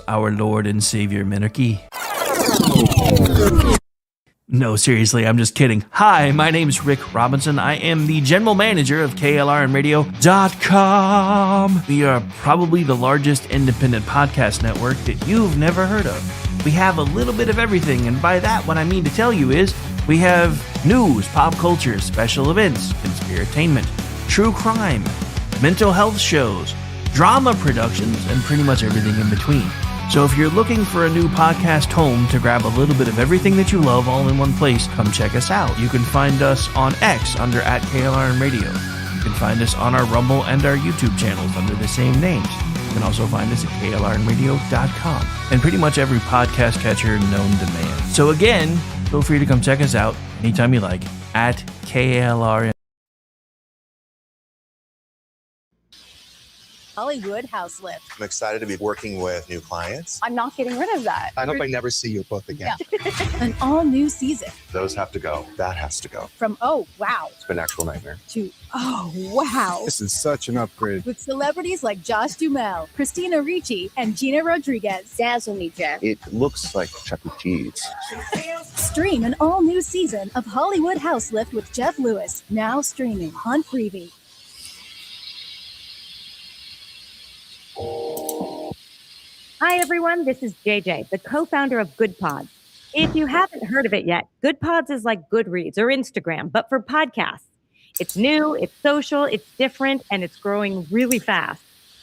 Our Lord and Savior Minarchy. No, seriously, I'm just kidding. Hi, my name's Rick Robinson. I am the general manager of KLRNRadio.com. We are probably the largest independent podcast network that you've never heard of. We have a little bit of everything, and by that, what I mean to tell you is we have news, pop culture, special events, conspiratainment, true crime, mental health shows, drama productions, and pretty much everything in between. So if you're looking for a new podcast home to grab a little bit of everything that you love all in one place, come check us out. You can find us on X under @KLRNRadio. You can find us on our Rumble and our YouTube channels under the same names. You can also find us at KLRNRadio.com and pretty much every podcast catcher known to man. So again, feel free to come check us out anytime you like at KLRN. Hollywood House Lift. I'm excited to be working with new clients. I'm not getting rid of that. I hope I never see your book again. Yeah. An all-new season. Those have to go. That has to go. From oh, wow. It's been an actual nightmare. To oh, wow. This is such an upgrade. With celebrities like Josh Duhamel, Christina Ricci, and Gina Rodriguez. Dazzle me, Jeff. It looks like Chuck E. Cheese. Stream an all-new season of Hollywood House Lift with Jeff Lewis. Now streaming on Freevee. Hi, everyone. This is JJ, the co-founder of GoodPods. If you haven't heard of it yet, GoodPods is like Goodreads or Instagram, but for podcasts. It's new, it's social, it's different, and it's growing really fast.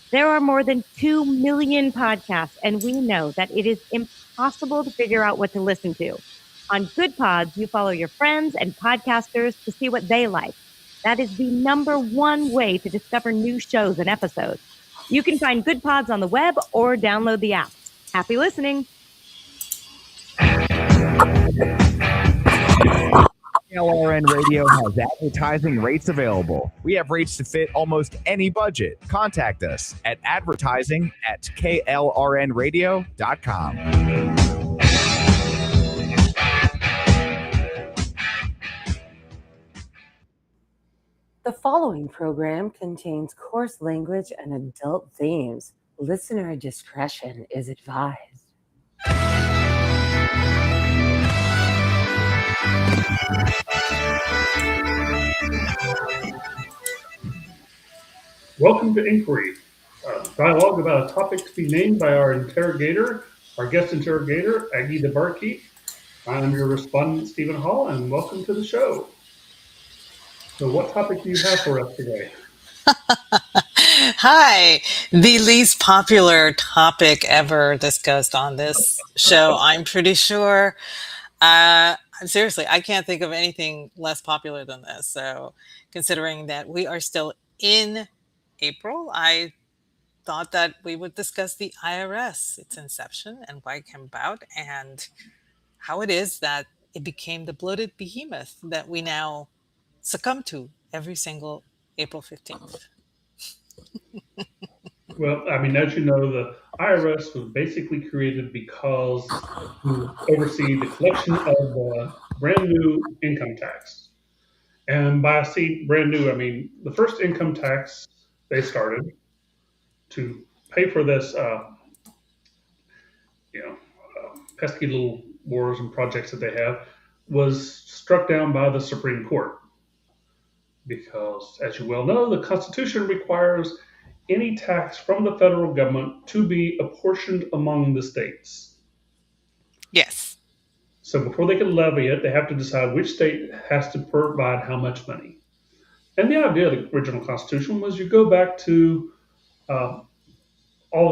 There are more than 2 million podcasts, and we know that it is impossible to figure out what to listen to. On GoodPods, you follow your friends and podcasters to see what they like. That is the #1 way to discover new shows and episodes. You can find GoodPods on the web or download the app. Happy listening. KLRN Radio has advertising rates available. We have rates to fit almost any budget. Contact us at advertising@klrnradio.com. The following program contains coarse language and adult themes. Listener discretion is advised. Welcome to Inquiry, a dialogue about a topic to be named by our guest interrogator, Aggie the Barkeep. I'm your respondent, Stephen Hall, and welcome to the show. So what topic do you have for us today? Hi, the least popular topic ever discussed on this show, I'm pretty sure. Seriously, I can't think of anything less popular than this. So considering that we are still in April, I thought that we would discuss the IRS, its inception and why it came about, and how it is that it became the bloated behemoth that we now succumb to every single April 15th. Well, I mean, as you know, the IRS was basically created because to oversee the collection of the brand new income tax. And by brand new, I mean the first income tax they started to pay for this, pesky little wars and projects that they have was struck down by the Supreme Court. Because, as you well know, the Constitution requires any tax from the federal government to be apportioned among the states. Yes. So before they can levy it, they have to decide which state has to provide how much money. And the idea of the original Constitution was you go back to all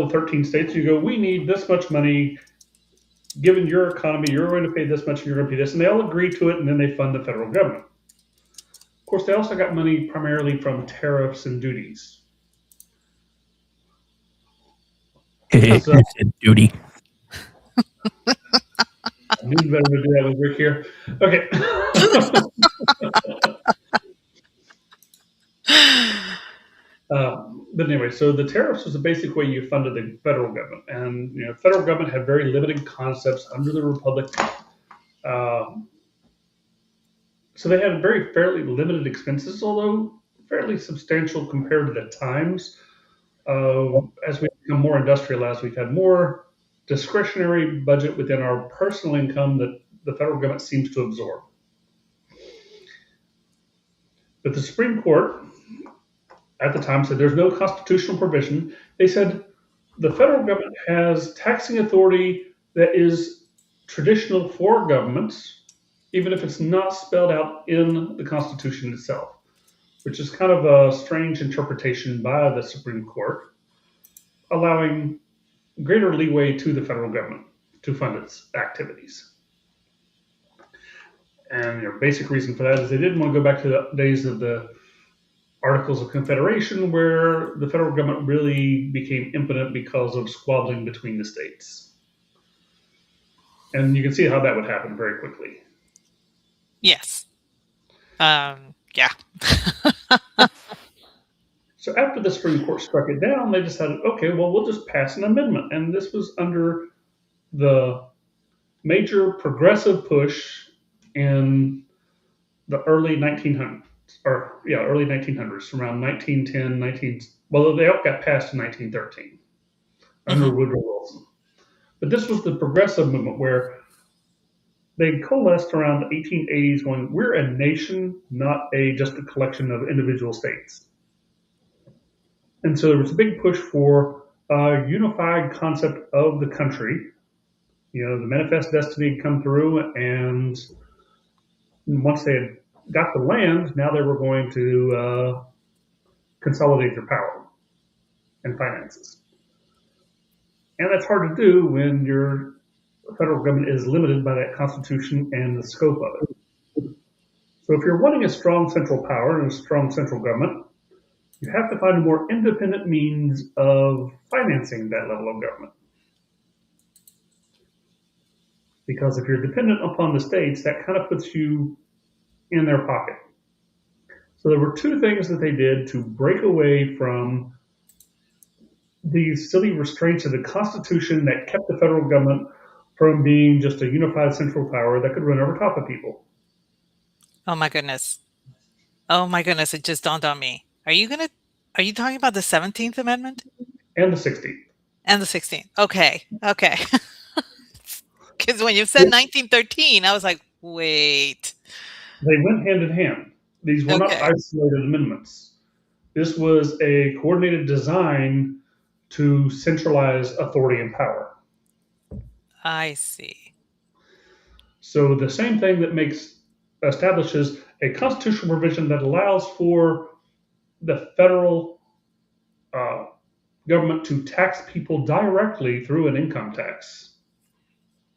the 13 states, you go, we need this much money, given your economy, you're going to pay this much, and you're going to pay this. And they all agree to it, and then they fund the federal government. Of course, they also got money primarily from tariffs and duties. It's a duty. I knew better to do that with Rick here. Okay. But anyway, so the tariffs was the basic way you funded the federal government. And, federal government had very limited concepts under the Republic. So they had very fairly limited expenses, although fairly substantial compared to the times. As we become more industrialized, we've had more discretionary budget within our personal income that the federal government seems to absorb. But the Supreme Court at the time said there's no constitutional provision. They said the federal government has taxing authority that is traditional for governments, even if it's not spelled out in the Constitution itself, which is kind of a strange interpretation by the Supreme Court, allowing greater leeway to the federal government to fund its activities. And basic reason for that is they didn't want to go back to the days of the Articles of Confederation, where the federal government really became impotent because of squabbling between the states. And you can see how that would happen very quickly. Yes. Yeah. So after the Supreme Court struck it down, they decided, okay, well, we'll just pass an amendment. And this was under the major progressive push in the early 1900s, early 1900s, around 1910, well, they all got passed in 1913 under Woodrow Wilson. But this was the progressive movement where they coalesced around the 1880s going, we're a nation, not just a collection of individual states. And so there was a big push for a unified concept of the country. The Manifest Destiny had come through, and once they had got the land, now they were going to consolidate their power and finances. And that's hard to do when your federal government is limited by that Constitution and the scope of it. So if you're wanting a strong central power and a strong central government, you have to find a more independent means of financing that level of government. Because if you're dependent upon the states, that kind of puts you in their pocket. So there were two things that they did to break away from these silly restraints of the Constitution that kept the federal government from being just a unified central power that could run over top of people. Oh my goodness. It just dawned on me. Are you talking about the 17th Amendment? And the 16th. And the 16th. Okay. Because when you said 1913, I was like, wait. They went hand in hand. These were not isolated amendments. This was a coordinated design to centralize authority and power. I see. So the same thing that establishes a constitutional provision that allows for the federal government to tax people directly through an income tax,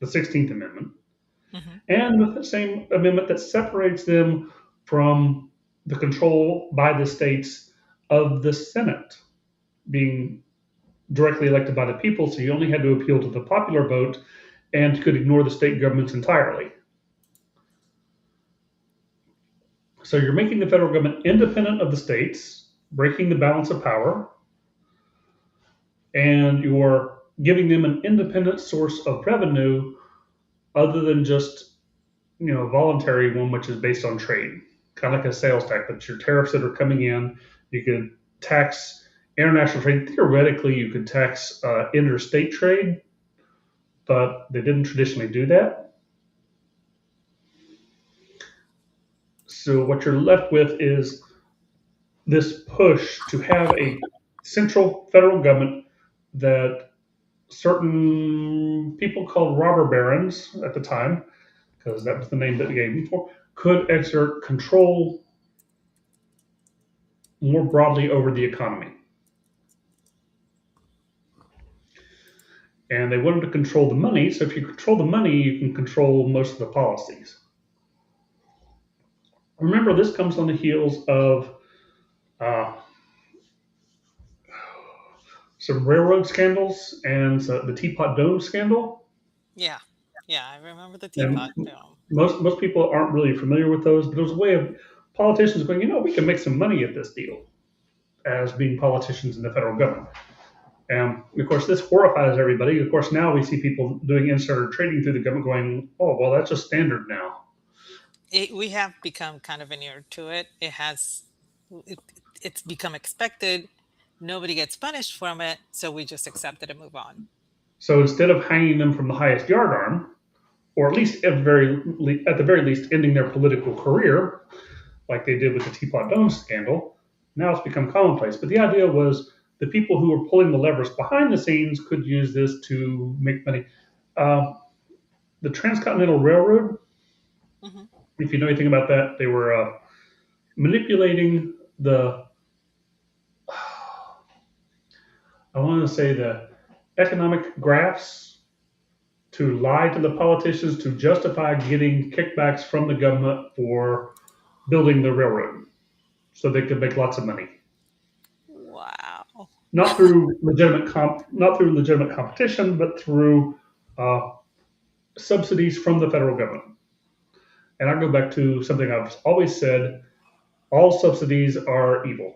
the 16th Amendment, and the same amendment that separates them from the control by the states of the Senate being directly elected by the people, so you only had to appeal to the popular vote and could ignore the state governments entirely. So you're making the federal government independent of the states, breaking the balance of power, and you're giving them an independent source of revenue other than just, voluntary one, which is based on trade, kind of like a sales tax. But your tariffs that are coming in, you could tax international trade. Theoretically, you could tax interstate trade, but they didn't traditionally do that. So what you're left with is this push to have a central federal government that certain people called robber barons at the time, because that was the name that they gave them for, could exert control more broadly over the economy. And they wanted to control the money, so if you control the money, you can control most of the policies. Remember, this comes on the heels of some railroad scandals and the Teapot Dome scandal. Yeah, I remember the Teapot Dome. Most people aren't really familiar with those, but it was a way of politicians going, we can make some money at this deal as being politicians in the federal government. And of course, this horrifies everybody. Of course, now we see people doing insider trading through the government going, oh, well, that's just standard now. We have become kind of inured to it. It's become expected. Nobody gets punished from it, so we just accept it and move on. So instead of hanging them from the highest yardarm, or at least at the very least ending their political career, like they did with the Teapot Dome scandal, now it's become commonplace. But the idea was the people who were pulling the levers behind the scenes could use this to make money. The Transcontinental Railroad, Hmm. if you know anything about that, they were manipulating I want to say the economic graphs to lie to the politicians to justify getting kickbacks from the government for building the railroad so they could make lots of money. Wow. Not through not through legitimate competition, but through uh, subsidies from the federal government. And I go back to something I've always said: all subsidies are evil.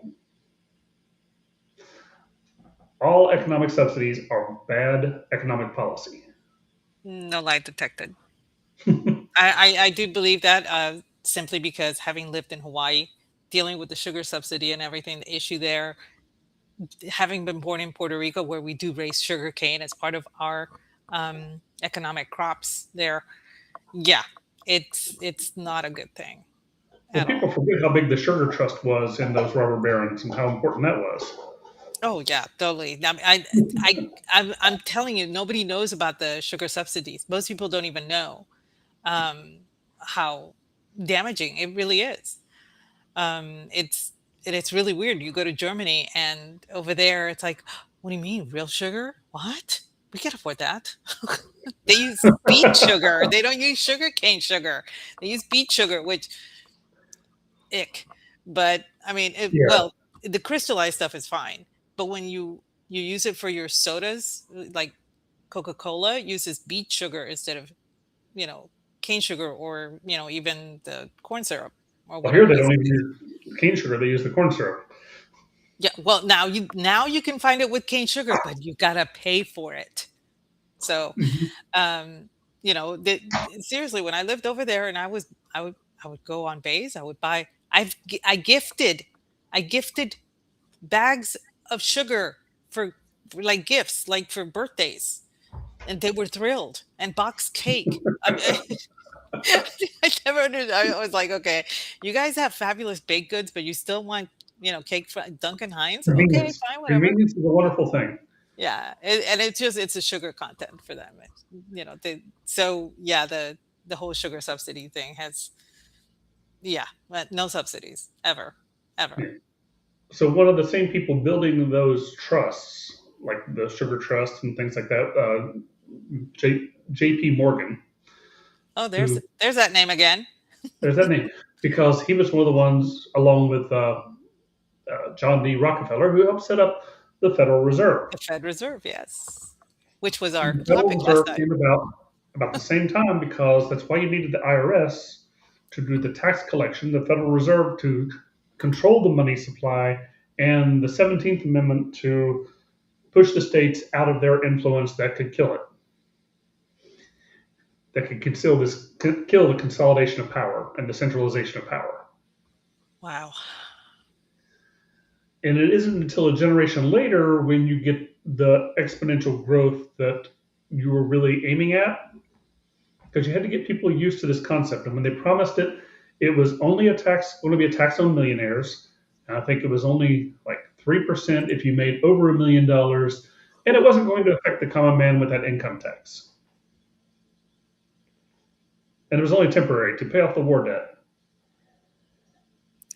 All economic subsidies are bad economic policy. No lie detected. I do believe that simply because having lived in Hawaii, dealing with the sugar subsidy and everything, the issue there, having been born in Puerto Rico, where we do raise sugar cane as part of our economic crops there. Yeah, it's not a good thing Well, at people all. forget how big the sugar trust was in those rubber barons and how important that was. Oh yeah, totally. I'm telling you, nobody knows about the sugar subsidies. Most people don't even know um, how damaging it really is. It's it's really weird. You go to Germany and over there, it's like, what do you mean, real sugar? What? We can't afford that. They use beet sugar. They don't use sugar cane sugar. They use beet sugar, which ick. But I mean, Yeah. well, the crystallized stuff is fine. But when you use it for your sodas, like Coca-Cola uses beet sugar instead of cane sugar or even the corn syrup or Well, here whatever they it is. don't even use cane sugar; they use the corn syrup. Yeah, well, now you can find it with cane sugar, but you gotta pay for it. So, Mhm. um, seriously, when I lived over there and I would go on bays, I gifted bags of sugar for like gifts, like for birthdays, and they were thrilled, and box cake. I mean, I never understood. I was like, okay, you guys have fabulous baked goods, but you still want, cake from Duncan Hines? Okay, Convenience. fine, whatever. Convenience is a wonderful thing. Yeah, and it's a sugar content for them. So yeah, the whole sugar subsidy thing has, yeah, but no subsidies ever, ever. Yeah. So one of the same people building those trusts, like the sugar trust and things like that, J.P. Morgan, Oh, there's who there's that name again. there's that name because he was one of the ones, along with John D. Rockefeller, who helped set up the Federal Reserve. The Fed Reserve, yes, which was our And the Federal topic last Reserve night. came about the same time because that's why you needed the IRS to do the tax collection, the Federal Reserve to control the money supply, and the 17th Amendment to push the states out of their influence that could kill it, that could kill the consolidation of power and the centralization of power. Wow. And it isn't until a generation later when you get the exponential growth that you were really aiming at, because you had to get people used to this concept. And when they promised it, it was only going to be a tax on millionaires. And I think it was only like 3% if you made over $1 million, and it wasn't going to affect the common man with that income tax. And it was only temporary to pay off the war debt.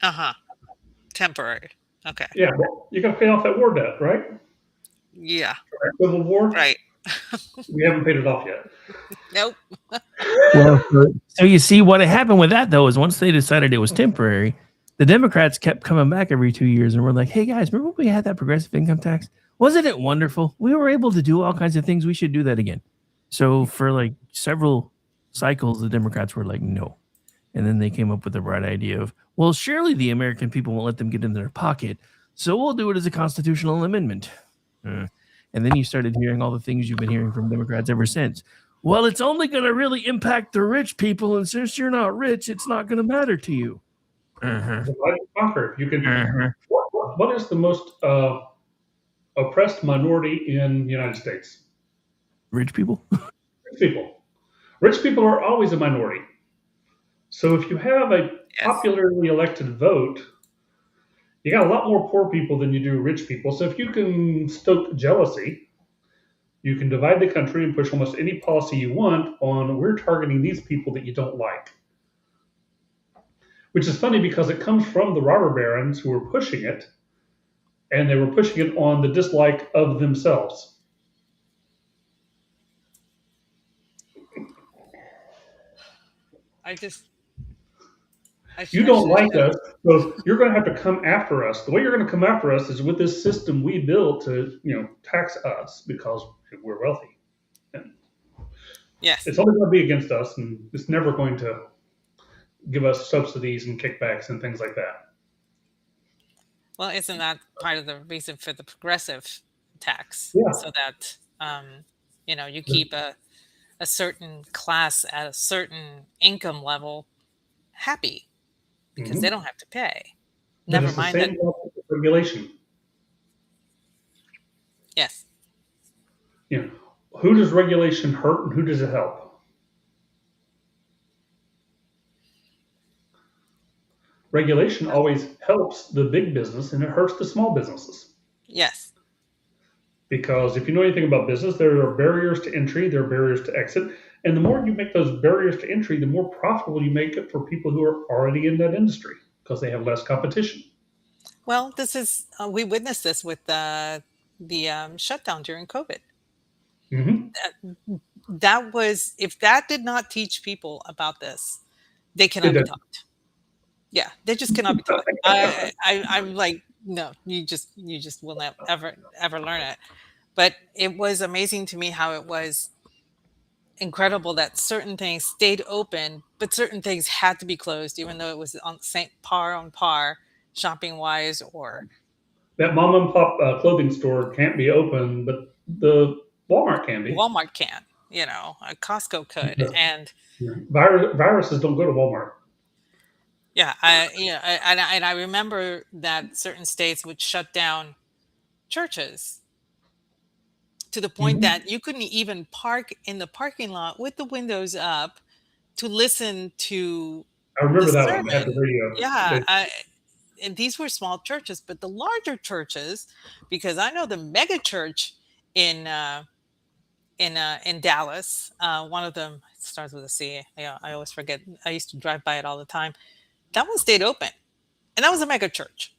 Uh-huh. Temporary. Okay. Yeah, well, you got to pay off that war debt, right? Yeah. Civil War, Right. we haven't paid it off yet. Nope. Well, so you see what happened with that though is once they decided it was temporary, the Democrats kept coming back every 2 years and were like, "Hey guys, remember when we had that progressive income tax? Wasn't it wonderful? We were able to do all kinds of things. We should do that again." So for like several cycles, the Democrats were like, "No," and then they came up with the bright idea of, "Well, surely the American people won't let them get in their pocket, so we'll do it as a constitutional amendment." And then you started hearing all the things you've been hearing from Democrats ever since. Well, it's only going to really impact the rich people, and since you're not rich, it's not going to matter to you. Divide and conquer. You can. What is the most oppressed minority in the United States? Rich people? Rich people. Rich people are always a minority. So if you have a Yes. popularly elected vote, you got a lot more poor people than you do rich people. So if you can stoke jealousy, you can divide the country and push almost any policy you want on we're targeting these people that you don't like. Which is funny because it comes from the robber barons who were pushing it, and they were pushing it on the dislike of themselves. I just, You I don't should like have. us, so you're going to have to come after us. The way you're going to come after us is with this system we built to, tax us because we're wealthy. And Yes. it's only going to be against us, and it's never going to give us subsidies and kickbacks and things like that. Well, isn't that part of the reason for the progressive tax? Yeah. So that, you keep a certain class at a certain income level happy because they Hmm. don't have to pay. But Never it's the mind that. same level of regulation. Yes. Who does regulation hurt and who does it help? Regulation always helps the big business and it hurts the small businesses. Yes. Because if you know anything about business, there are barriers to entry, there are barriers to exit. And the more you make those barriers to entry, the more profitable you make it for people who are already in that industry because they have less competition. Well, this is, we witnessed this with the shutdown during COVID. Hmm. That was, if that did not teach people about this, they It cannot be does. taught. Yeah, they just cannot be taught. I'm like, no, you just will not ever learn it. But it was amazing to me how it was incredible that certain things stayed open, but certain things had to be closed, even though it was on same par on par, shopping wise, or That mom and pop clothing store can't be open, but the Walmart can be. Walmart can, Costco could, Because and viruses don't go to Walmart. yeah, and I remember that certain states would shut down churches to the point Hmm. that you couldn't even park in the parking lot with the windows up to listen to I the remember that one. They had the sermon. radio. Yeah, and these were small churches, but the larger churches, because I know the mega church in in Dallas, one of them starts with a C. Yeah, I always forget. I used to drive by it all the time. That one stayed open, and that was a mega church,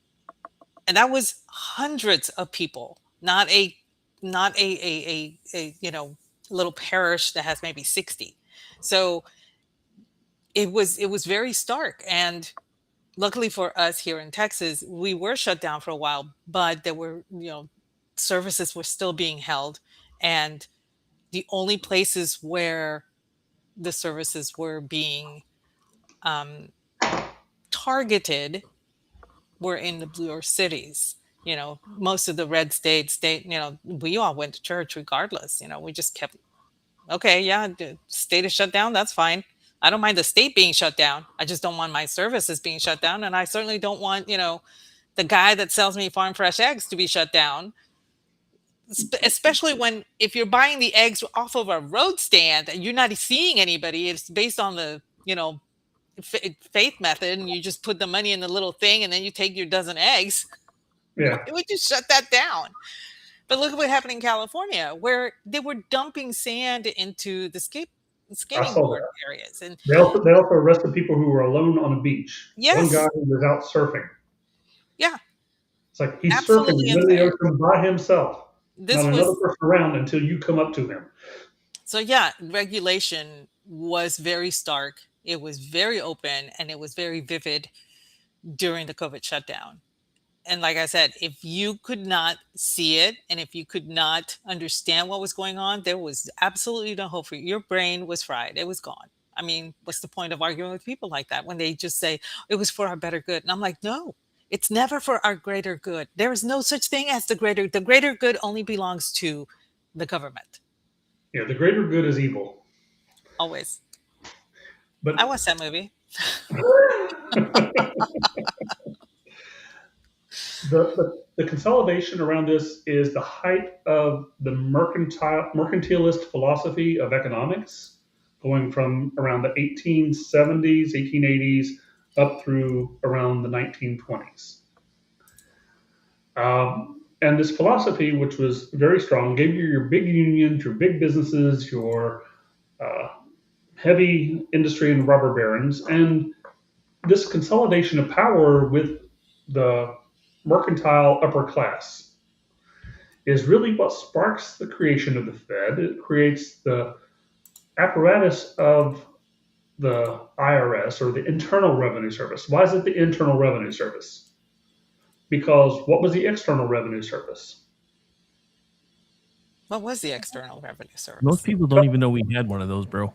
and that was hundreds of people, not a little parish that has maybe 60. So it was very stark, and luckily for us here in Texas, we were shut down for a while, but there were, services were still being held. And the only places where the services were being um, targeted were in the bluer cities. Most of the red state, we all went to church regardless. We just kept, okay, yeah, the state is shut down. That's fine. I don't mind the state being shut down. I just don't want my services being shut down. And I certainly don't want, the guy that sells me farm fresh eggs to be shut down. Especially when, if you're buying the eggs off of a road stand and you're not seeing anybody, it's based on the, faith method, and you just put the money in the little thing and then you take your dozen eggs. Yeah, Why would you shut that down? But look at what happened in California, where they were dumping sand into the I skating saw board that. areas. And They also arrested people who were alone on a beach. One guy yes, who was out surfing. yeah, It's like he's surfing in absolutely the middle of the insane. ocean by himself, not This another was person around until you come up to him. So yeah, regulation was very stark. It was very open and it was very vivid during the COVID shutdown. And like I said, if you could not see it and if you could not understand what was going on, there was absolutely no hope for you. Your brain was fried. It was gone. I mean, what's the point of arguing with people like that when they just say it was for our better good? And I'm like, no, it's never for our greater good. There is no such thing as the greater good only belongs to the government. Yeah, the greater good is evil. Always. I But watched that movie. The consolidation around this is the height of the mercantilist philosophy of economics, going from around the 1870s, 1880s, up through around the 1920s. And this philosophy, which was very strong, gave you your big unions, your big businesses, your uh, heavy industry and rubber barons, and this consolidation of power with the mercantile upper class is really what sparks the creation of the Fed. It creates the apparatus of the IRS, or the Internal Revenue Service. Why is it the Internal Revenue Service? Because what was the External Revenue Service? What was the External Revenue Most Service? people don't even know we had one of those, bro.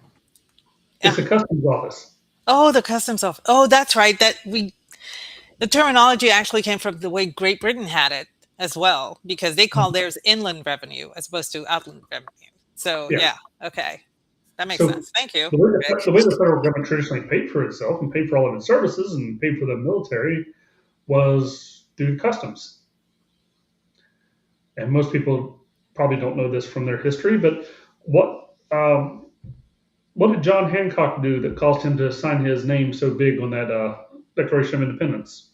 It's Yeah. the Customs Office. Oh, the customs office. Oh, that's right. The terminology actually came from the way Great Britain had it as well, because they call theirs inland revenue as opposed to outland revenue. So Yeah. yeah, okay, that makes So sense. Thank you, the way Rick. the federal government traditionally paid for itself and paid for all of its services and paid for the military was through customs. And most people probably don't know this from their history, but what did John Hancock do that caused him to sign his name so big on that Declaration of Independence?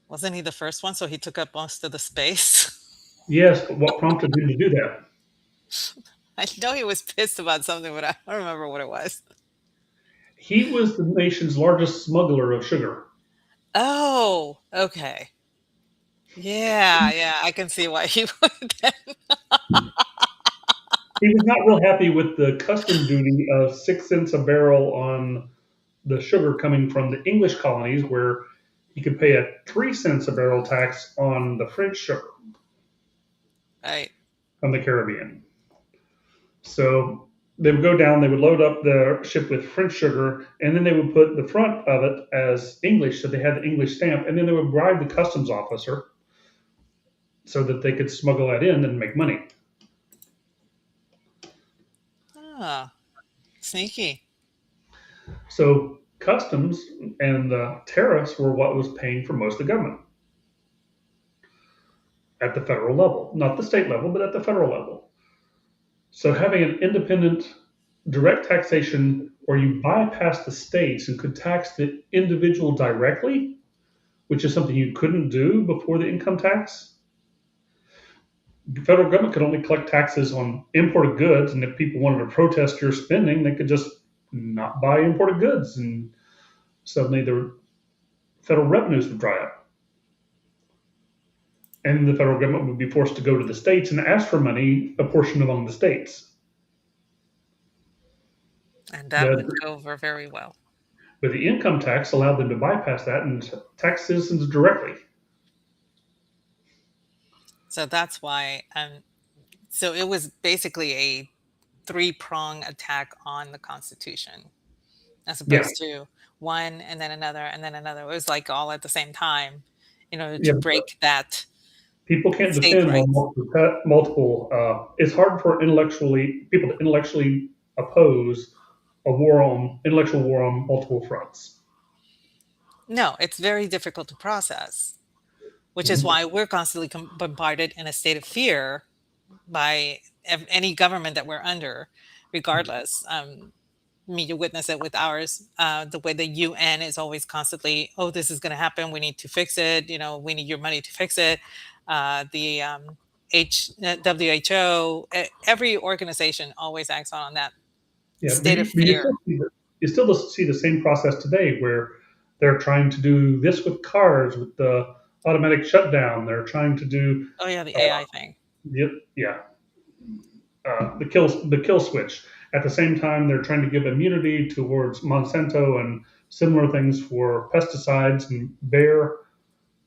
Wasn't he the first one? So he took up most of the space. Yes, but what prompted him to do that? I know he was pissed about something, but I don't remember what it was. He was the nation's largest smuggler of sugar. Oh, okay. Yeah, I can see why he would then. He was not real happy with the custom duty of 6 cents a barrel on the sugar coming from the English colonies, where he could pay a 3 cents a barrel tax on the French sugar Right. from the Caribbean. So they would go down, they would load up the ship with French sugar, and then they would put the front of it as English, so they had the English stamp, and then they would bribe the customs officer so that they could smuggle that in and make money. Ah, sneaky. So customs and the tariffs were what was paying for most of the government at the federal level, not the state level, but at the federal level. So having an independent direct taxation where you bypass the states and could tax the individual directly, which is something you couldn't do before the income tax. The federal government could only collect taxes on imported goods, and if people wanted to protest your spending, they could just not buy imported goods, and suddenly the federal revenues would dry up. And the federal government would be forced to go to the states and ask for money apportioned among the states. And that The, wouldn't go over very well. but the income tax allowed them to bypass that and tax citizens directly. So that's why, so it was basically a three-prong attack on the Constitution, as Yeah, opposed to one and then another and then another. It was like all at the same time in order to yeah. break that People can't states' defend on rights. multiple. It's hard for people to intellectually oppose a intellectual war on multiple fronts. No, it's very difficult to process, which is Mhm. why we're constantly bombarded in a state of fear by any government that we're under, regardless. You witness it with ours. The way the UN is always constantly, oh, this is going to happen. We need to fix it. We need your money to fix it. The WHO, every organization always acts on that Yeah, state of fear. you still see the same process today, where they're trying to do this with cars with the automatic shutdown. They're trying to do Oh yeah, the uh, AI thing. yeah, the kill switch. At the same time, they're trying to give immunity towards Monsanto and similar things for pesticides and Bayer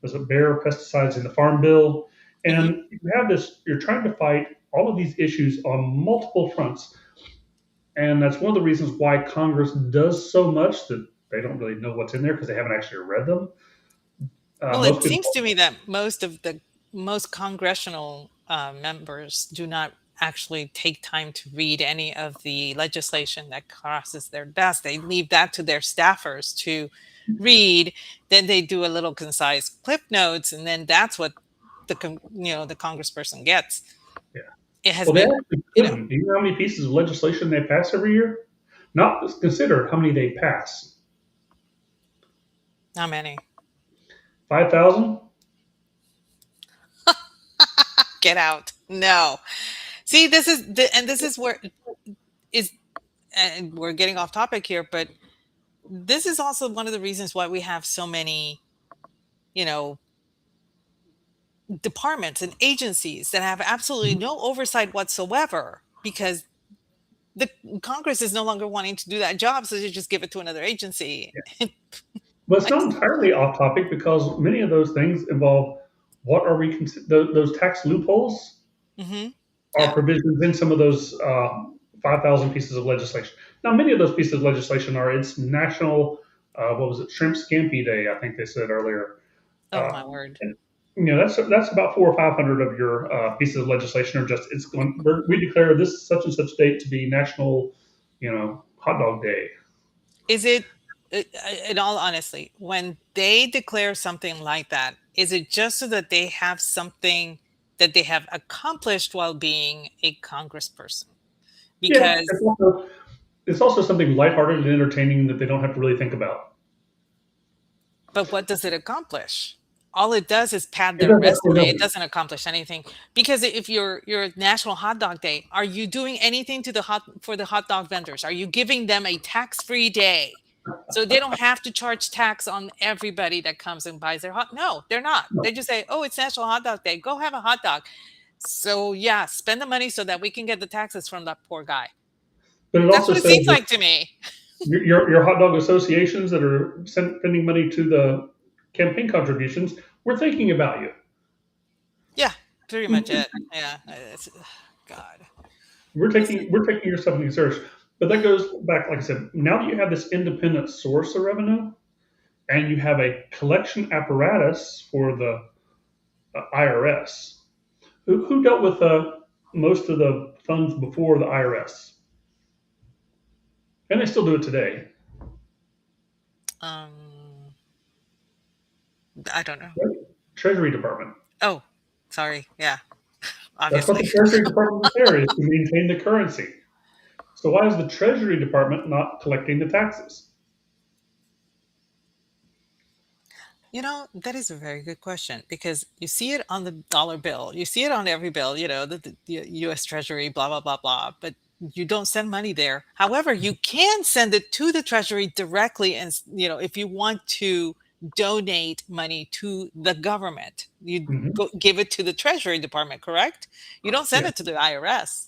pesticides in the Farm Bill. Hmm. And you have this, you're trying to fight all of these issues on multiple fronts. And that's one of the reasons why Congress does so much that they don't really know what's in there because they haven't actually read them. Well, Most it people, seems to me that most congressional members do not actually take time to read any of the legislation that crosses their desk. They leave that to their staffers to read, then they do a little concise clip notes, and then that's what the congressperson gets. Yeah. It has Well, they been, actually you know, couldn't. Do you know how many pieces of legislation they pass every year? Not consider how many they pass. how many? 5,000? Get out. No. See, this is where is, and we're getting off topic here, but this is also one of the reasons why we have so many, you know, departments and agencies that have absolutely no oversight whatsoever, because the Congress is no longer wanting to do that job, so they just give it to another agency. But it's not entirely off topic because many of those things involve what are we those tax loopholes Hmm. are Yeah. provisions in some of those 5,000 pieces of legislation. Now, many of those pieces of legislation are it's National, what was it, Shrimp Scampi Day, I think they said earlier. Oh my word. And, that's about 400 or 500 of your pieces of legislation are just we declare this such and such date to be National, Hot Dog Day. Is it, in all honesty, when they declare something like that, is it just so that they have something that they have accomplished while being a congressperson? Yeah, Because, it's also something lighthearted and entertaining that they don't have to really think about. but what does it accomplish? All it does is pad It their does absolutely resume. It nothing. doesn't accomplish anything. Because if you're National Hot Dog Day, are you doing anything for the hot dog vendors? Are you giving them a tax-free day? So they don't have to charge tax on everybody that comes and buys their hot. No, they're not. They just say, "Oh, it's National Hot Dog Day. Go have a hot dog." So yeah, spend the money so that we can get the taxes from that poor guy. But it That's also what it says seems that like to me. your hot dog associations that are sending money to the campaign contributions, we're thinking about you. Yeah, pretty much it. Yeah, God. We're taking your stuff into consideration. But that goes back, like I said, now that you have this independent source of revenue and you have a collection apparatus for the IRS, who dealt with most of the funds before the IRS, and they still do it today. Um, I don't know. Treasury Department. Oh, sorry. Yeah, That's what obviously. the Treasury Department is there, is to maintain the currency. So why is the Treasury Department not collecting the taxes? That is a very good question, because you see it on the dollar bill. You see it on every bill, the US Treasury, blah, blah, blah, blah, but you don't send money there. However, you can send it to the Treasury directly. And, if you want to donate money to the government, you Hmm. give it to the Treasury Department, correct? You don't send Yeah, it to the IRS.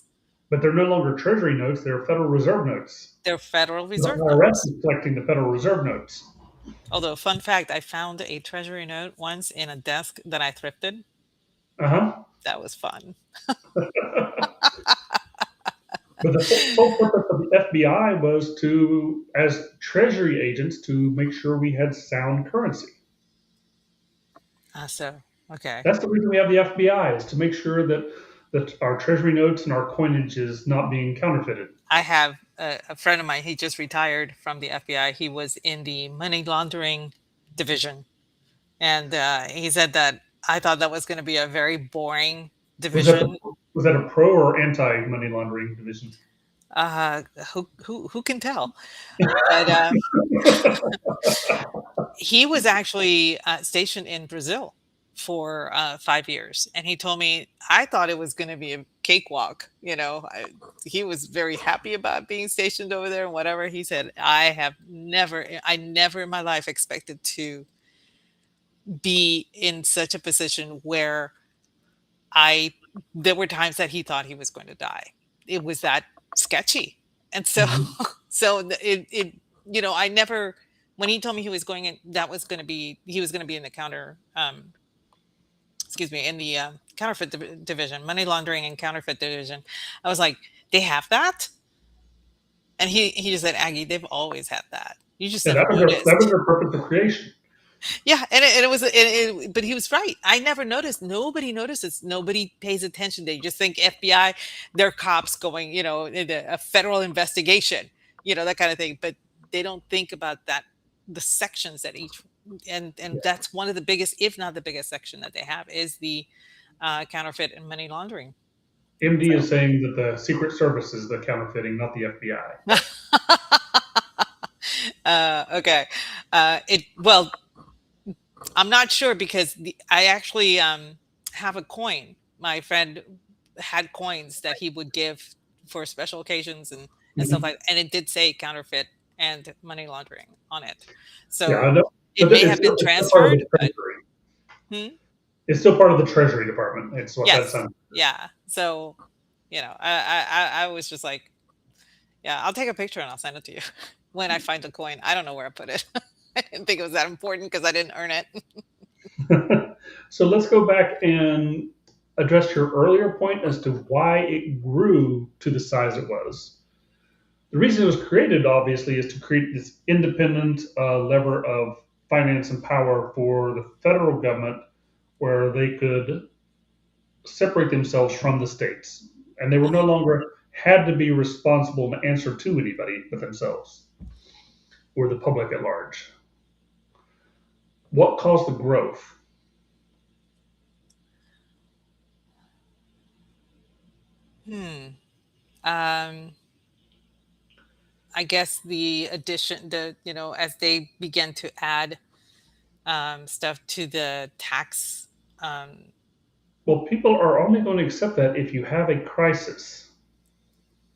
but they're no longer Treasury notes; they're Federal Reserve notes. They're Federal The Reserve IRS notes. is collecting the Federal Reserve notes. Although, fun fact, I found a Treasury note once in a desk that I thrifted. Uh huh. That was fun. But the whole purpose of the FBI was to, as Treasury agents, to make sure we had sound currency. Okay. That's the reason we have the FBI, is to make sure that our Treasury notes and our coinage is not being counterfeited. I have a friend of mine. He just retired from the FBI. He was in the money laundering division. And he said that I thought that was going to be a very boring Was that division. the, was that a pro or anti money laundering division? Uh, who can tell? But he was actually stationed in Brazil for 5 years, and he told me, I thought it was going to be a cakewalk. He was very happy about being stationed over there and whatever. He said, I never in my life expected to be in such a position where I there were times that he thought he was going to die. It was that sketchy. And so Mhm. so I never, when he told me he was going in, that was going to be he was going to be in the in the counterfeit division, money laundering and counterfeit division. I was like, they have that? And he just said, Aggie, they've always had that. You just Yeah, never that was noticed. their purpose of creation. Yeah, and but he was right. I never noticed. Nobody notices. Nobody pays attention. They just think FBI, they're cops going, into a federal investigation, that kind of thing. But they don't think about that the sections that each, and that's one of the biggest, if not the biggest section that they have, is the counterfeit and money laundering. MD is saying that the Secret Service is the counterfeiting, not the FBI. Okay. Well, I'm not sure because I actually have a coin. My friend had coins that he would give for special occasions and stuff like that. And it did say counterfeit and money laundering on it. Yeah, I So know. it But may have been it's still part of transferred, the but Treasury. It's still part of the Treasury Department. It's what that's yes. under. Yeah. So, I was just like, yeah, I'll take a picture and I'll send it to you when I find the coin. I don't know where I put it. I didn't think it was that important because I didn't earn it. So let's go back and address your earlier point as to why it grew to the size it was. The reason it was created, obviously, is to create this independent lever of finance and power for the federal government where they could separate themselves from the states. And they were no longer had to be responsible and answer to anybody but themselves or the public at large. What caused the growth? Um, I guess the addition, as they began to add stuff to the tax. Well, people are only going to accept that if you have a crisis.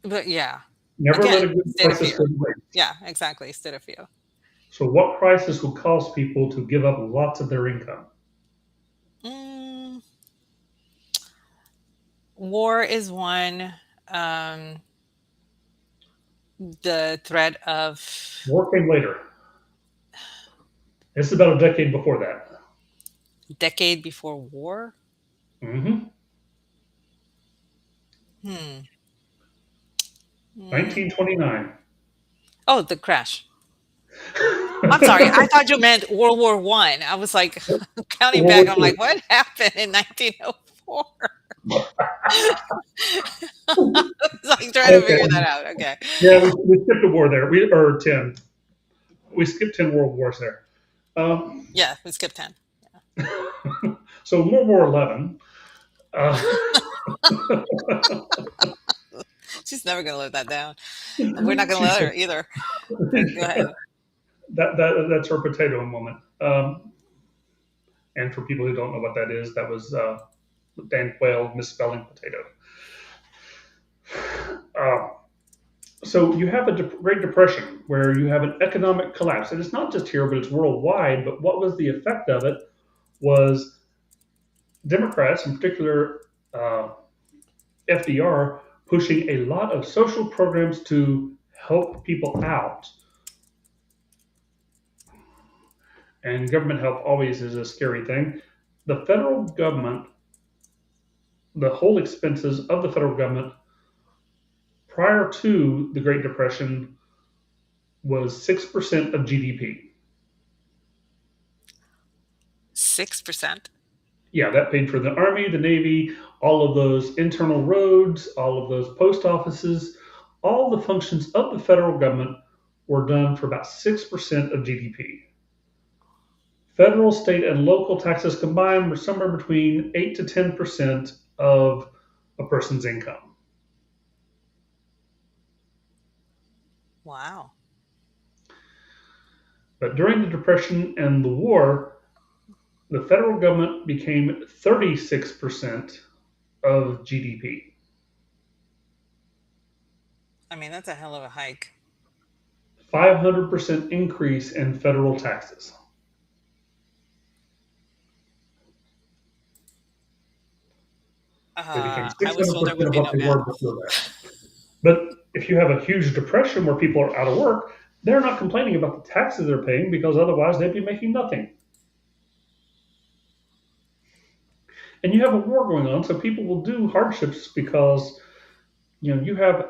But yeah, Never again, let a good state of crisis fear. go to waste. Yeah, exactly. State of fear. So, what crisis will cause people to give up lots of their income? Mm, war is one. The threat of War came later. It's about a decade before that. decade before war. Mm-hmm. 1929. Oh, the crash. I'm sorry. I thought you meant World War One. I was like counting World back. War I'm like, II. what happened in 1904? I was like trying to figure that out. Okay. Yeah, we skipped a war there. Or 10. We skipped 10 world wars there. Yeah, we skipped 10. So World War 11. She's never going to live that down. We're not going to let her either. Go ahead. That's her potato moment. And for people who don't know what that is, that was Dan Quayle misspelling potato. So you have a Great Depression where you have an economic collapse. And it's not just here, but it's worldwide. But what was the effect of it was Democrats, in particular FDR, pushing a lot of social programs to help people out. And government help always is a scary thing. The federal government, the whole expenses of the federal government prior to the Great Depression was 6% of GDP. 6%? Yeah, that paid for the Army, the Navy, all of those internal roads, all of those post offices, all the functions of the federal government were done for about 6% of GDP. Federal, state, and local taxes combined were somewhere between 8 to 10% of a person's income. Wow. But during the Depression and the war, the federal government became 36% of GDP. I mean, that's a hell of a hike. 500% increase in federal taxes. They became I was told there 600% would of be what no they math. were before that. But if you have a huge depression where people are out of work, they're not complaining about the taxes they're paying because otherwise they'd be making nothing. And you have a war going on, so people will do hardships because you have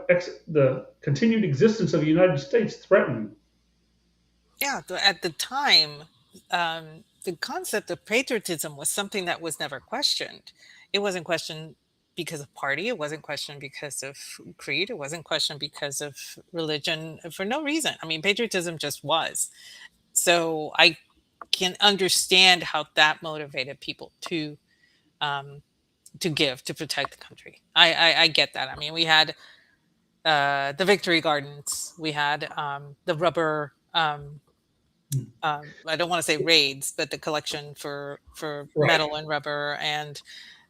the continued existence of the United States threatened. Yeah, at the time, the concept of patriotism was something that was never questioned. It wasn't questioned because of party. It wasn't questioned because of creed. It wasn't questioned because of religion for no reason. I mean, patriotism just was. So I can understand how that motivated people um, to give to protect the country. I get that. I mean, we had the Victory Gardens, we had the rubber. I don't want to say raids, but the collection for Right. metal and rubber, and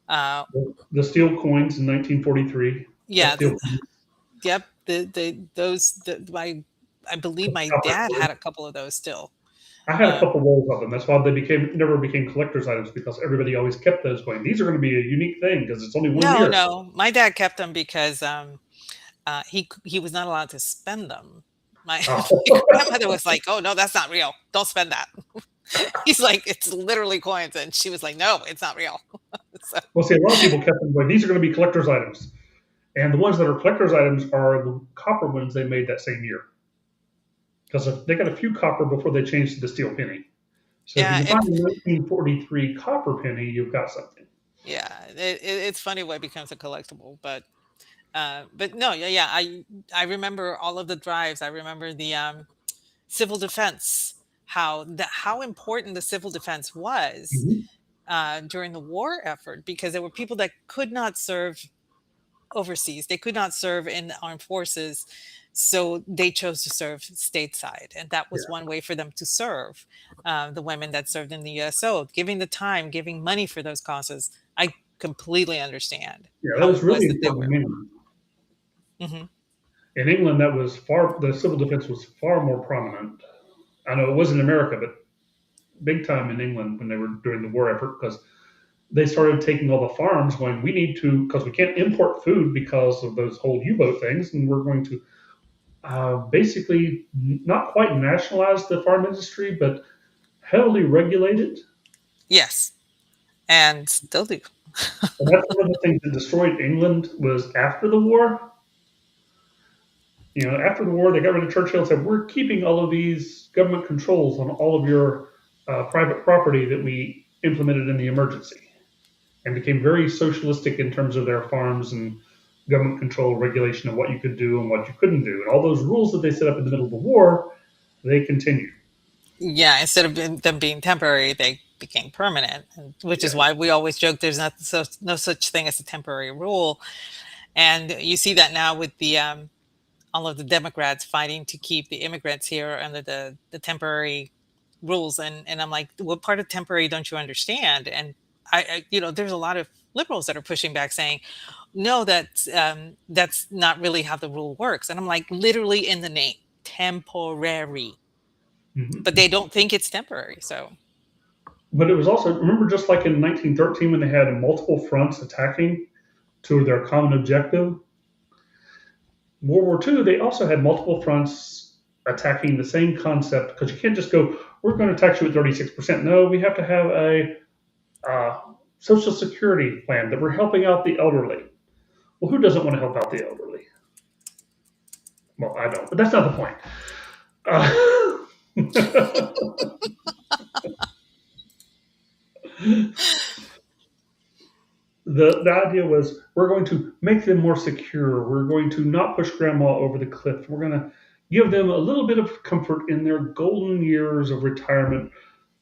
uh, The steel coins in 1943. The yeah, steel coins. yep, my I believe my Copper dad coins. had a couple of those still. I had a Um, couple rolls of them. That's why they never became collector's items because everybody always kept those going. These are going to be a unique thing because it's only one no, year. no, my dad kept them because he was not allowed to spend them. My, my Oh. grandmother was like, "Oh no, that's not real. Don't spend that." He's like, "It's literally coins," and she was like, "No, it's not real." So Well, see, a lot of people kept them going. These are going to be collector's items, and the ones that are collector's items are the copper ones they made that same year because they got a few copper before they changed to the steel penny. So if you yeah, can find a 1943 copper penny, you've got something. it's funny what becomes a collectible, but no, yeah. I remember all of the drives. I remember the civil defense. How important the civil defense was Mhm. during the war effort, because there were people that could not serve overseas. They could not serve in the armed forces, so they chose to serve stateside, and that was Yeah, one way for them to serve. The women that served in the USO, giving the time, giving money for those causes. I completely understand yeah, that how was it was really that they important were. in England. Hmm. In England, the civil defense was far more prominent. I know it was in America, but big time in England when they were doing the war effort because they started taking all the farms going, we need to, because we can't import food because of those whole U-boat things, and we're going to basically not quite nationalize the farm industry, but heavily regulate it. Yes, and still do. And that's one of the things that destroyed England was after the war. After the war, they got rid of Churchill and said, we're keeping all of these government controls on all of your private property that we implemented in the emergency, and became very socialistic in terms of their farms and government control regulation of what you could do and what you couldn't do. And all those rules that they set up in the middle of the war, they continued. Yeah, instead of them being temporary, they became permanent, which is Yeah. why we always joke there's no such thing as a temporary rule. And you see that now with the all of the Democrats fighting to keep the immigrants here under the temporary rules. And I'm like, what part of temporary don't you understand? And there's a lot of liberals that are pushing back saying, no, that's not really how the rule works. And I'm like, literally in the name, temporary, but Mhm. they don't think it's temporary. So But it was also, remember, just like in 1913 when they had multiple fronts attacking to their common objective? World War II, they also had multiple fronts attacking the same concept because you can't just go, we're going to tax you at 36%. No, we have to have a social security plan that we're helping out the elderly. Well, who doesn't want to help out the elderly? Well, I don't, but that's not the point. The idea was we're going to make them more secure. We're going to not push grandma over the cliff. We're going to give them a little bit of comfort in their golden years of retirement.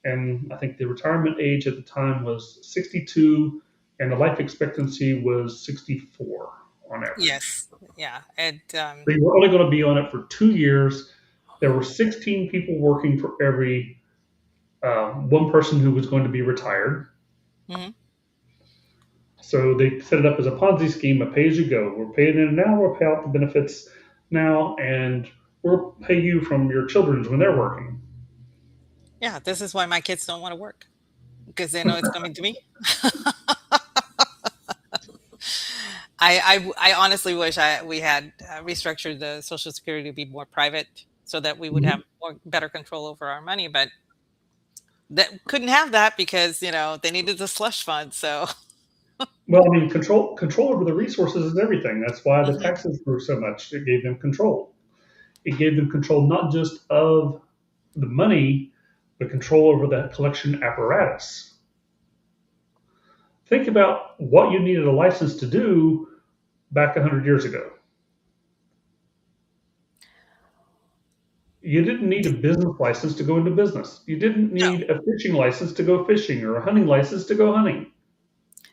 And I think the retirement age at the time was 62, and the life expectancy was 64 on average. yes, yeah, and They were only going to be on it for 2 years. There were 16 people working for every one person who was going to be retired. mhm. So they set it up as a Ponzi scheme, a pay as you go. We're paying in now, we'll pay out the benefits now, and we'll pay you from your children's when they're working. Yeah, this is why my kids don't want to work, because they know it's coming to me. I honestly wish we had restructured the Social Security to be more private so that we would have better control over our money, but that couldn't have that because they needed the slush fund. So Well, I mean, control over the resources is everything. That's why the Mhm. taxes grew so much. It gave them control. It gave them control not just of the money, but control over the collection apparatus. Think about what you needed a license to do back 100 years ago. You didn't need a business license to go into business. You didn't No. need a fishing license to go fishing or a hunting license to go hunting.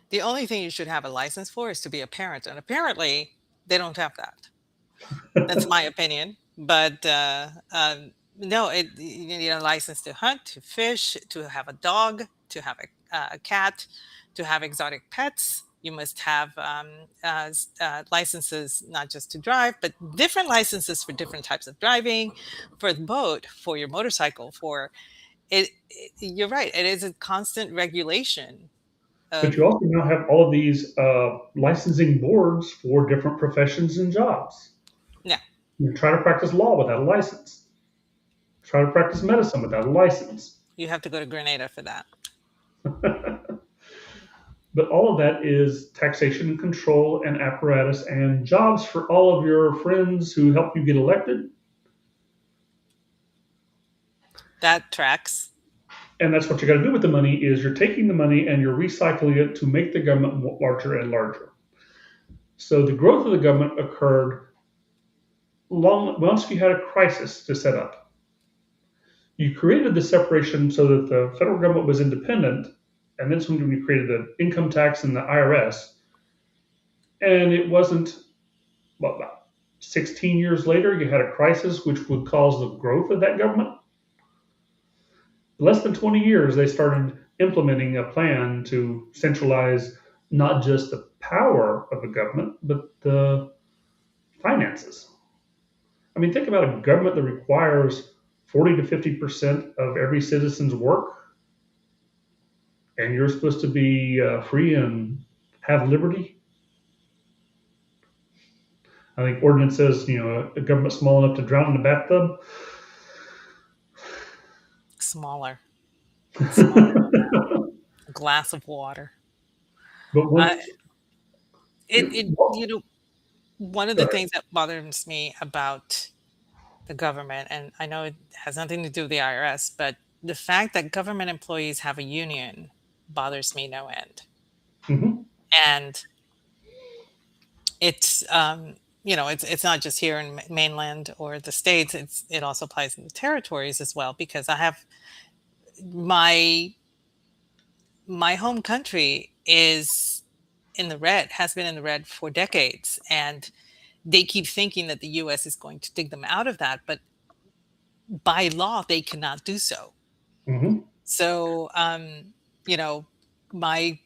The only thing you should have a license for is to be a parent, and apparently they don't have that. That's my opinion. But no, you need a license to hunt, to fish, to have a dog, to have a cat, to have exotic pets. You must have licenses not just to drive, but different licenses for different types of driving, for the boat, for your motorcycle, for you're right. It is a constant regulation But of, you also now have all of these licensing boards for different professions and jobs. yeah. You try to practice law without a license. Try to practice medicine without a license. You have to go to Grenada for that. But all of that is taxation and control and apparatus and jobs for all of your friends who help you get elected. That tracks. And that's what you got to do with the money is you're taking the money and you're recycling it to make the government larger and larger. So the growth of the government occurred once you had a crisis to set up. You created the separation so that the federal government was independent, and then when you created the income tax and the IRS, and it wasn't, well, about 16 years later, you had a crisis which would cause the growth of that government. Less than 20 years, they started implementing a plan to centralize not just the power of the government, but the finances. I mean, think about a government that requires 40 to 50% of every citizen's work, and you're supposed to be free and have liberty. I think ordinance says, a government small enough to drown in a bathtub. Smaller. Smaller. A glass of water. But once, One of the things that bothers me about the government, and I know it has nothing to do with the IRS, but the fact that government employees have a union bothers me no end. Mhm. And it's it's not just here in mainland or the states. It also applies in the territories as well, because I have my home country is in the red, has been in the red for decades, and they keep thinking that the US is going to dig them out of that, but by law they cannot do so. Mhm. So my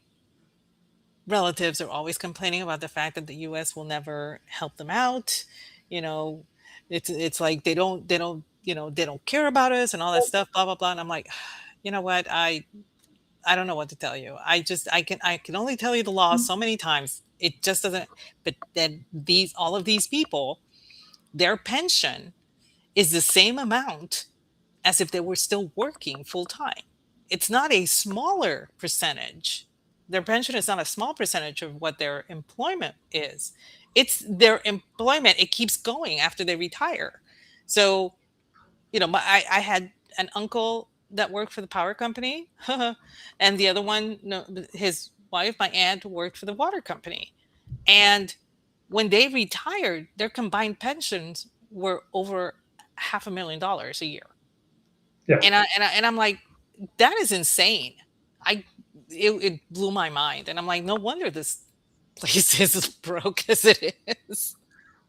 relatives are always complaining about the fact that the US will never help them out. You know, it's like they don't they don't care about us and all that stuff, blah blah blah. And I'm like, you know what? I don't know what to tell you. I can only tell you the law so many times. It just doesn't. But then all of these people, their pension is the same amount as if they were still working full time. It's not a smaller percentage. Their pension is not a small percentage of what their employment is. It's their employment. It keeps going after they retire. So, I had an uncle that worked for the power company, and the other one, no, his wife, my aunt, worked for the water company. And when they retired, their combined pensions were over $500,000 a year. Yeah. And I'm like, that is insane. It blew my mind, and I'm like, no wonder this place is as broke as it is.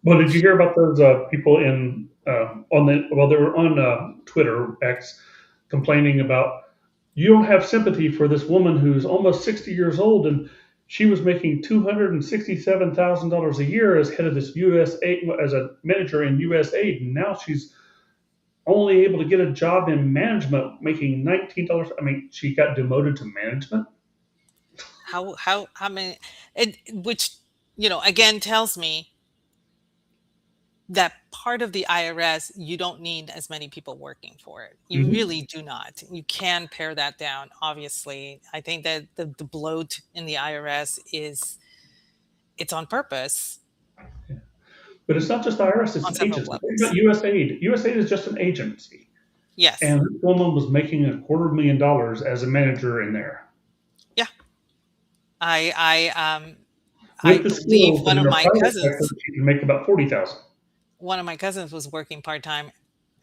Well, did you hear about those people they were on Twitter X complaining about you don't have sympathy for this woman who's almost 60 years old and she was making $267,000 a year as head of this USAID as a manager in USAID, and now she's only able to get a job in management making $19. I mean, she got demoted to management. How many? Which again tells me that part of the IRS, you don't need as many people working for it. You Mhm. really do not. You can pare that down. Obviously, I think that the bloat in the IRS it's on purpose. But it's not just IRS, it's On an several agency. levels. Think about USAID. USAID is just an agency. Yes. And this woman was making $250,000 as a manager in there. Yeah. I With the believe skills in her private sector, she can make about $40,000. one of my cousins was working part-time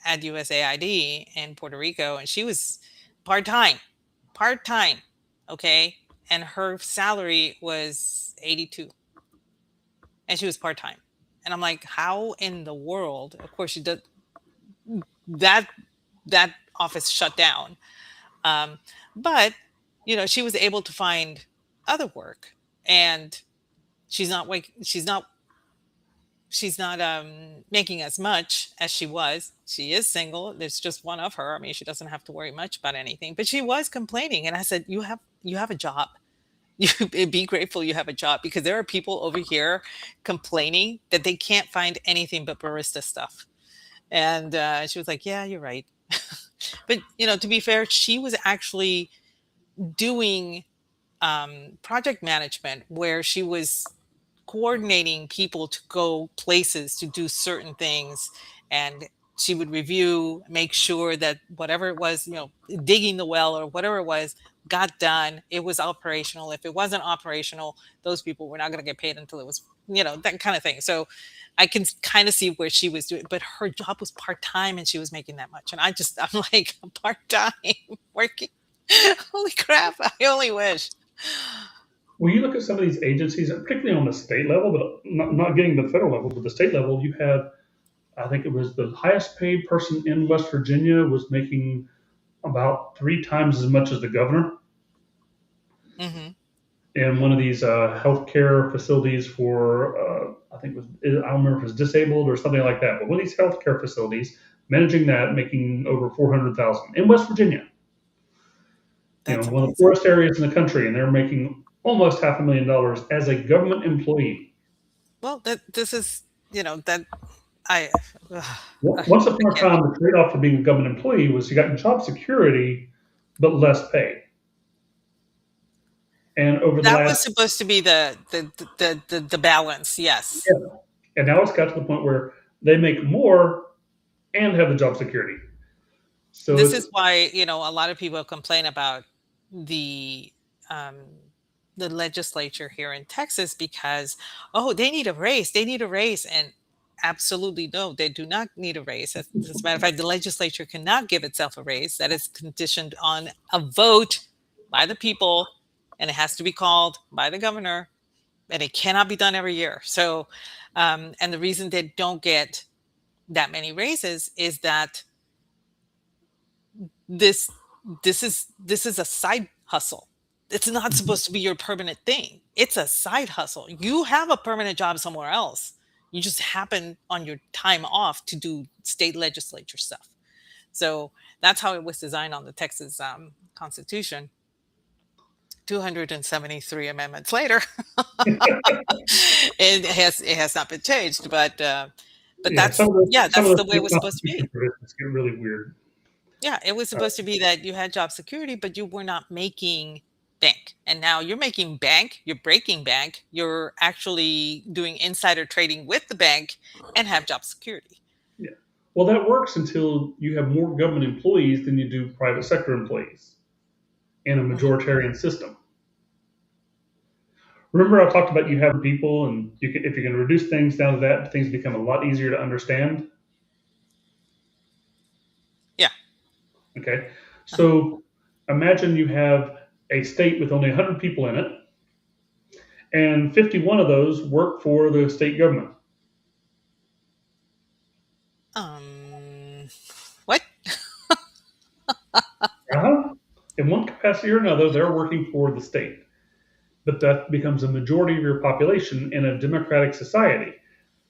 at USAID in Puerto Rico, and she was part-time, part-time, okay? And her salary was 82, and she was part-time. And I'm like, how in the world? Of course, she does that. That office shut down, um, but she was able to find other work, and she's not making as much as she was. She is single. There's just one of her. I mean, she doesn't have to worry much about anything. But she was complaining, and I said, "You have a job. You be grateful you have a job, because there are people over here complaining that they can't find anything but barista stuff." And she was like, "Yeah, you're right." But to be fair, she was actually doing project management, where she was coordinating people to go places to do certain things, and she would review, make sure that whatever it was, digging the well or whatever it was, got done. It was operational. If it wasn't operational, those people were not going to get paid until it was, that kind of thing. So I can kind of see where she was doing, but her job was part-time and she was making that much. And I'm like, part-time working. Holy crap. I only wish. When you look at some of these agencies, particularly on the state level, but not getting to the federal level, but the state level, you have, I think it was the highest paid person in West Virginia was making about 3 times as much as the governor Hmm. in one of these healthcare facilities for, I think I don't remember if it was disabled or something like that, but one of these healthcare facilities, managing that, making over 400,000 in West Virginia. That's One of the amazing. poorest areas in the country, and they're making almost $500,000 as a government employee. Well, this is, that I, Once upon a I can't. time, the trade-off for being a government employee was you got job security, but less pay. And over the That was last, supposed to be the balance. Yes. yeah, and now it's got to the point where they make more and have the job security. So This it's is why, a lot of people complain about the um, the legislature here in Texas, because, oh, they need a raise. They need a raise. And absolutely no, they do not need a raise. As a matter of fact, the legislature cannot give itself a raise. That is conditioned on a vote by the people, and it has to be called by the governor, and it cannot be done every year. So, and the reason they don't get that many raises is that this this is a side hustle. It's not supposed to be your permanent thing. It's a side hustle. You have a permanent job somewhere else. You just happen on your time off to do state legislature stuff. So that's how it was designed on the Texas Constitution. 273 amendments later, it has not been changed, but yeah, that's, yeah, some of that's those the way it was supposed to constitutional be. provisions get really weird. Yeah, it was supposed to be that you had job security, but you were not making bank. And now you're making bank, you're breaking bank, you're actually doing insider trading with the bank and have job security. Yeah. Well, that works until you have more government employees than you do private sector employees in a Mhm. majoritarian system. Remember, I talked about you having people, and if you can reduce things down to that, things become a lot easier to understand. Yeah. Okay, Uh-huh. so imagine you have a state with only 100 people in it, and 51 of those work for the state government. What? Uh-huh. In one capacity or another, they're working for the state. But that becomes a majority of your population in a democratic society.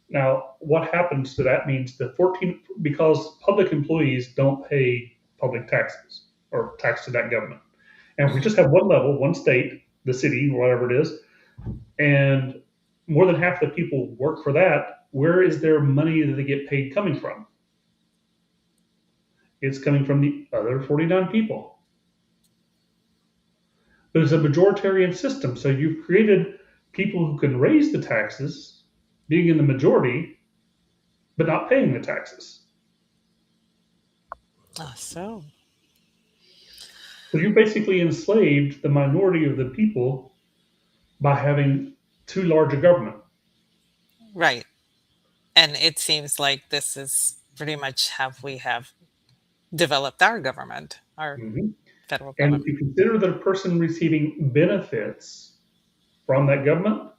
Now, what happens to that means that 14, because public employees don't pay public taxes or tax to that government. And if we Mhm. just have one level, one state, the city, whatever it is, and more than half the people work for that, where is their money that they get paid coming from? It's coming from the other 49 people. But it's a majoritarian system, so you've created people who can raise the taxes, being in the majority, but not paying the taxes. So So you basically enslaved the minority of the people by having too large a government. right. And it seems like this is pretty much how we have developed our government, our Hmm. federal And if government. you consider that a person receiving benefits from that government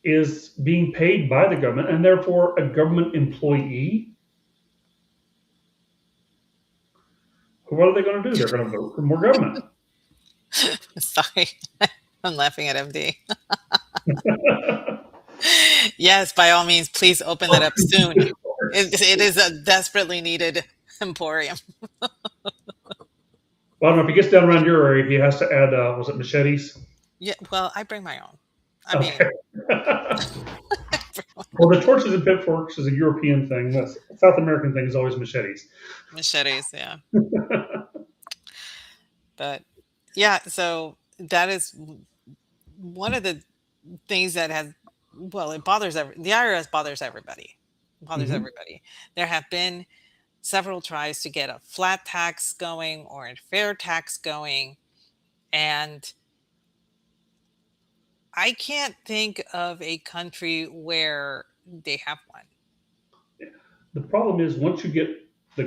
is being paid by the government and therefore a government employee, what are they going to do? They're going to vote for more government. Sorry, I'm laughing at MD. Yes, by all means, please open that up soon. It is a desperately needed emporium. Well, I don't know if he gets down around your area, he has to add, was it machetes? Yeah, well, I bring my own. I mean, Okay. Well, the torches and pitchforks is a European thing. The South American thing is always machetes. machetes, yeah. But yeah, so that is one of the things that has, well, it bothers the IRS bothers everybody. Bothers Hmm. everybody. There have been several tries to get a flat tax going or a fair tax going, and I can't think of a country where they have one. The problem is once you get the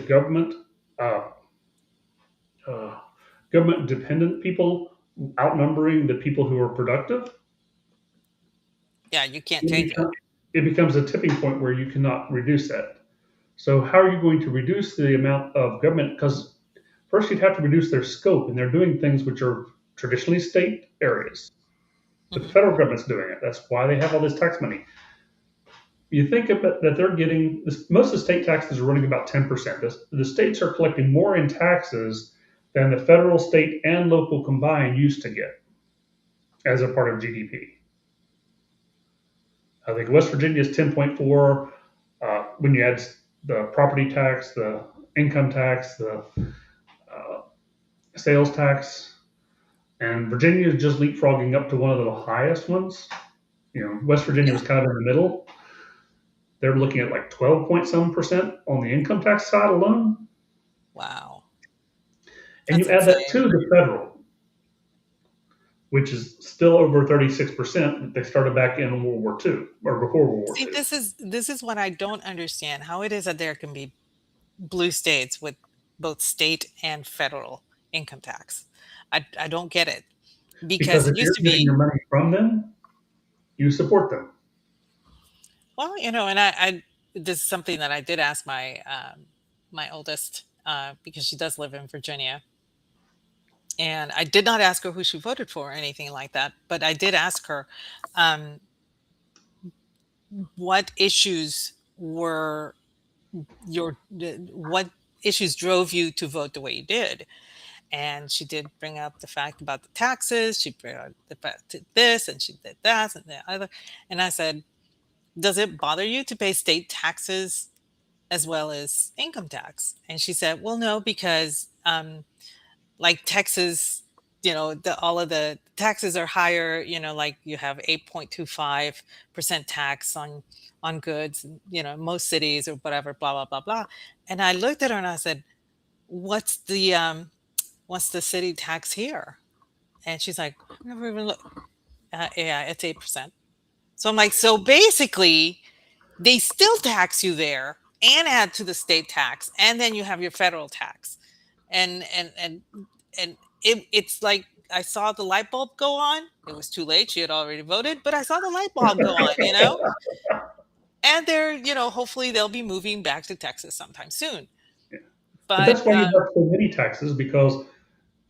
uh, uh, government dependent people outnumbering the people who are productive, Yeah, you can't it, change it. become, it becomes a tipping point where you cannot reduce that. So how are you going to reduce the amount of government? Because first you'd have to reduce their scope, and they're doing things which are traditionally state areas. But the Hmm. federal government's doing it. That's why they have all this tax money. You think about that they're getting this, most of the state taxes are running about 10%. The states are collecting more in taxes than the federal, state, and local combined used to get as a part of GDP. I think West Virginia is 10.4. When you add the property tax, the income tax, the uh, sales tax, and Virginia is just leapfrogging up to one of the highest ones. West Virginia Yeah. was kind of in the middle. They're looking at like 12 point some percent on the income tax side alone. Wow. And That's you add that insane. to the federal, which is still over 36%. They started back in World War II or before World War See, II. this is what I don't understand. How it is that there can be blue states with both state and federal income tax. I don't get it because Because it if used you're to getting be, your money from them, you support them. well, and I this is something that I did ask my oldest because she does live in Virginia, and I did not ask her who she voted for or anything like that, but I did ask her um, what issues were what issues drove you to vote the way you did. And she did bring up the fact about the taxes. She brought up the fact to this and she did that and the other. And I said, does it bother you to pay state taxes as well as income tax? And she said, well, no, because like Texas, all of the taxes are higher, like you have 8.25% tax on goods, most cities or whatever, blah, blah, blah, blah. And I looked at her and I said, what's the city tax here? And she's like, I've never even looked. Yeah, it's 8%. So I'm like, so basically, they still tax you there and add to the state tax, and then you have your federal tax, and it's like I saw the light bulb go on. It was too late; she had already voted, but I saw the light bulb go on. And they're, hopefully they'll be moving back to Texas sometime soon. But But that's why you have so many taxes, because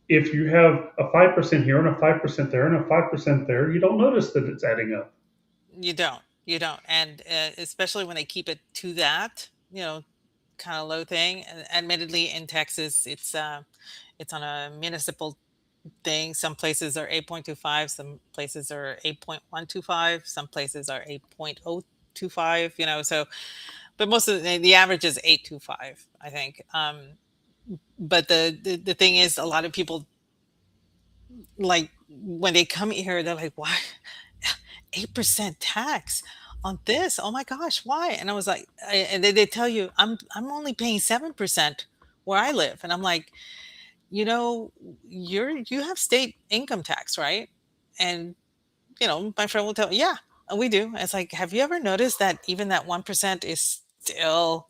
if you have a 5% here and a 5% there and a 5% there, you don't notice that it's adding up. you don't, and especially when they keep it to that, kind of low thing. And admittedly, in Texas, it's on a municipal thing. Some places are 8.25, some places are 8.125, some places are 8.025. So but most of the average is 825, I think. But the thing is, a lot of people, like, when they come here, they're like, why 8% tax on this? Oh my gosh, why? And I was like, and they tell you, I'm only paying 7% where I live. And I'm like, you know, you have state income tax, right? And my friend will tell me, yeah, we do. It's like, have you ever noticed that even that 1% is still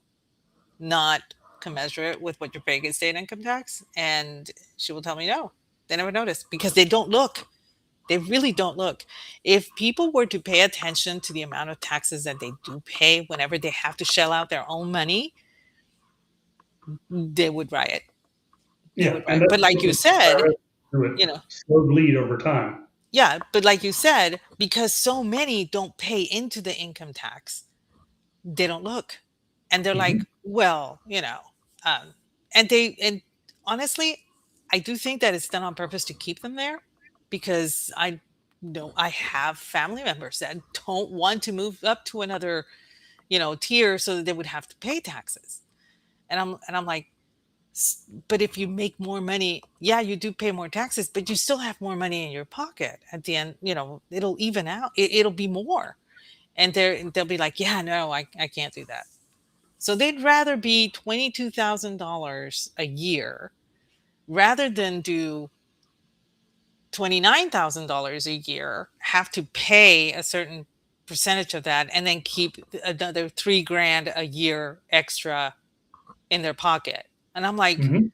not commensurate with what you're paying in state income tax? And she will tell me no, they never noticed because they don't look. They really don't look. If people were to pay attention to the amount of taxes that they do pay whenever they have to shell out their own money, they would riot. They Yeah, would and riot. But that's like what you the said, IRS do it you know, slow bleed over time. yeah, but like you said, because so many don't pay into the income tax, they don't look. And they're Hmm. like, well, um, and honestly, I do think that it's done on purpose to keep them there because I know I have family members that don't want to move up to another, tier so that they would have to pay taxes. And I'm like, but if you make more money, yeah, you do pay more taxes, but you still have more money in your pocket at the end. It'll even out. It'll be more, and they'll be like, yeah, no, I can't do that. So they'd rather be $22,000 a year rather than do $29,000 a year, have to pay a certain percentage of that, and then keep another 3 grand a year extra in their pocket. And I'm like, Hmm.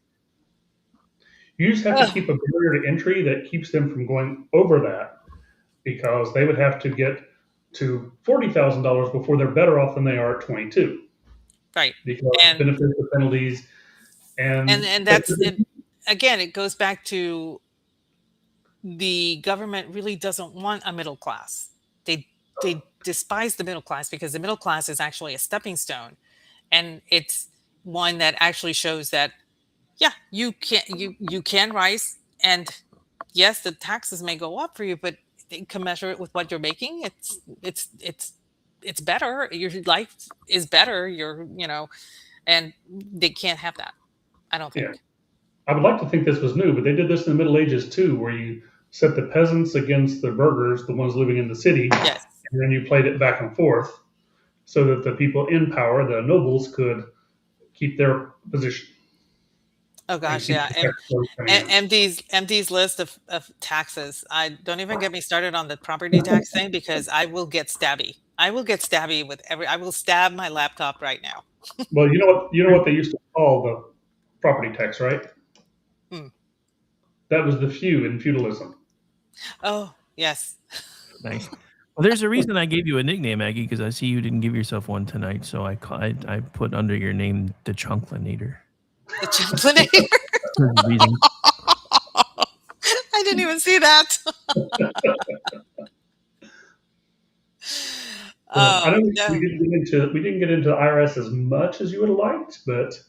You just have to ugh, keep a barrier to entry that keeps them from going over that because they would have to get to $40,000 before they're better off than they are at 22 right. because And benefits, the penalties, and and and that's it. Again, it goes back to the government really doesn't want a middle class. They despise the middle class because the middle class is actually a stepping stone, and it's one that actually shows that yeah, you can rise, and yes, the taxes may go up for you, but they can measure it with what you're making. It's better. Your life is better. And they can't have that. I don't yeah, think. I would like to think this was new, but they did this in the Middle Ages too, where you set the peasants against the burghers, the ones living in the city, Yes. and then you played it back and forth so that the people in power, the nobles, could keep their position Oh and gosh, keep yeah. the And tax flow coming in. MD's list of taxes. I don't even get me started on the property tax thing because I will get stabby. I will get stabby with I will stab my laptop right now. Well, you know what they used to call the property tax, right? Hmm. That was the few in feudalism. Oh, yes. Nice. Well, there's a reason I gave you a nickname, Aggie, because I see you didn't give yourself one tonight. So I put under your name the Chunklinator. The Chimplinator. There's a reason. I didn't even see that. So I Oh, know no. we didn't get into the IRS as much as you would have liked, but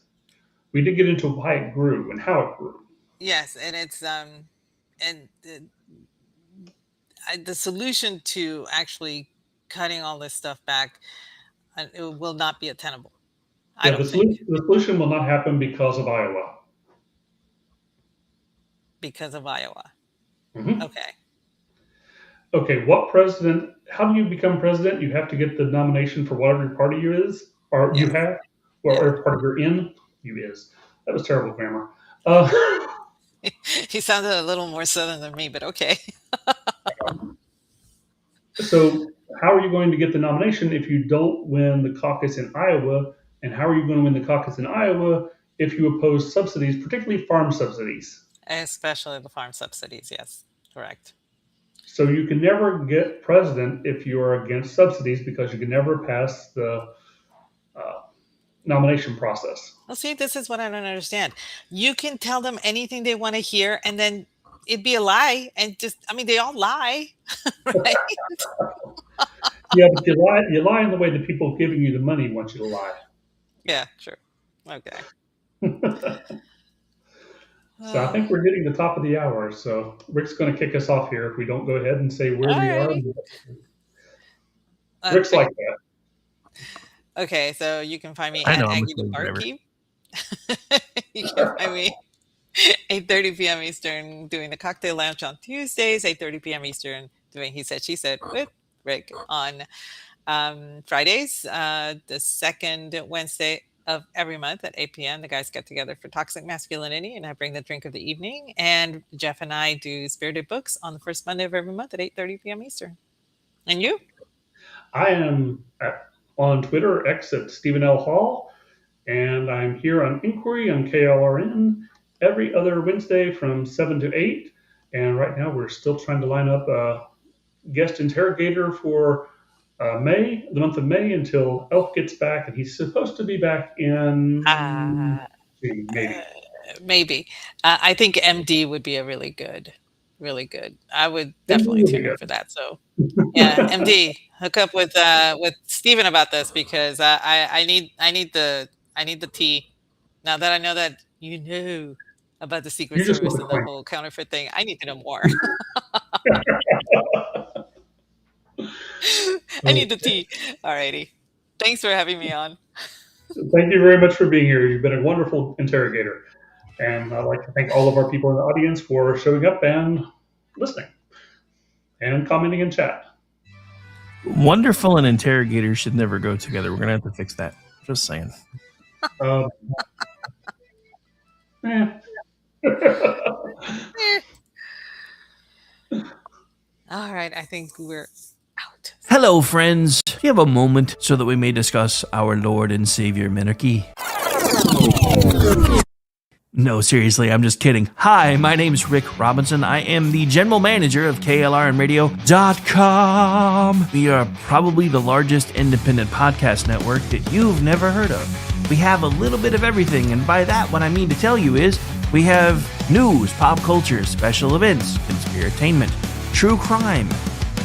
we did get into why it grew and how it grew. Yes, and it's and the solution to actually cutting all this stuff back, it will not be attainable. I Yeah, don't think, the solution will not happen because of Iowa. because of Iowa. Hmm. Okay. Okay, what president? How do you become president? You have to get the nomination for whatever party you is, or you Yes. have, or Yeah. whatever party you're in. You is. That was terrible grammar. Uh, He sounded a little more southern than me, but okay. so, how are you going to get the nomination if you don't win the caucus in Iowa? And how are you going to win the caucus in Iowa if you oppose subsidies, particularly farm subsidies? Especially the farm subsidies. Yes, correct. So you can never get president if you are against subsidies because you can never pass the uh, nomination process. Well, see, this is what I don't understand. You can tell them anything they want to hear, and then it'd be a lie. And I mean, they all lie, right? Yeah, but you lie in the way the people giving you the money want you to lie. Yeah, true. Okay. So I think we're hitting the top of the hour. So Rick's going to kick us off here if we don't go ahead and say where All we are. righty. Rick's like that. Okay, so you can find me I at know I'm a Aggie the slave driver. Barkeep. You can find me 8:30 p.m. Eastern doing the Cocktail Lounge on Tuesdays, 8:30 p.m. Eastern doing He Said, She Said with Rick on Fridays, the second Wednesday of every month at 8 p.m. The guys get together for Toxic Masculinity, and I bring the drink of the evening. And Jeff and I do Spirited Books on the first Monday of every month at 8:30 p.m. Eastern. And you? I am on Twitter, X at Stephen L. Hall. And I'm here on Inquiry on KLRN every other Wednesday from 7 to 8. And right now we're still trying to line up a guest interrogator for the month of May, until Elf gets back. And he's supposed to be back in Uh, maybe. maybe. I think MD would be a really good, really good. I would MD definitely will be tune in for that. So yeah, good. MD, hook up with Steven about this because I need the tea. Now that I know that you know about the Secret You just want Service the and the coin. whole counterfeit thing, I need to know more. I need the tea. Alrighty. Thanks for having me on. Thank you very much for being here. You've been a wonderful interrogator. And I'd like to thank all of our people in the audience for showing up and listening and commenting in chat. Wonderful and interrogator should never go together. We're going to have to fix that. Just saying. Um, eh. All right, I think we're out. Hello, friends. Do you have a moment so that we may discuss our Lord and Savior Minarchy? No, seriously, I'm just kidding. Hi, my name's Rick Robinson. I am the general manager of KLRNRadio.com. We are probably the largest independent podcast network that you've never heard of. We have a little bit of everything, and by that, what I mean to tell you is we have news, pop culture, special events, conspiratainment, true crime,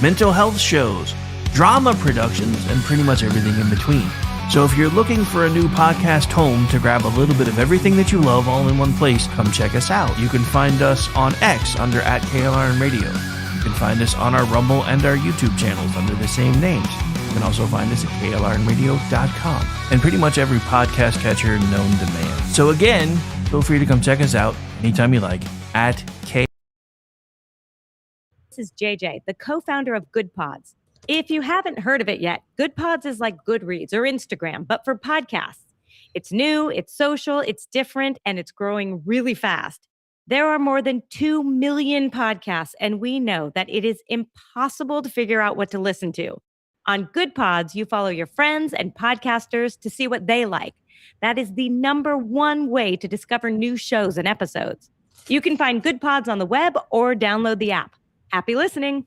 mental health shows, drama productions, and pretty much everything in between. So if you're looking for a new podcast home to grab a little bit of everything that you love all in one place, come check us out. You can find us on X under @KLRNRadio. You can find us on our Rumble and our YouTube channels under the same names. You can also find us at KLRNRadio.com and pretty much every podcast catcher known to man. So again, feel free to come check us out anytime you like at K. This is JJ, the co-founder of Good Pods. If you haven't heard of it yet, Good Pods is like Goodreads or Instagram, but for podcasts. It's new, it's social, it's different, and it's growing really fast. There are more than 2 million podcasts, and we know that it is impossible to figure out what to listen to. On Good Pods, you follow your friends and podcasters to see what they like. That is the #1 way to discover new shows and episodes. You can find Good Pods on the web or download the app. Happy listening.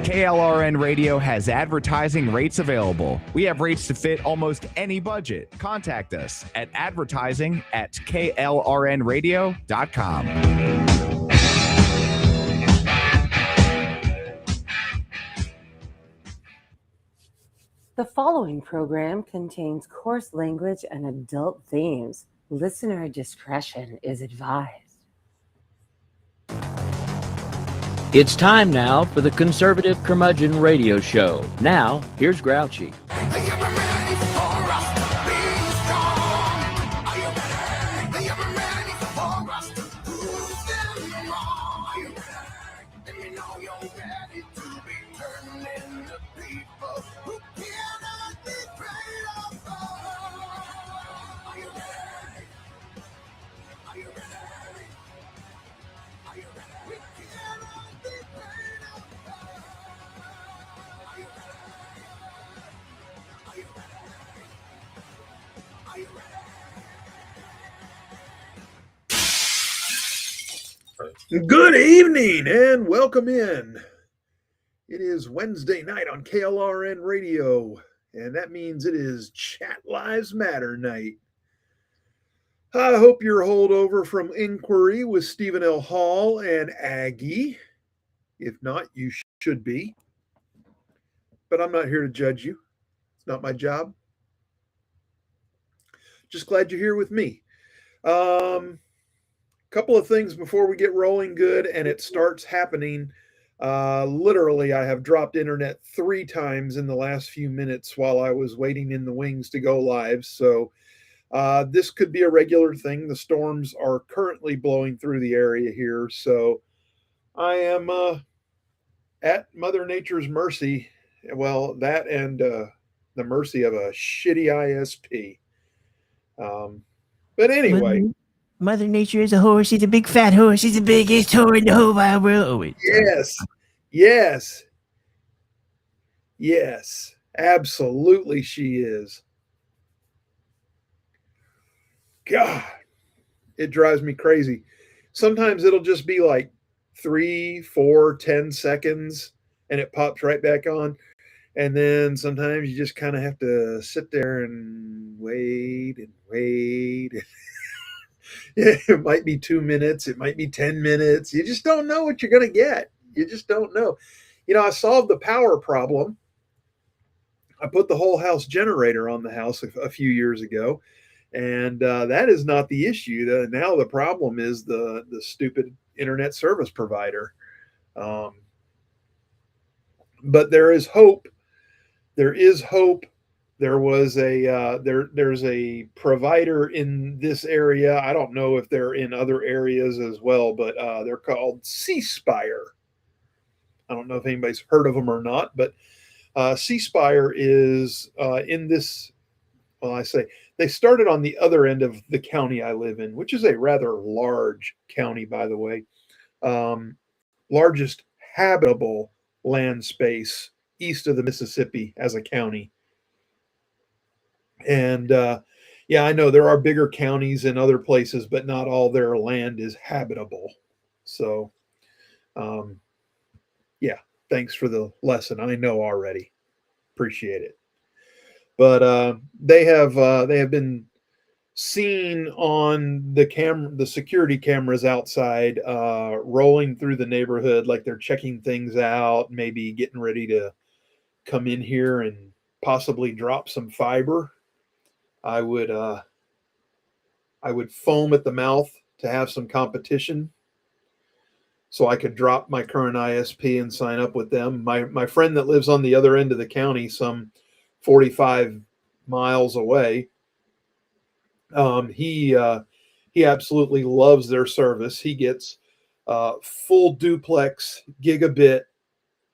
KLRN Radio has advertising rates available. We have rates to fit almost any budget. Contact us at advertising@klrnradio.com. The following program contains coarse language and adult themes. Listener discretion is advised. It's time now for the Conservative Curmudgeon Radio Show. Now, here's Grouchy. Good evening and welcome in. It is Wednesday night on KLRN Radio, and that means it is Chat Lives Matter night. I hope you're holed over from Inquiry with Stephen L. Hall and Aggie. If not, you should be. But I'm not here to judge you. It's not my job. Just glad you're here with me. Couple of things before we get rolling good and it starts happening. Literally, I have dropped internet 3 times in the last few minutes while I was waiting in the wings to go live. So this could be a regular thing. The storms are currently blowing through the area here. So I am at Mother Nature's mercy. Well, that and the mercy of a shitty ISP. But anyway. Mother Nature is a horse. She's a big fat horse. She's the biggest horse in the whole wide world. Oh, wait. Yes. Absolutely, she is. God, it drives me crazy. Sometimes it'll just be like 3, 4, 10 seconds, and it pops right back on. And then sometimes you just kind of have to sit there and wait and wait. It might be 2 minutes, it might be 10 minutes. You just don't know what you're going to get. You just don't know. I solved the power problem. I put the whole house generator on the house a few years ago, and that is not the issue. Now the problem is the stupid internet service provider. Um, but there is hope. There is hope. There's a provider in this area. I don't know if they're in other areas as well, but they're called C-Spire. I don't know if anybody's heard of them or not, but C-Spire is in this. Well, I say they started on the other end of the county I live in, which is a rather large county, by the way. Largest habitable land space east of the Mississippi as a county. And yeah, I know there are bigger counties in other places, but not all their land is habitable. So, yeah, thanks for the lesson. I know already. Appreciate it. But they have been seen on the security cameras outside, rolling through the neighborhood like they're checking things out, maybe getting ready to come in here and possibly drop some fiber. I would foam at the mouth to have some competition so I could drop my current ISP and sign up with them. My friend that lives on the other end of the county, some 45 miles away, he absolutely loves their service. He gets full duplex gigabit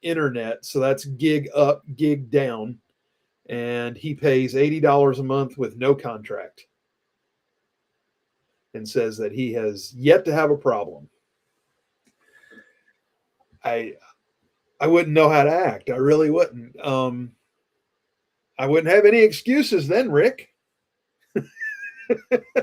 internet, so that's gig up, gig down, and he pays $80 a month with no contract, and says that he has yet to have a problem. I wouldn't know how to act. I really wouldn't. I wouldn't have any excuses then, Rick.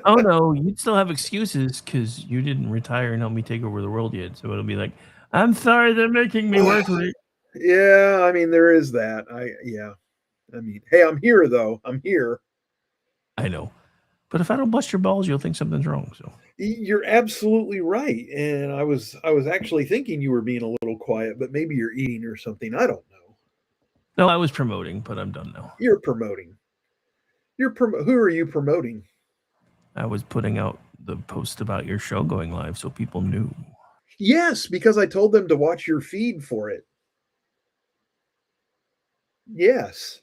Oh no, you'd still have excuses because you didn't retire and help me take over the world yet. So it'll be like, I'm sorry, they're making me work for it. Yeah, I mean there is that. I mean, hey, I'm here though. I'm here. I know, but if I don't bust your balls, you'll think something's wrong. So you're absolutely right. And I was actually thinking you were being a little quiet, but maybe you're eating or something. I don't know. No, I was promoting, but I'm done now. You're promoting. Who are you promoting? I was putting out the post about your show going live so people knew. Yes, because I told them to watch your feed for it. Yes.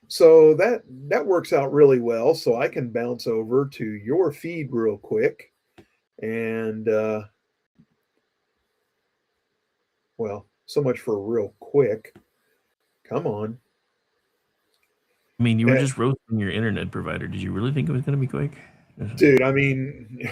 So that works out really well. So I can bounce over to your feed real quick. And well, so much for real quick. Come on. I mean, you were just roasting your internet provider. Did you really think it was going to be quick? Dude, I mean,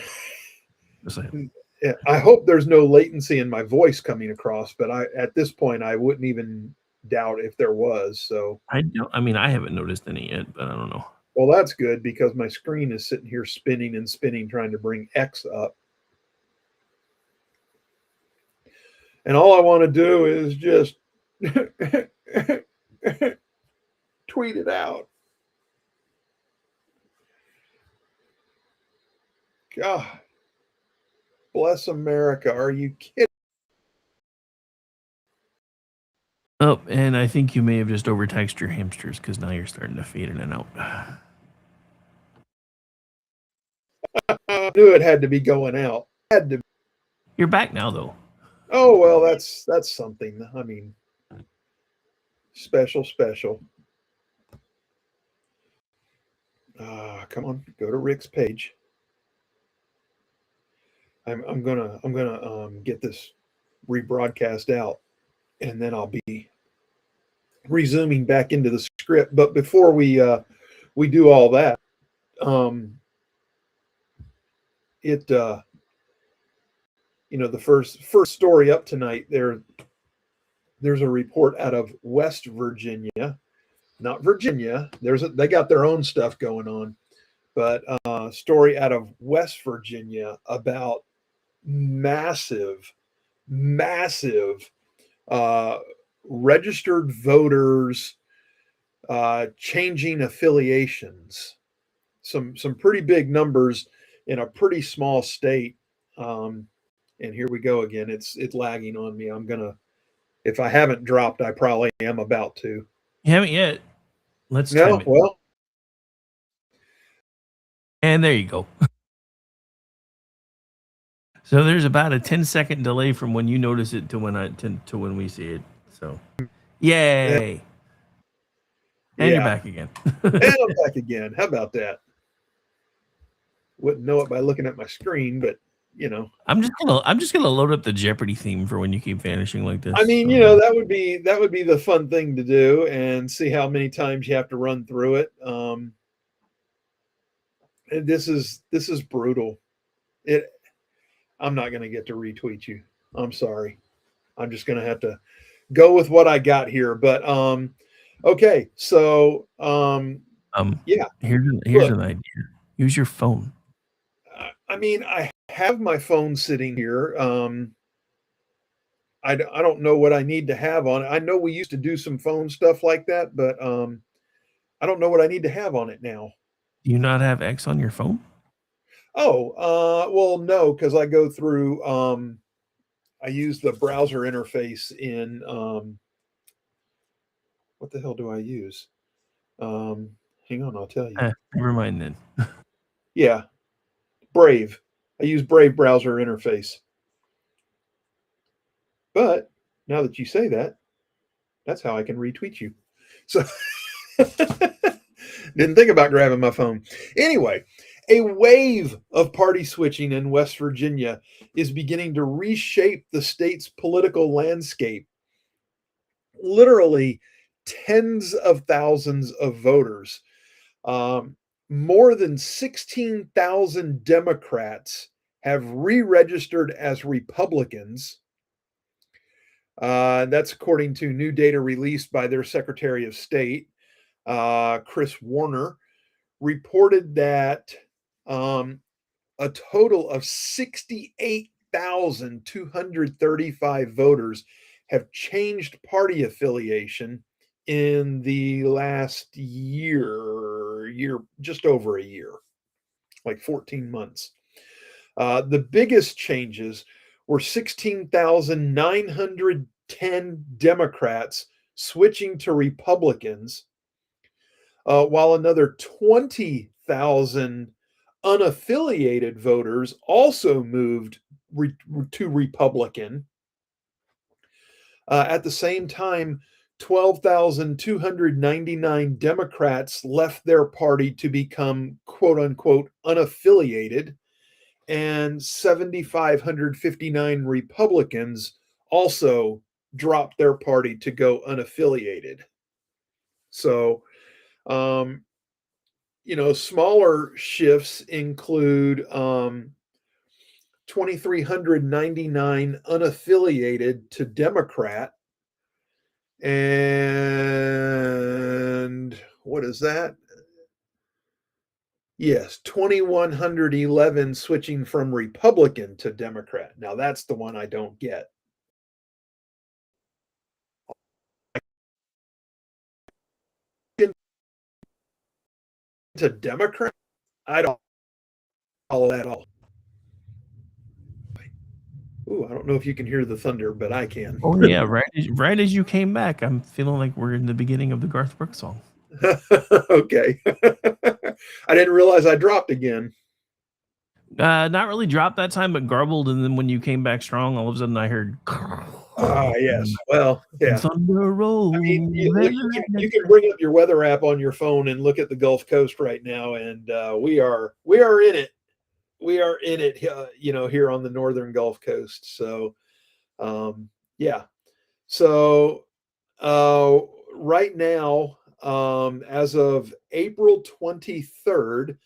I hope there's no latency in my voice coming across, but at this point, I wouldn't even doubt if there was. So I haven't noticed any yet, but I don't know. Well, that's good because my screen is sitting here spinning and spinning, trying to bring X up. And all I want to do is just tweet it out. God bless America. Are you kidding? Oh, and I think you may have just overtaxed your hamsters because now you're starting to fade in and out. I knew it had to be going out. Had to. You're back now, though. Oh, well, that's something. I mean, special. Come on, go to Rick's page. I'm gonna get this rebroadcast out, and then I'll be resuming back into the script. But before we do all that, the first story up tonight there's a report out of West Virginia not Virginia. They got their own stuff going on, but story out of West Virginia about massive, massive registered voters changing affiliations. Some pretty big numbers in a pretty small state. And here we go again. It's lagging on me. I'm gonna, if I haven't dropped, I probably am about to. You haven't yet. Let's No, time it. well, And there you go. So there's about a 10-second delay from when you notice it to when we see it. So, yay! And you're back again. And I'm back again. How about that? Wouldn't know it by looking at my screen, but you know, I'm just gonna load up the Jeopardy theme for when you keep vanishing like this. I mean, you know, that would be the fun thing to do, and see how many times you have to run through it. And this is brutal. I'm not going to get to retweet you. I'm sorry. I'm just going to have to go with what I got here. But okay, so yeah. Here's an idea. Use your phone. I mean, I have my phone sitting here. I don't know what I need to have on it. I know we used to do some phone stuff like that, but I don't know what I need to have on it now. Do you not have X on your phone? Oh, well, no, because I go through, I use the browser interface in, what the hell do I use? Hang on, I'll tell you. Never mind then. Yeah, Brave. I use Brave browser interface. But now that you say that, that's how I can retweet you. So didn't think about grabbing my phone. Anyway, a wave of party switching in West Virginia is beginning to reshape the state's political landscape. Literally tens of thousands of voters. More than 16,000 Democrats have re-registered as Republicans. That's according to new data released by their Secretary of State, Chris Warner, reported that a total of 68,235 voters have changed party affiliation in the last year, just over a year, like 14 months. The biggest changes were 16,910 Democrats switching to Republicans, while another 20,000 unaffiliated voters also moved to Republican. At the same time, 12,299 Democrats left their party to become quote unquote unaffiliated, and 7,559 Republicans also dropped their party to go unaffiliated. So, you know, smaller shifts include 2,399 unaffiliated to Democrat. And what is that? Yes, 2,111 switching from Republican to Democrat. Now that's the one I don't get. To Democrat? I don't follow that at all. Ooh, I don't know if you can hear the thunder, but I can. Oh yeah, right as you came back, I'm feeling like we're in the beginning of the Garth Brooks song. Okay. I didn't realize I dropped again. Not really dropped that time, but garbled, and then when you came back strong, all of a sudden I heard. Ah, yes. Well, yeah. Thunder roll. I mean, you can bring up your weather app on your phone and look at the Gulf Coast right now, and we are in it. We are in it, you know, here on the northern Gulf Coast. So, yeah. So, right now, as of April 23rd,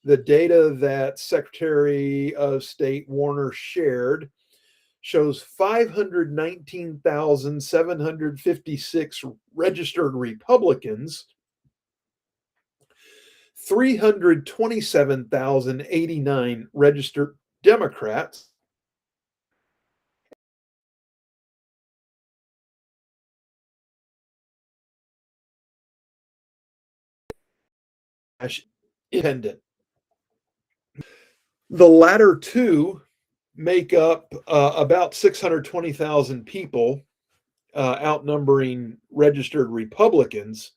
the data that Secretary of State Warner shared shows 519,756 registered Republicans 327,089 registered Democrats, independent. The latter two make up about 620,000 people, outnumbering registered Republicans.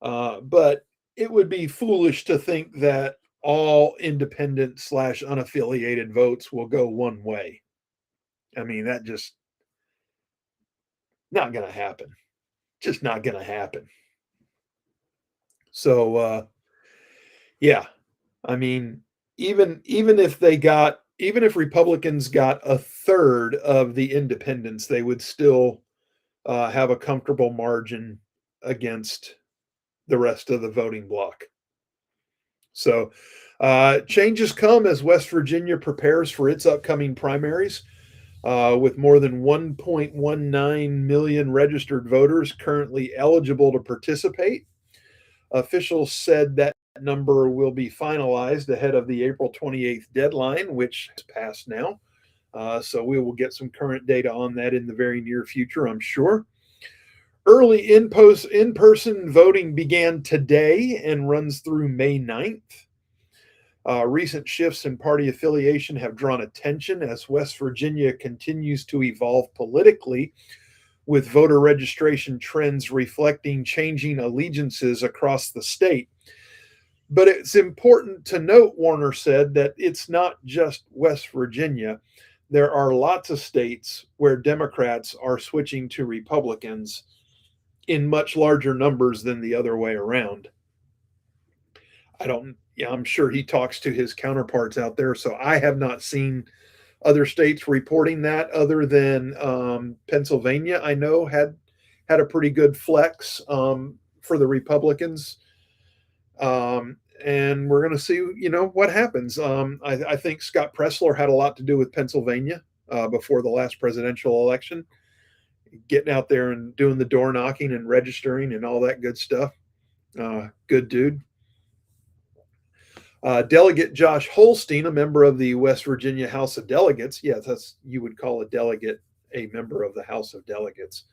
But it would be foolish to think that all independent / unaffiliated votes will go one way. I mean, that just not going to happen. Just not going to happen. So, yeah, I mean, even if Republicans got a third of the independents, they would still have a comfortable margin against the rest of the voting bloc. So changes come as West Virginia prepares for its upcoming primaries. With more than 1.19 million registered voters currently eligible to participate. Officials said that number will be finalized ahead of the April 28th deadline, which is passed now. So we will get some current data on that in the very near future, I'm sure. Early in-person voting began today and runs through May 9th. Recent shifts in party affiliation have drawn attention as West Virginia continues to evolve politically, with voter registration trends reflecting changing allegiances across the state. But it's important to note, Warner said, that it's not just West Virginia. There are lots of states where Democrats are switching to Republicans in much larger numbers than the other way around. I'm sure he talks to his counterparts out there, so I have not seen other states reporting that, other than Pennsylvania. I know had a pretty good flex for the Republicans, and we're going to see, what happens. I think Scott Pressler had a lot to do with Pennsylvania before the last presidential election, getting out there and doing the door knocking and registering and all that good stuff. Good dude. Delegate Josh Holstein, a member of the West Virginia House of Delegates. Yes, you would call a delegate a member of the House of Delegates.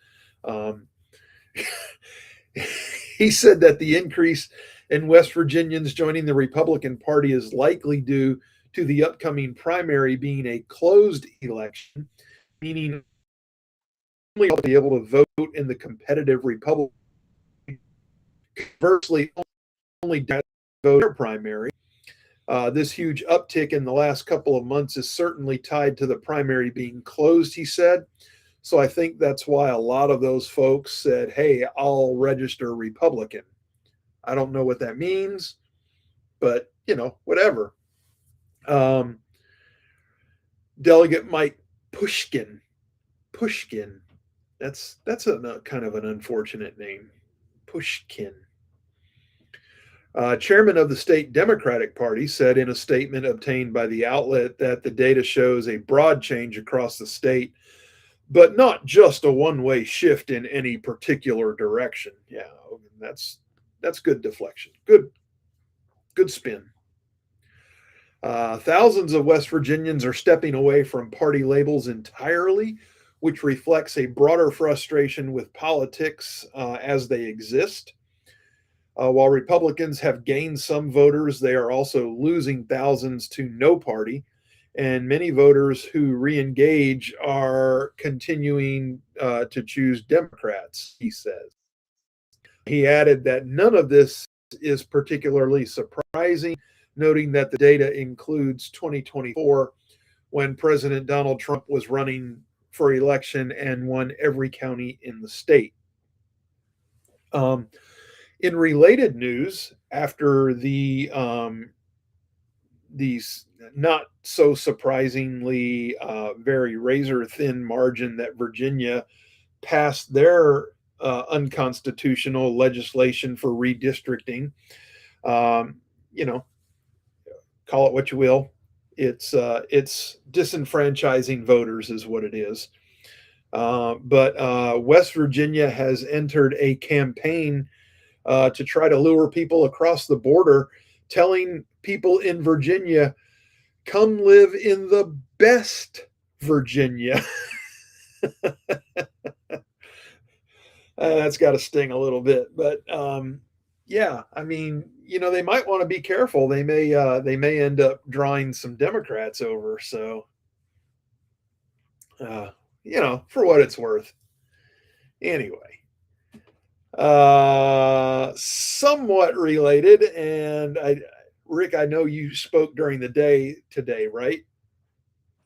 He said that the increase in West Virginians joining the Republican Party is likely due to the upcoming primary being a closed election, meaning only will be able to vote in the competitive Republican. Conversely, only vote in primary. This huge uptick in the last couple of months is certainly tied to the primary being closed, he said. So I think that's why a lot of those folks said, hey, I'll register Republican. I don't know what that means, but, whatever. Delegate Mike Pushkin. That's a kind of an unfortunate name. Pushkin. Chairman of the state Democratic Party said in a statement obtained by the outlet that the data shows a broad change across the state, but not just a one-way shift in any particular direction. Yeah, that's good deflection. Good spin. Thousands of West Virginians are stepping away from party labels entirely, which reflects a broader frustration with politics as they exist. While Republicans have gained some voters, they are also losing thousands to no party, and many voters who re-engage are continuing to choose Democrats, he says. He added that none of this is particularly surprising, noting that the data includes 2024, when President Donald Trump was running for election and won every county in the state. In related news, after these not so surprisingly very razor thin margin that Virginia passed their unconstitutional legislation for redistricting, call it what you will. It's disenfranchising voters is what it is. But West Virginia has entered a campaign to try to lure people across the border, telling people in Virginia, come live in the best Virginia. That's got to sting a little bit, but yeah, I mean, they might want to be careful. They may end up drawing some Democrats over. So, for what it's worth. Anyway, somewhat related, and Rick, I know you spoke during the day today, right?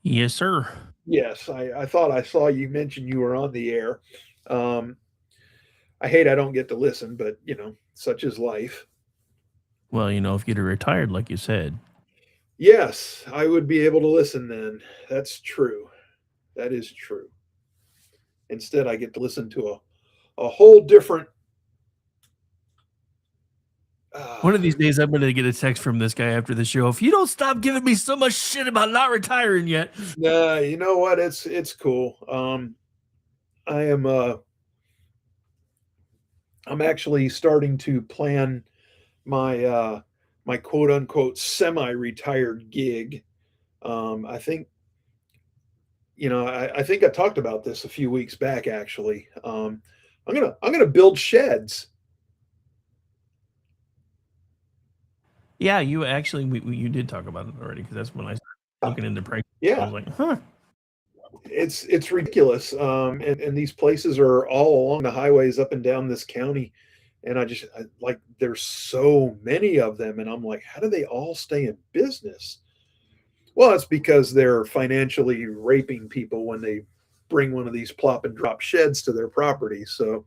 Yes, sir. Yes, I thought I saw you mention you were on the air. I hate I don't get to listen, but such is life. Well, if you'd have retired, like you said. Yes, I would be able to listen then. That's true. That is true. Instead, I get to listen to a whole different. One of these days, I'm going to get a text from this guy after the show. If you don't stop giving me so much shit about not retiring yet. You know what? It's cool. I am. I'm actually starting to plan my my quote unquote semi-retired gig. I think. I think I talked about this a few weeks back. Actually, I'm gonna build sheds. Yeah, you actually you did talk about it already, because that's when I started looking into prices. Yeah, I was like, huh. It's ridiculous. And these places are all along the highways up and down this county, and like there's so many of them, and I'm like, how do they all stay in business? Well, it's because they're financially raping people when they bring one of these plop and drop sheds to their property. So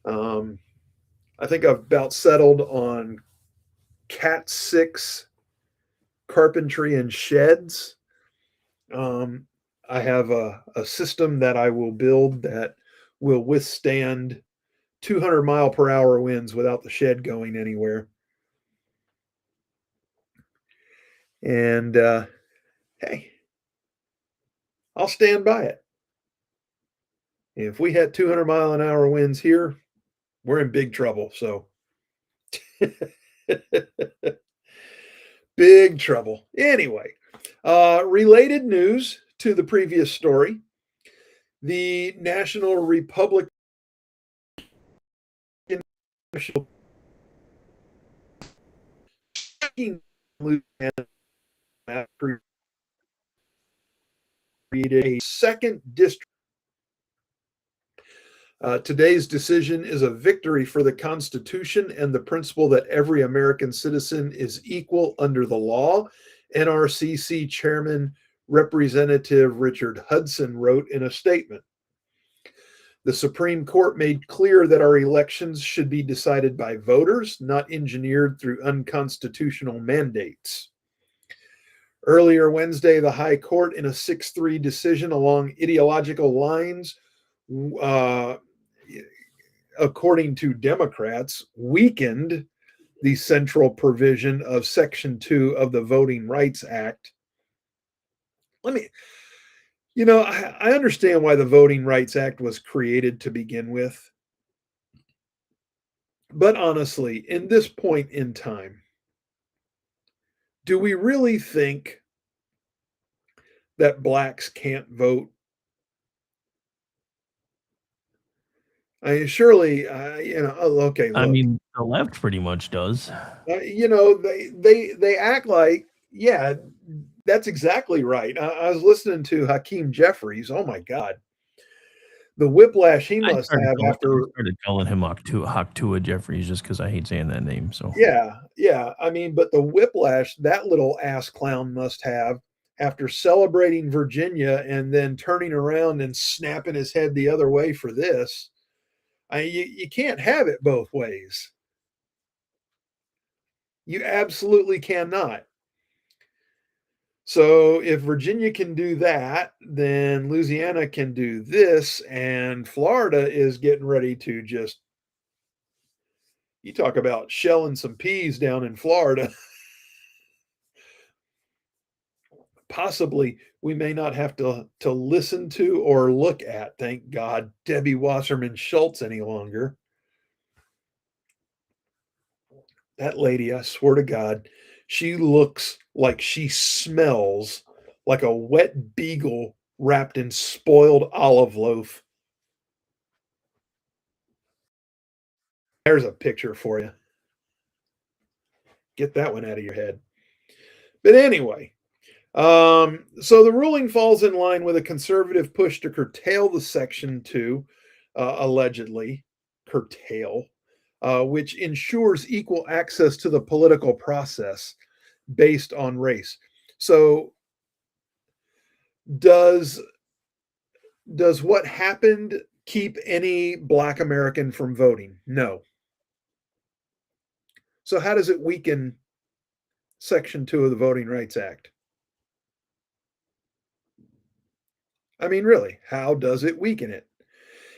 I think I've about settled on Cat 6 carpentry and sheds. I have a system that I will build that will withstand 200-mile-per-hour winds without the shed going anywhere. And hey, I'll stand by it. If we had 200-mile-an-hour winds here, we're in big trouble. So big trouble. Anyway, related news to the previous story. The National Republican created a second district. Today's decision is a victory for the Constitution and the principle that every American citizen is equal under the law, NRCC Chairman Representative Richard Hudson wrote in a statement. The Supreme Court made clear that our elections should be decided by voters, not engineered through unconstitutional mandates. Earlier Wednesday, the High Court, in a 6-3 decision along ideological lines, according to Democrats, weakened the central provision of Section 2 of the Voting Rights Act. I understand why the Voting Rights Act was created to begin with. But honestly, in this point in time, do we really think that blacks can't vote? I mean, surely, okay. Look, I mean, the left pretty much does. They act like, yeah, that's exactly right. I was listening to Hakeem Jeffries. Oh my God, the whiplash he must have after. I started calling him Haktua Jeffries just because I hate saying that name. So yeah. I mean, but the whiplash that little ass clown must have after celebrating Virginia and then turning around and snapping his head the other way for this. You can't have it both ways. You absolutely cannot. So if Virginia can do that, then Louisiana can do this, and Florida is getting ready to just, you talk about shelling some peas down in Florida. Possibly we may not have to listen to or look at, thank God, Debbie Wasserman Schultz any longer. That lady, I swear to God, she looks like she smells like a wet beagle wrapped in spoiled olive loaf. There's a picture for you. Get that one out of your head. But anyway, so the ruling falls in line with a conservative push to curtail the Section 2, allegedly curtail, which ensures equal access to the political process based on race. So does what happened keep any Black American from voting? No. So how does it weaken Section 2 of the Voting Rights Act? I mean, really, how does it weaken it?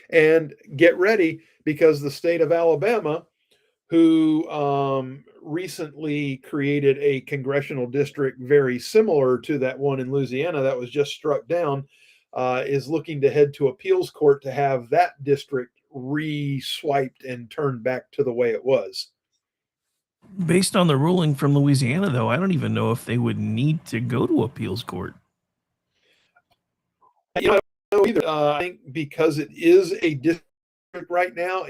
And get ready, because the state of Alabama, who recently created a congressional district very similar to that one in Louisiana that was just struck down, is looking to head to appeals court to have that district re-swiped and turned back to the way it was. Based on the ruling from Louisiana, though, I don't even know if they would need to go to appeals court. I don't know either. I think because it is a district right now,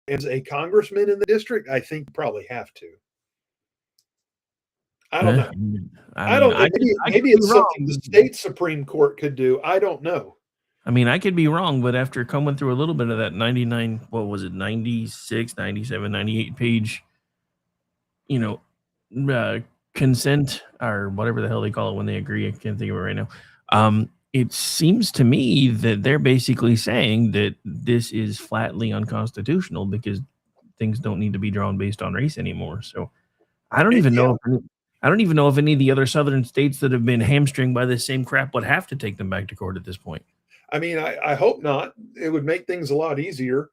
as a congressman in the district, I think you probably have to. I don't know. I don't know. Maybe it's something the state Supreme Court could do. I don't know. I mean, I could be wrong, but after coming through a little bit of that 99, what was it, 96, 97, 98 page, consent or whatever the hell they call it when they agree, I can't think of it right now. It seems to me that they're basically saying that this is flatly unconstitutional because things don't need to be drawn based on race anymore. So I don't even know if any of the other southern states that have been hamstringed by this same crap would have to take them back to court at this point. I mean, I hope not. It would make things a lot easier.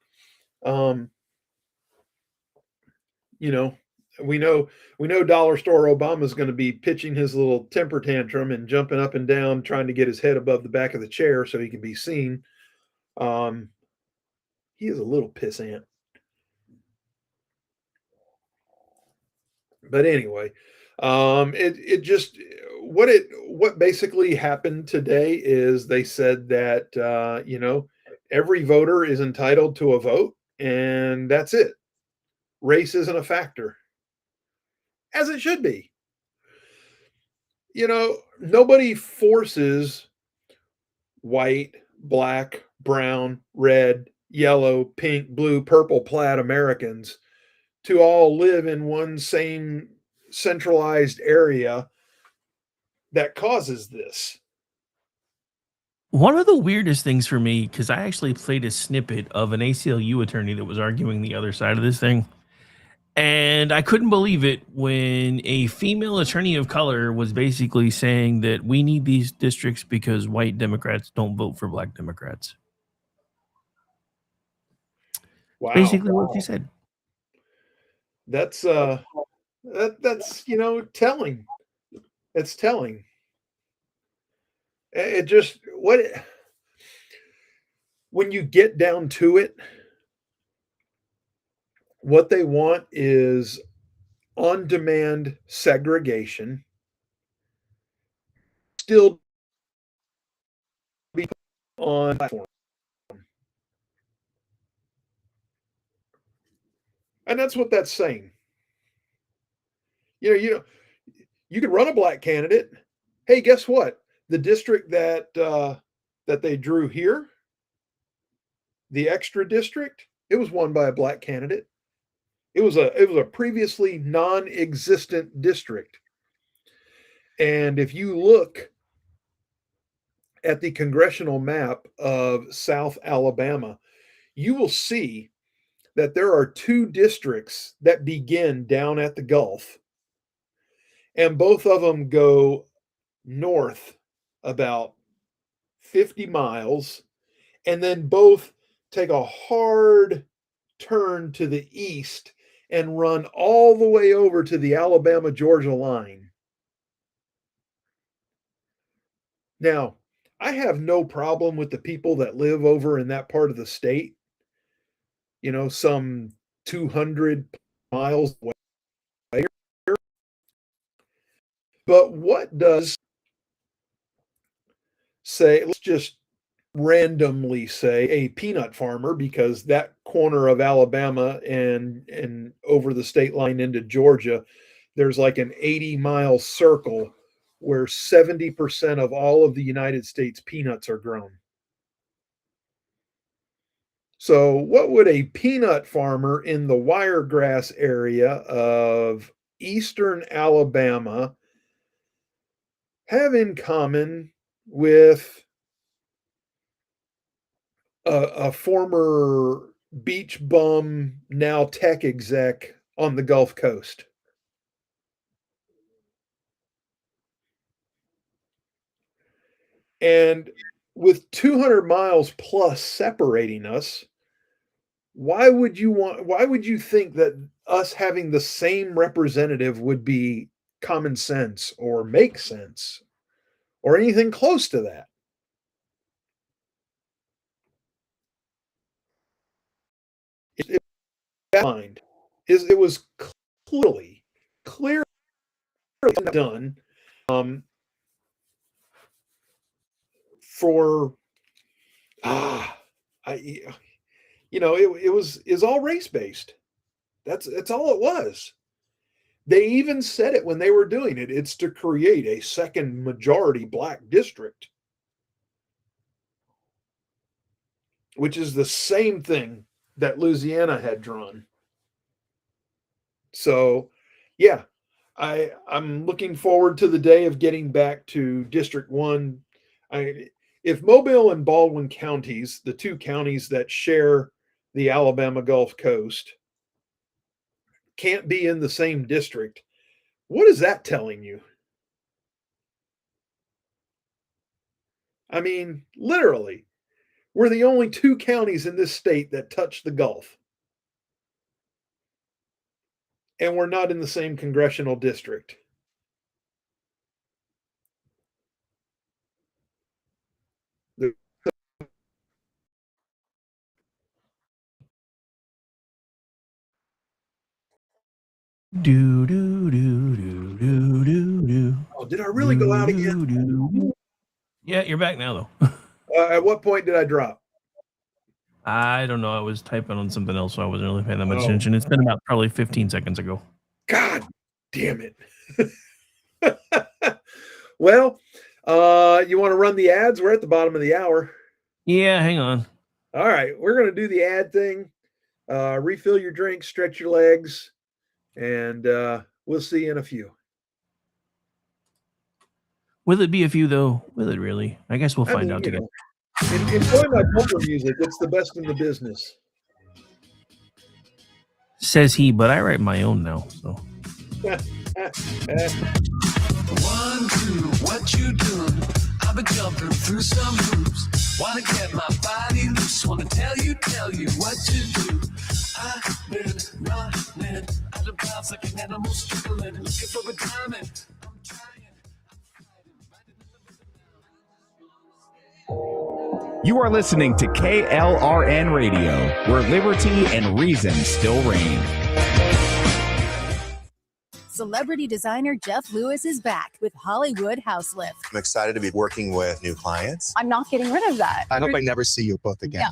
We know Dollar Store Obama's going to be pitching his little temper tantrum and jumping up and down, trying to get his head above the back of the chair so he can be seen. He is a little pissant. But anyway, what basically happened today is they said that every voter is entitled to a vote, and that's it. Race isn't a factor, as it should be. Nobody forces white, black, brown, red, yellow, pink, blue, purple, plaid Americans to all live in one same centralized area that causes this. One of the weirdest things for me, because I actually played a snippet of an ACLU attorney that was arguing the other side of this thing, and I couldn't believe it when a female attorney of color was basically saying that we need these districts because white Democrats don't vote for black Democrats. Wow. Basically what she said. That's telling. It's telling. It just when you get down to it, what they want is on-demand segregation, still be on platform. And that's what that's saying. You could run a black candidate. Hey, guess what? The district that they drew here, the extra district, it was won by a black candidate. It was a previously non-existent district. And if you look at the congressional map of South Alabama, you will see that there are two districts that begin down at the Gulf, and both of them go north about 50 miles, and then both take a hard turn to the east and run all the way over to the Alabama-Georgia line. Now, I have no problem with the people that live over in that part of the state, some 200 miles away. But what does say, let's just randomly say a peanut farmer, because that corner of Alabama and over the state line into Georgia, there's like an 80-mile circle where 70% of all of the United States peanuts are grown. So what would a peanut farmer in the Wiregrass area of eastern Alabama have in common with a former beach bum, now tech exec on the Gulf Coast? And with 200 miles plus separating us, why would you think that us having the same representative would be common sense or make sense or anything close to that? Mind is it was clearly done for it was all race based. That's all it was. They even said it when they were doing it. It's to create a second majority black district, which is the same thing that Louisiana had drawn. So, yeah, I'm looking forward to the day of getting back to District 1. If Mobile and Baldwin counties, the two counties that share the Alabama Gulf Coast, can't be in the same district, what is that telling you? I mean, literally, we're the only two counties in this state that touch the Gulf. And we're not in the same congressional district. Do do do do do do do. Oh, did I really go out again? Yeah, you're back now though. At what point did I drop? I don't know. I was typing on something else, so I wasn't really paying that much attention. It's been about probably 15 seconds ago. God damn it. Well, you want to run the ads? We're at the bottom of the hour. Yeah, hang on. All right, we're going to do the ad thing. Refill your drink, stretch your legs, and we'll see you in a few. Will it be a few, though? Will it really? I guess we'll find out together. Enjoy my bumper music. It's the best in the business. Says he, but I write my own now. So. 1, 2, what you doing? I've been jumping through some hoops. Wanna get my body loose. Wanna tell you what to do. I've been running out of bounds like an animal struggling, looking for a diamond. I'm trying. You are listening to KLRN Radio, where liberty and reason still reign. Celebrity designer Jeff Lewis is back with Hollywood House Lift. I'm excited to be working with new clients. I'm not getting rid of that. I hope I never see you both again.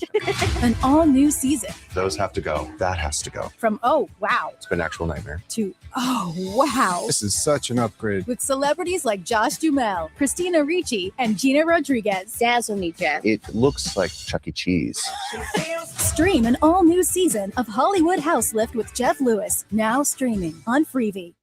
An all-new season. Those have to go. That has to go. From oh, wow, It's been an actual nightmare. to oh, wow. This is such an upgrade. With celebrities like Josh Duhamel, Christina Ricci, and Gina Rodriguez. Dazzle me, Jeff. It looks like Chuck E. Cheese. Stream an all-new season of Hollywood House Lift with Jeff Lewis, now streaming on Freevee.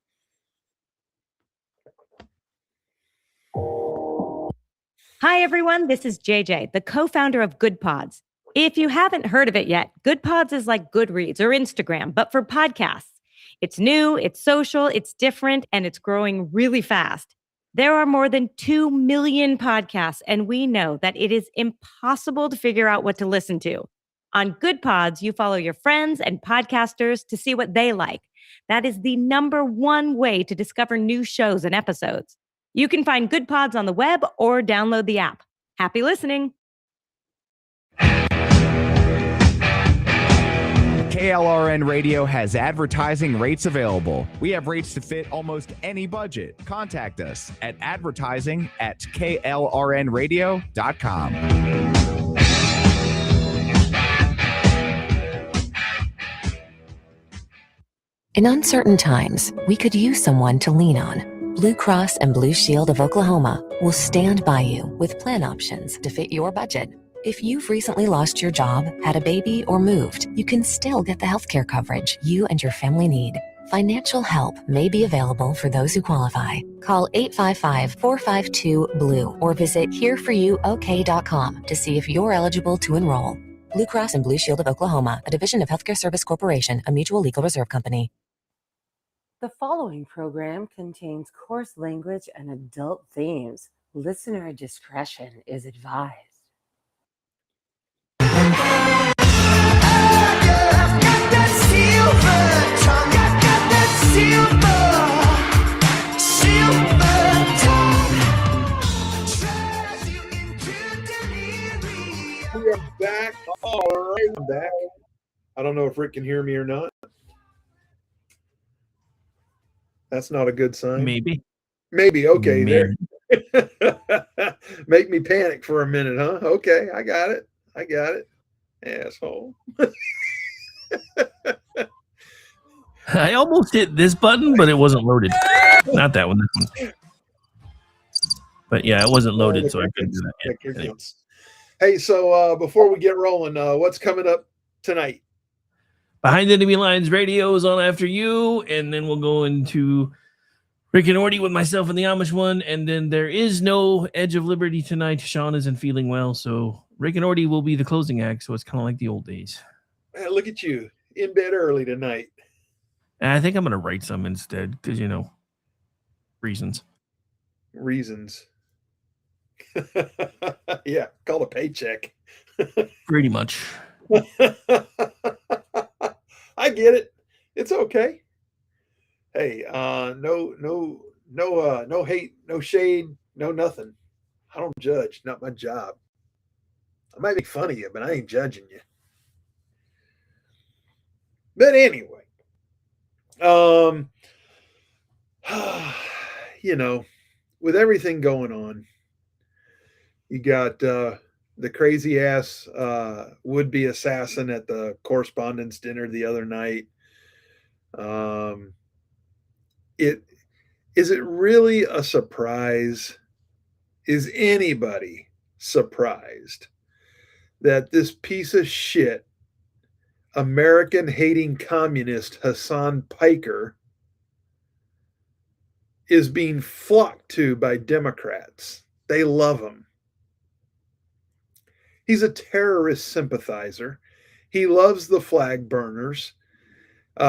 Hi, everyone. This is JJ, the co-founder of Good Pods. If you haven't heard of it yet, Good Pods is like Goodreads or Instagram, but for podcasts. It's new, it's social, it's different, and it's growing really fast. There are more than 2 million podcasts, and we know that it is impossible to figure out what to listen to. On Good Pods, you follow your friends and podcasters to see what they like. That is the #1 way to discover new shows and episodes. You can find Good Pods on the web or download the app. Happy listening. KLRN Radio has advertising rates available. We have rates to fit almost any budget. Contact us at advertising@klrnradio.com. In uncertain times, we could use someone to lean on. Blue Cross and Blue Shield of Oklahoma will stand by you with plan options to fit your budget. If you've recently lost your job, had a baby, or moved, you can still get the healthcare coverage you and your family need. Financial help may be available for those who qualify. Call 855-452-BLUE or visit hereforyouok.com to see if you're eligible to enroll. Blue Cross and Blue Shield of Oklahoma, a division of Healthcare Service Corporation, a mutual legal reserve company. The following program contains coarse language and adult themes. Listener discretion is advised. We are back. All right, I'm back. I don't know if Rick can hear me or not. That's not a good sign. Maybe. Okay, Maybe. there. Make me panic for a minute, huh? Okay, I got it. Asshole. I almost hit this button, but it wasn't loaded. Not that one, this one. But yeah, it wasn't loaded, so I couldn't do that yet. Anyway. Hey, so before we get rolling, what's coming up tonight? Behind Enemy Lines Radio is on after you, and then we'll go into Rick and Orty with myself and the Amish one, and then there is no Edge of Liberty tonight. Sean isn't feeling well, so Rick and Orty will be the closing act, so it's kind of like the old days. Man, look at you, in bed early tonight. And I think I'm going to write some instead, because, reasons. Yeah, call a paycheck. Pretty much. I get it. It's okay. Hey, no hate, no shade, no nothing. I don't judge. Not my job. I might make fun of you, but I ain't judging you. But anyway, with everything going on, you got the crazy ass would-be assassin at the correspondence dinner the other night. Is it really a surprise? Is anybody surprised that this piece of shit, American-hating communist Hassan Piker, is being flocked to by Democrats? They love him. He's a terrorist sympathizer. He loves the flag burners. He's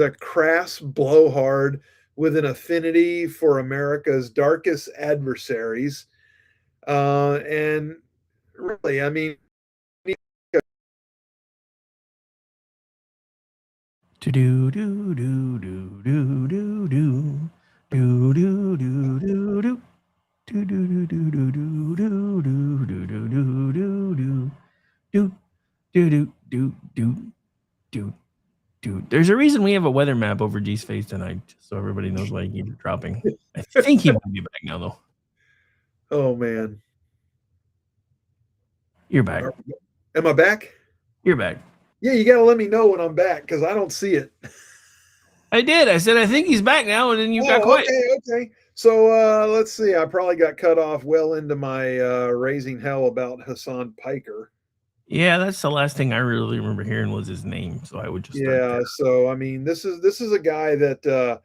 a crass blowhard with an affinity for America's darkest adversaries. And really, I mean, Do do do do do do do do do do do do do. Do do do do do do do do do do do do do do do. There's a reason we have a weather map over G's face tonight, so everybody knows why he keeps dropping. I think he might be back now, though. Oh man, you're back. Am I back? You're back. Yeah, you gotta let me know when I'm back because I don't see it. I did. I said I think he's back now, and then you got quiet. Okay. So let's see. I probably got cut off well into my raising hell about Hassan Piker. Yeah, that's the last thing I really remember hearing was his name. So I would just start there. So I mean, this is a guy that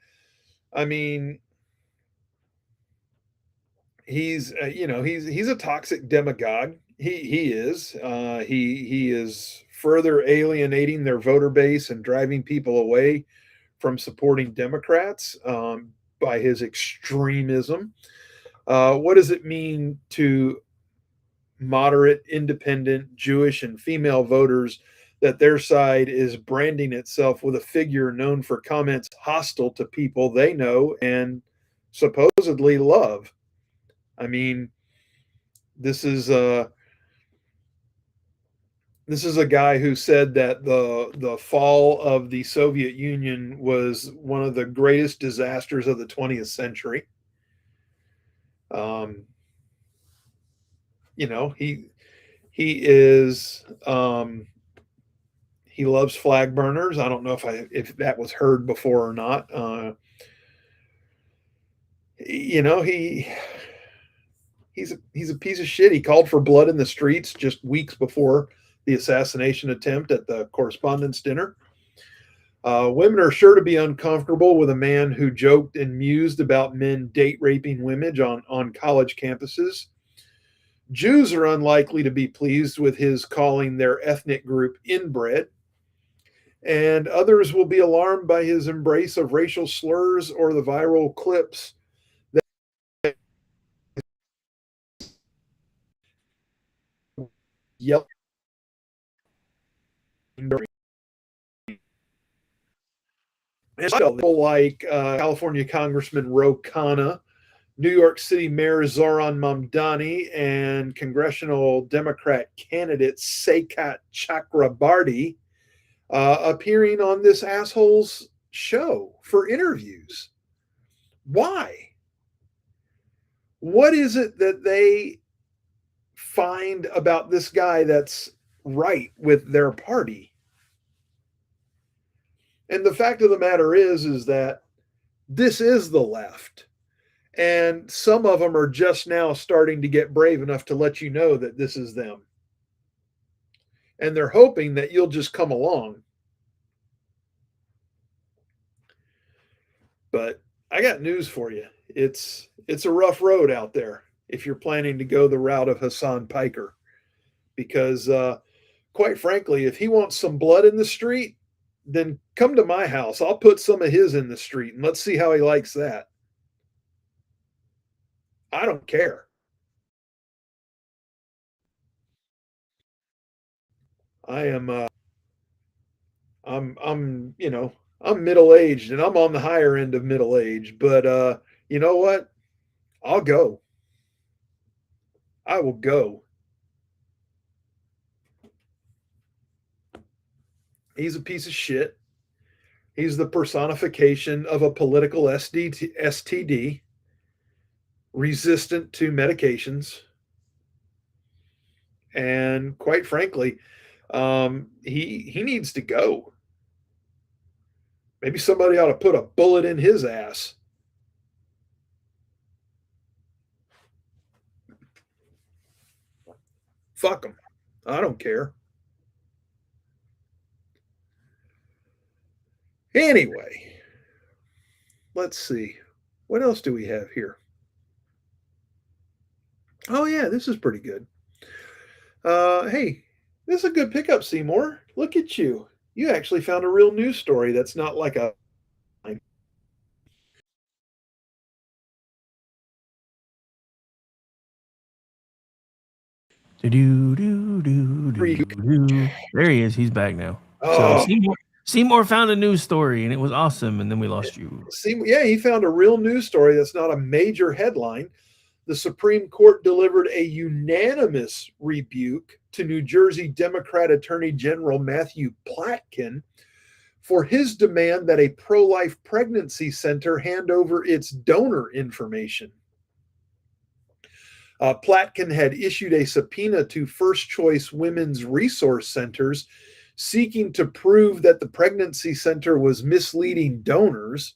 he's he's a toxic demagogue. He is. He is further alienating their voter base and driving people away from supporting Democrats by his extremism. What does it mean to moderate, independent, Jewish, and female voters that their side is branding itself with a figure known for comments hostile to people they know and supposedly love? I mean, this is This is a guy who said that the fall of the Soviet Union was one of the greatest disasters of the 20th century. You know, he is he loves flag burners. I don't know if that was heard before or not. You know, he's a piece of shit. He called for blood in the streets just weeks before the assassination attempt at the correspondence dinner. Women are sure to be uncomfortable with a man who joked and mused about men date raping women on college campuses. Jews are unlikely to be pleased with his calling their ethnic group inbred. And others will be alarmed by his embrace of racial slurs or the viral clips that yell people like California Congressman Ro Khanna, New York City Mayor Zoran Mamdani, and congressional Democrat candidate Saikat Chakrabarty appearing on this asshole's show for interviews. Why? What is it that they find about this guy that's right with their party? And the fact of the matter is that this is the left. And some of them are just now starting to get brave enough to let you know that this is them. And they're hoping that you'll just come along. But I got news for you. It's a rough road out there if you're planning to go the route of Hassan Piker. Because quite frankly, if he wants some blood in the street, then come to my house. I'll put some of his in the street and let's see how he likes that. I don't care. I am I'm I'm middle-aged and I'm on the higher end of middle age, but you know what? I'll go. I will go. He's a piece of shit. He's the personification of a political STD, resistant to medications. And quite frankly, he needs to go. Maybe somebody ought to put a bullet in his ass. Fuck him. I don't care. Anyway, let's see. What else do we have here? Oh, yeah, this is pretty good. Hey, this is a good pickup, Seymour. Look at you. You actually found a real news story that's not like a There he is. He's back now. So Seymour found a news story and it was awesome, and then we lost you. Seymour, yeah, he found a real news story that's not a major headline. The Supreme Court delivered a unanimous rebuke to New Jersey Democrat Attorney General Matthew Platkin for his demand that a pro-life pregnancy center hand over its donor information. Platkin had issued a subpoena to First Choice Women's Resource Centers seeking to prove that the pregnancy center was misleading donors.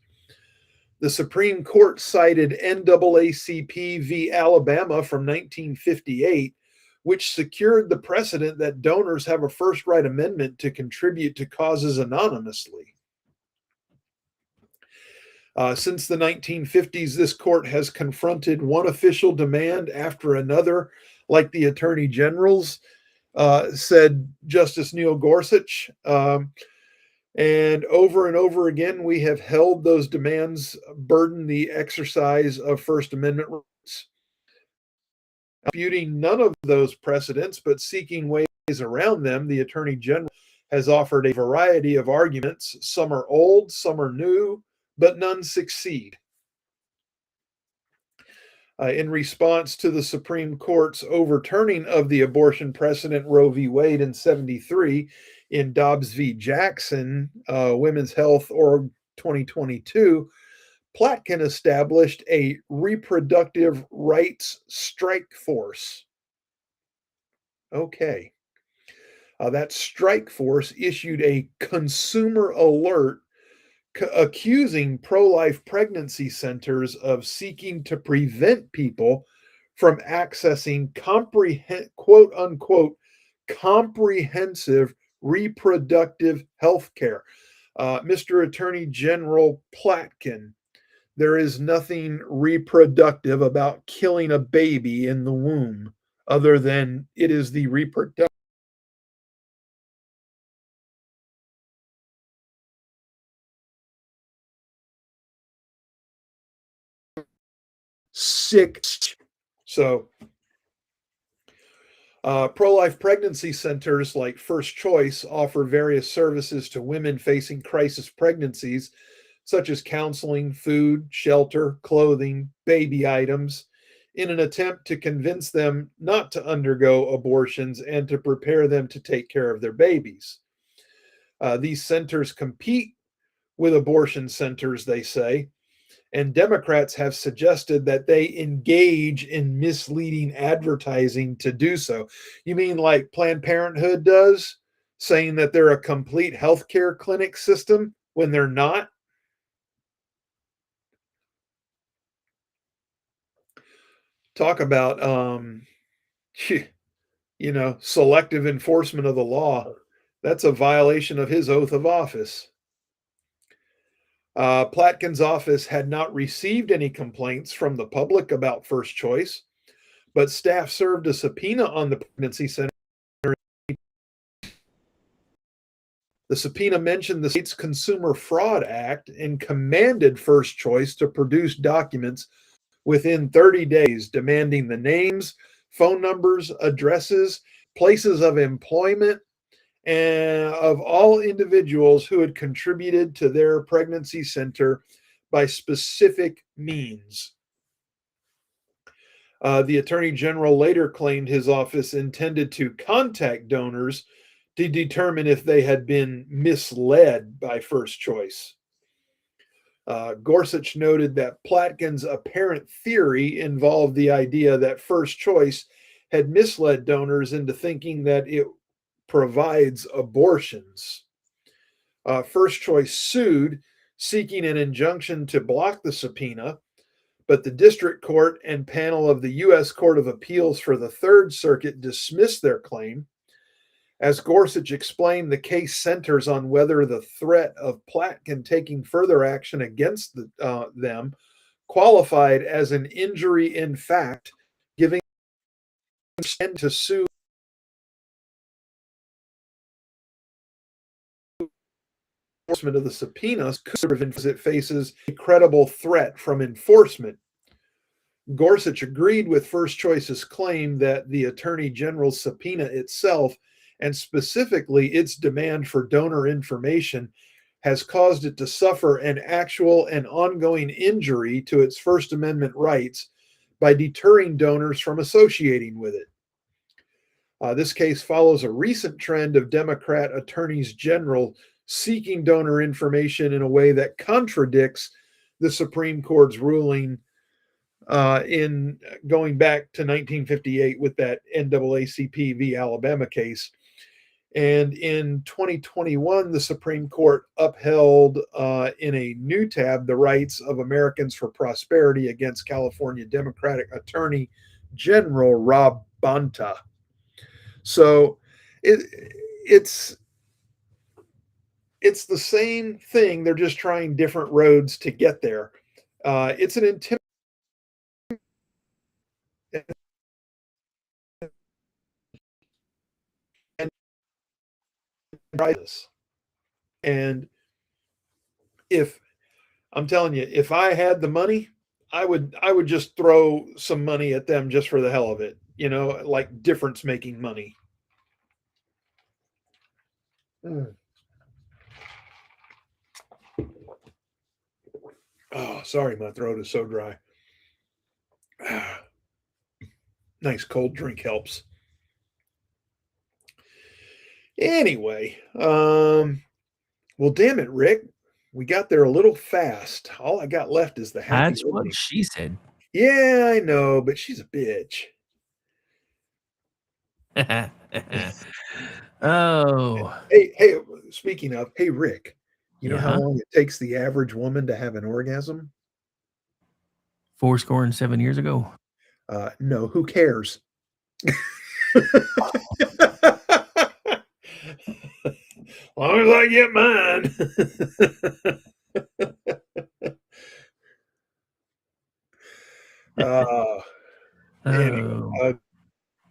The Supreme Court cited NAACP v. Alabama from 1958, which secured the precedent that donors have a first right amendment to contribute to causes anonymously. Since the 1950s, this court has confronted one official demand after another, like the Attorney General's, said Justice Neil Gorsuch. And over again, we have held those demands burden the exercise of First Amendment rights. Disputing none of those precedents, but seeking ways around them, the Attorney General has offered a variety of arguments. Some are old, some are new, but none succeed. In response to the Supreme Court's overturning of the abortion precedent Roe v. Wade in 73, in Dobbs v. Jackson, Women's Health Org 2022, Platkin established a reproductive rights strike force. Okay. That strike force issued a consumer alert accusing pro-life pregnancy centers of seeking to prevent people from accessing quote unquote comprehensive reproductive health care. Mr. Attorney General Platkin, there is nothing reproductive about killing a baby in the womb other than it is the reproductive sick. So, pro-life pregnancy centers like First Choice offer various services to women facing crisis pregnancies, such as counseling, food, shelter, clothing, baby items, in an attempt to convince them not to undergo abortions and to prepare them to take care of their babies. These centers compete with abortion centers, they say, and Democrats have suggested that they engage in misleading advertising to do so. You mean like Planned Parenthood does, saying that they're a complete healthcare clinic system when they're not? Talk about, selective enforcement of the law. That's a violation of his oath of office. Platkin's office had not received any complaints from the public about First Choice, but staff served a subpoena on the pregnancy center. The subpoena mentioned the state's Consumer Fraud Act and commanded First Choice to produce documents within 30 days, demanding the names, phone numbers, addresses, places of employment, and of all individuals who had contributed to their pregnancy center by specific means. The Attorney General later claimed his office intended to contact donors to determine if they had been misled by First Choice. Gorsuch noted that Platkin's apparent theory involved the idea that First Choice had misled donors into thinking that it provides abortions. First Choice sued, seeking an injunction to block the subpoena, but the district court and panel of the U.S. Court of Appeals for the Third Circuit dismissed their claim. As Gorsuch explained, the case centers on whether the threat of Platkin taking further action against them qualified as an injury in fact, giving them to sue enforcement of the subpoenas as it faces a credible threat from enforcement. Gorsuch agreed with First Choice's claim that the Attorney General's subpoena itself, and specifically its demand for donor information, has caused it to suffer an actual and ongoing injury to its First Amendment rights by deterring donors from associating with it. This case follows a recent trend of Democrat attorneys general seeking donor information in a way that contradicts the Supreme Court's ruling in going back to 1958 with that NAACP v. Alabama case. And in 2021, the Supreme Court upheld in a new tab the rights of Americans for Prosperity against California Democratic Attorney General Rob Bonta. So it's the same thing. They're just trying different roads to get there. It's an intimidating crisis. And if I'm telling you, if I had the money, I would just throw some money at them just for the hell of it, like difference making money. Oh, sorry, my throat is so dry. Nice cold drink helps. Anyway, well, damn it, Rick. We got there a little fast. All I got left is the happy That's what ending. she said. Yeah, I know, but she's a bitch. Oh, Hey, speaking of, hey, Rick, you know how yeah. long it takes the average woman to have an orgasm? 7 years ago. No, who cares? Long as I get mine. Anyway, Oh.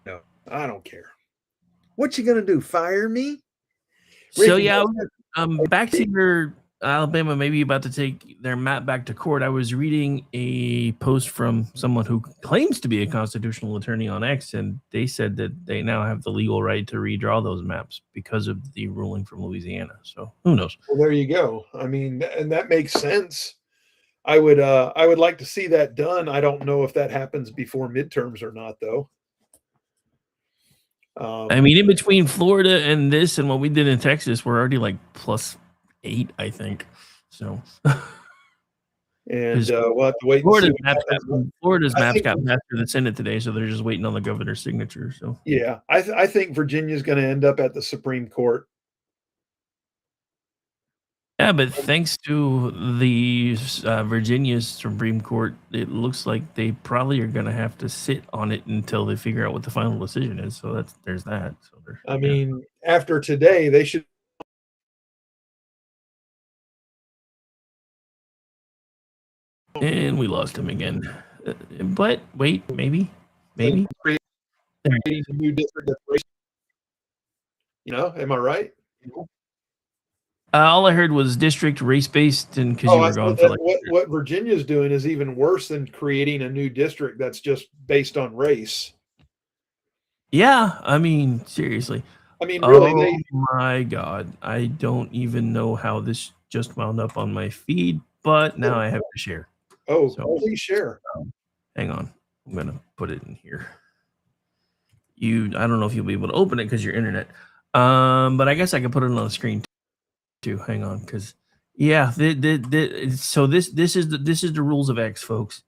no, I don't care. What you gonna do? Fire me? So Rick, yeah, back to your Alabama maybe about to take their map back to court. I was reading a post from someone who claims to be a constitutional attorney on X, and they said that they now have the legal right to redraw those maps because of the ruling from Louisiana. So who knows? well, there you go. I mean, and that makes sense. I would like to see that done. I don't know if that happens before midterms or not, though. I mean, in between Florida and this and what we did in Texas, we're already like +8, I think. So, and we'll have to wait and see what happens. Florida's I maps think- got passed through the Senate today, so they're just waiting on the governor's signature. So, Yeah, I think Virginia's going to end up at the Supreme Court. yeah, but thanks to the Virginia's Supreme Court, it looks like they probably are going to have to sit on it until they figure out what the final decision is. So there's that. So I mean, after today, they should. And we lost him again. But wait, maybe. Creating a new district. You know, am I right? All I heard was district race based, and because you I were gone said for that like what Virginia's doing is even worse than creating a new district that's just based on race. yeah. I mean, seriously. I mean, really, Oh my God, I don't even know how this just wound up on my feed, but now I have to share. Oh, So, please share. hang on, I'm gonna put it in here. I don't know if you'll be able to open it because your internet. But I guess I can put it on the screen too. Hang on, because yeah, so this is the rules of X, folks.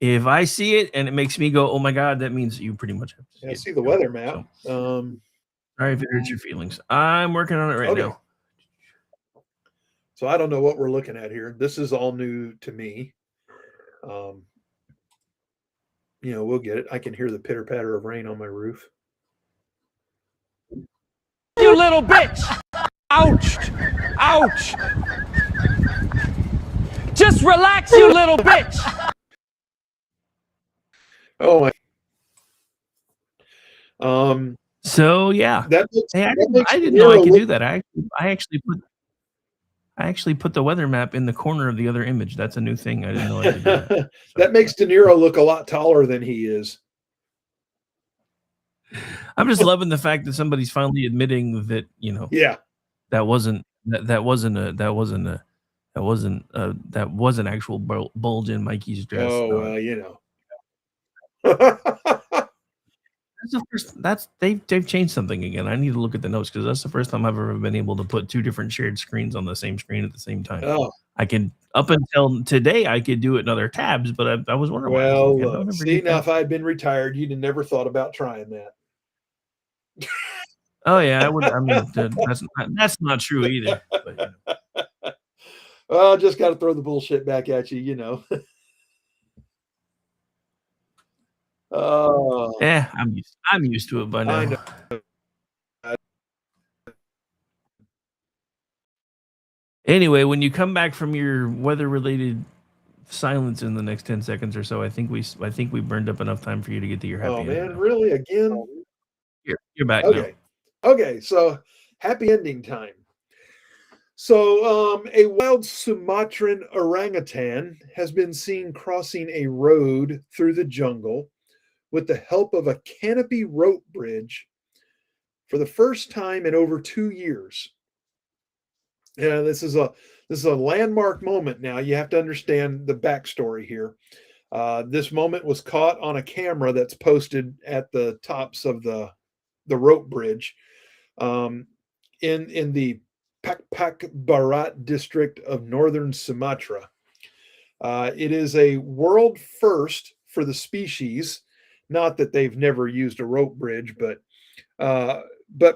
If I see it and it makes me go, oh my God, that means you pretty much have to see Yeah, it. see the weather map. Sorry if it hurts your feelings. I'm working on it right now. So I don't know what we're looking at here. This is all new to me. You know, we'll get it. I can hear the pitter patter of rain on my roof. You little bitch! Ouch! Ouch! Just relax, you little bitch! Oh my. So yeah, that makes, hey, I that makes didn't know I could Nero do that. I actually put the weather map in the corner of the other image. That's a new thing. I didn't know I could do that. That makes De Niro look a lot taller than he is. I'm just loving the fact that somebody's finally admitting that, you know, yeah, that wasn't actual bulge in Mikey's dress. Oh, well, you know. That's the first. They've changed something again. I need to look at the notes because that's the first time I've ever been able to put two different shared screens on the same screen at the same time. Oh, I can up until today I could do it in other tabs, but I was wondering. Well, why I never see, did now that. if I had been retired, you'd have never thought about trying that. Oh yeah, I would. I mean, that's not true either. But, you know. Well, just got to throw the bullshit back at you, you know. Yeah, I'm used to it by now. I know. Anyway, when you come back from your weather-related silence in the next 10 seconds or so, I think we burned up enough time for you to get to your happy Oh ending. man, really? Again? You're back Okay. Okay, so happy ending time. So a wild Sumatran orangutan has been seen crossing a road through the jungle with the help of a canopy rope bridge for the first time in over 2 years. Yeah, this is a landmark moment now. You have to understand the backstory here. This moment was caught on a camera that's posted at the tops of the rope bridge in the Pakpak Barat district of northern Sumatra. It is a world first for the species. Not that they've never used a rope bridge, but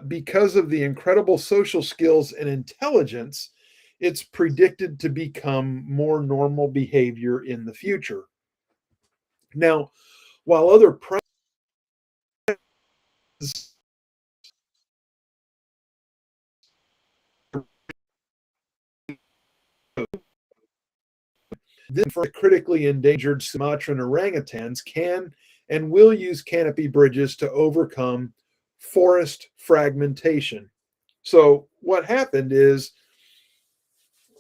because of the incredible social skills and intelligence, it's predicted to become more normal behavior in the future. Now, while other for critically endangered Sumatran orangutans can and will use canopy bridges to overcome forest fragmentation. So what happened is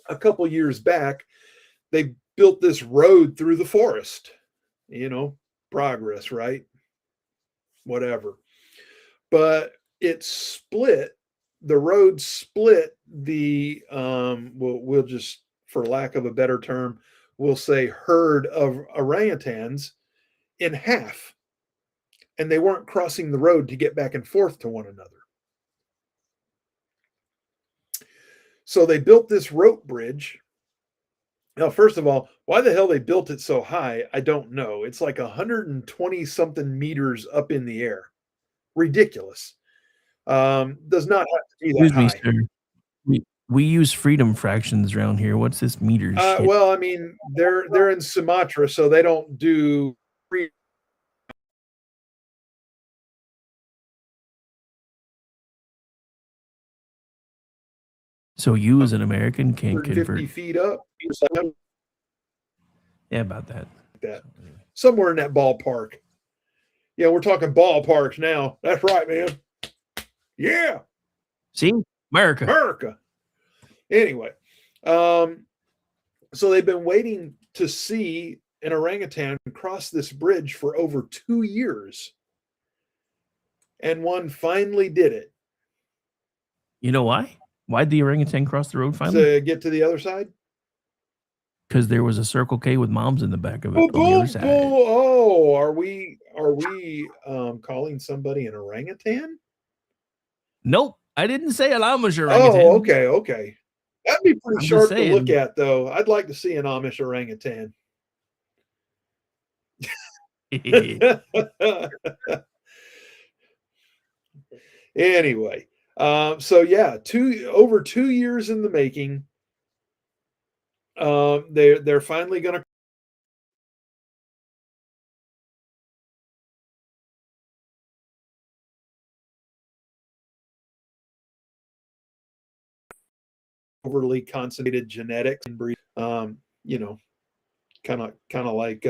a couple years back, they built this road through the forest. Progress, right? Whatever. But it split, the road split the, we'll just, for lack of a better term, we'll say herd of orangutans in half. And they weren't crossing the road to get back and forth to one another. So they built this rope bridge. Now, first of all, why the hell they built it so high, I don't know. It's like 120 something meters up in the air. Ridiculous. Does not have to be that high. Sir. We use freedom fractions around here. What's this meters? Well, I mean, they're in Sumatra, so they don't do free. So you as an American can't convert 50 feet up. Yeah, about that. Somewhere in that ballpark. Yeah, we're talking ballparks now. That's right, man. Yeah. See? America. Anyway, so they've been waiting to see an orangutan cross this bridge for over 2 years. And one finally did it. You know why? Why'd the orangutan cross the road finally? To get to the other side? Because there was a Circle K with moms in the back of it on the other side. Oh, are we calling somebody an orangutan? Nope, I didn't say an Amish orangutan. Oh, okay. That'd be pretty sharp to look at, though. I'd like to see an Amish orangutan. Anyway, so yeah, over 2 years in the making. They're finally going to overly concentrated genetics and breed. Kind of like.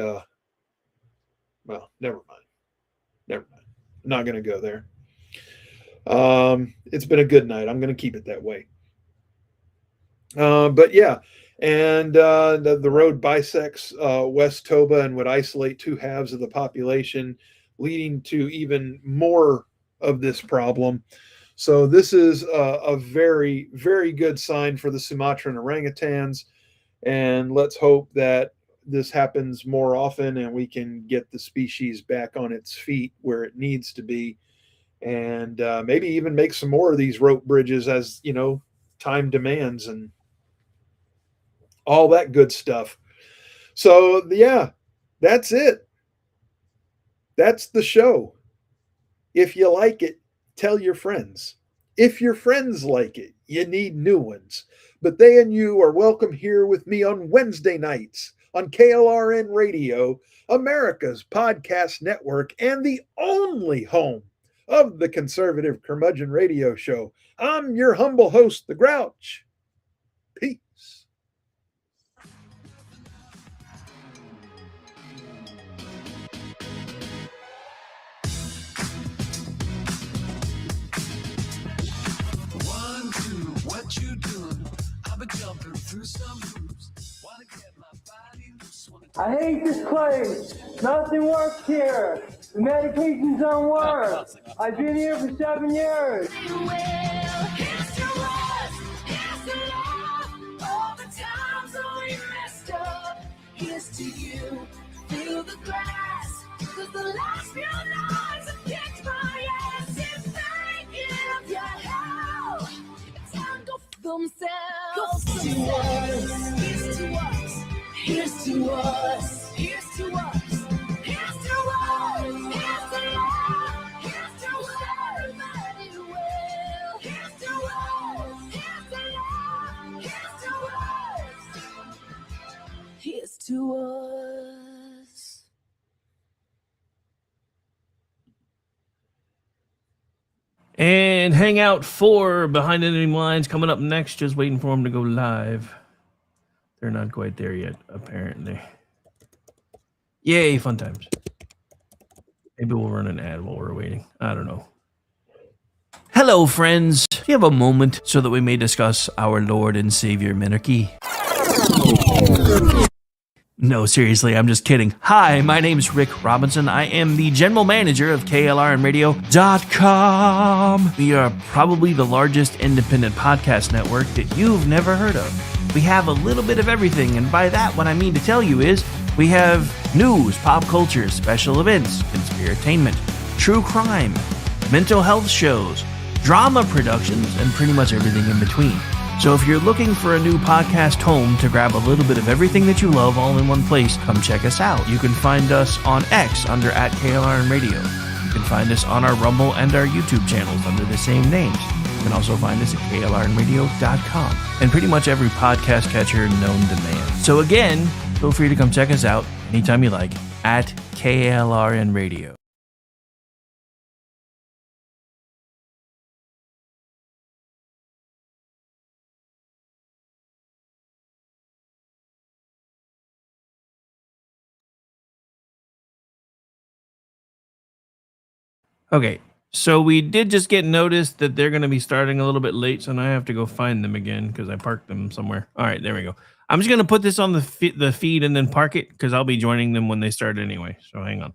Well, never mind. I'm not going to go there. It's been a good night. I'm going to keep it that way. But yeah. And the road bisects West Toba and would isolate two halves of the population, leading to even more of this problem. So this is a very, very good sign for the Sumatran orangutans. And let's hope that this happens more often and we can get the species back on its feet where it needs to be. And maybe even make some more of these rope bridges as, time demands and all that good stuff. So yeah, that's it. That's the show. If you like it, tell your friends. If your friends like it, you need new ones. But they and you are welcome here with me on Wednesday nights on KLRN Radio, America's podcast network, and the only home of the Conservative Curmudgeon Radio Show. I'm your humble host, The Grouch. Peace. What you doing? I've been jumping through some hoops. Wanna get my body loose. I hate this place. Nothing works here. The medications don't work. I've been here for 7 years. Here's to you. Feel the last few nights and kicked my ass in thank you. Yeah, time go f themselves. Here's to us. Here's to us. Here's to us. Here's to us. Here's to us. Here's to love. Here's to us. Everybody will. Here's to us. Here's to love. Here's to us. Here's to us. And Hangout 4 Behind Enemy Lines coming up next. Just waiting for them to go live. They're not quite there yet, apparently. Yay, fun times. Maybe we'll run an ad while we're waiting. I don't know. Hello, friends. Do you have a moment so that we may discuss our Lord and Savior Minarchy? No, seriously, I'm just kidding. Hi, my name's Rick Robinson. I am the general manager of KLRNRadio.com. We are probably the largest independent podcast network that you've never heard of. We have a little bit of everything, and by that, what I mean to tell you is we have news, pop culture, special events, conspiratainment, true crime, mental health shows, drama productions, and pretty much everything in between. So if you're looking for a new podcast home to grab a little bit of everything that you love all in one place, come check us out. You can find us on X under @KLRNRadio. You can find us on our Rumble and our YouTube channels under the same names. You can also find us at KLRNRadio.com and pretty much every podcast catcher known to man. So again, feel free to come check us out anytime you like at KLRNRadio. Okay, so we did just get notice that they're going to be starting a little bit late, so now I have to go find them again because I parked them somewhere. All right, there we go. I'm just going to put this on the feed and then park it because I'll be joining them when they start anyway, so hang on.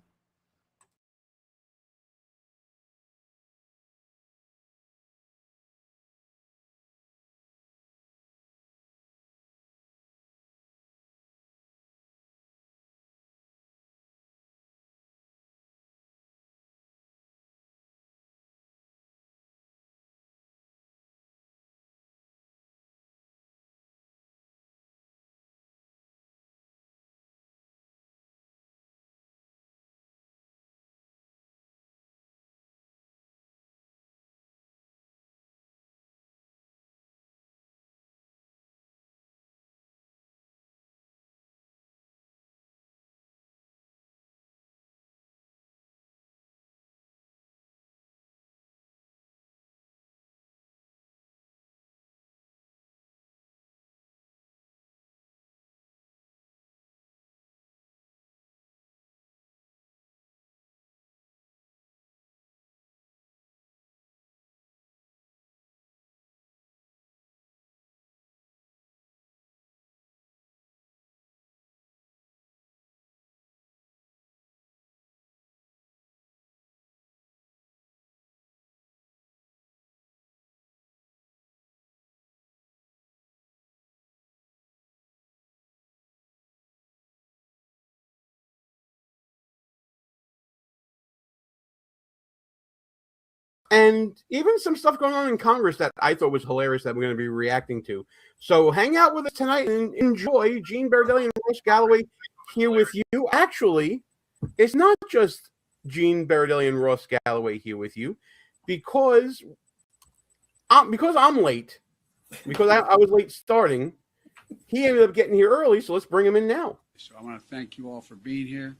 And even some stuff going on in Congress that I thought was hilarious that we're going to be reacting to. So hang out with us tonight and enjoy. Gene Bardelli and Ross Galloway here with you. Actually, it's not just Gene Bardelli and Ross Galloway here with you because I'm late, because I was late starting. He ended up getting here early, so let's bring him in now. So I want to thank you all for being here.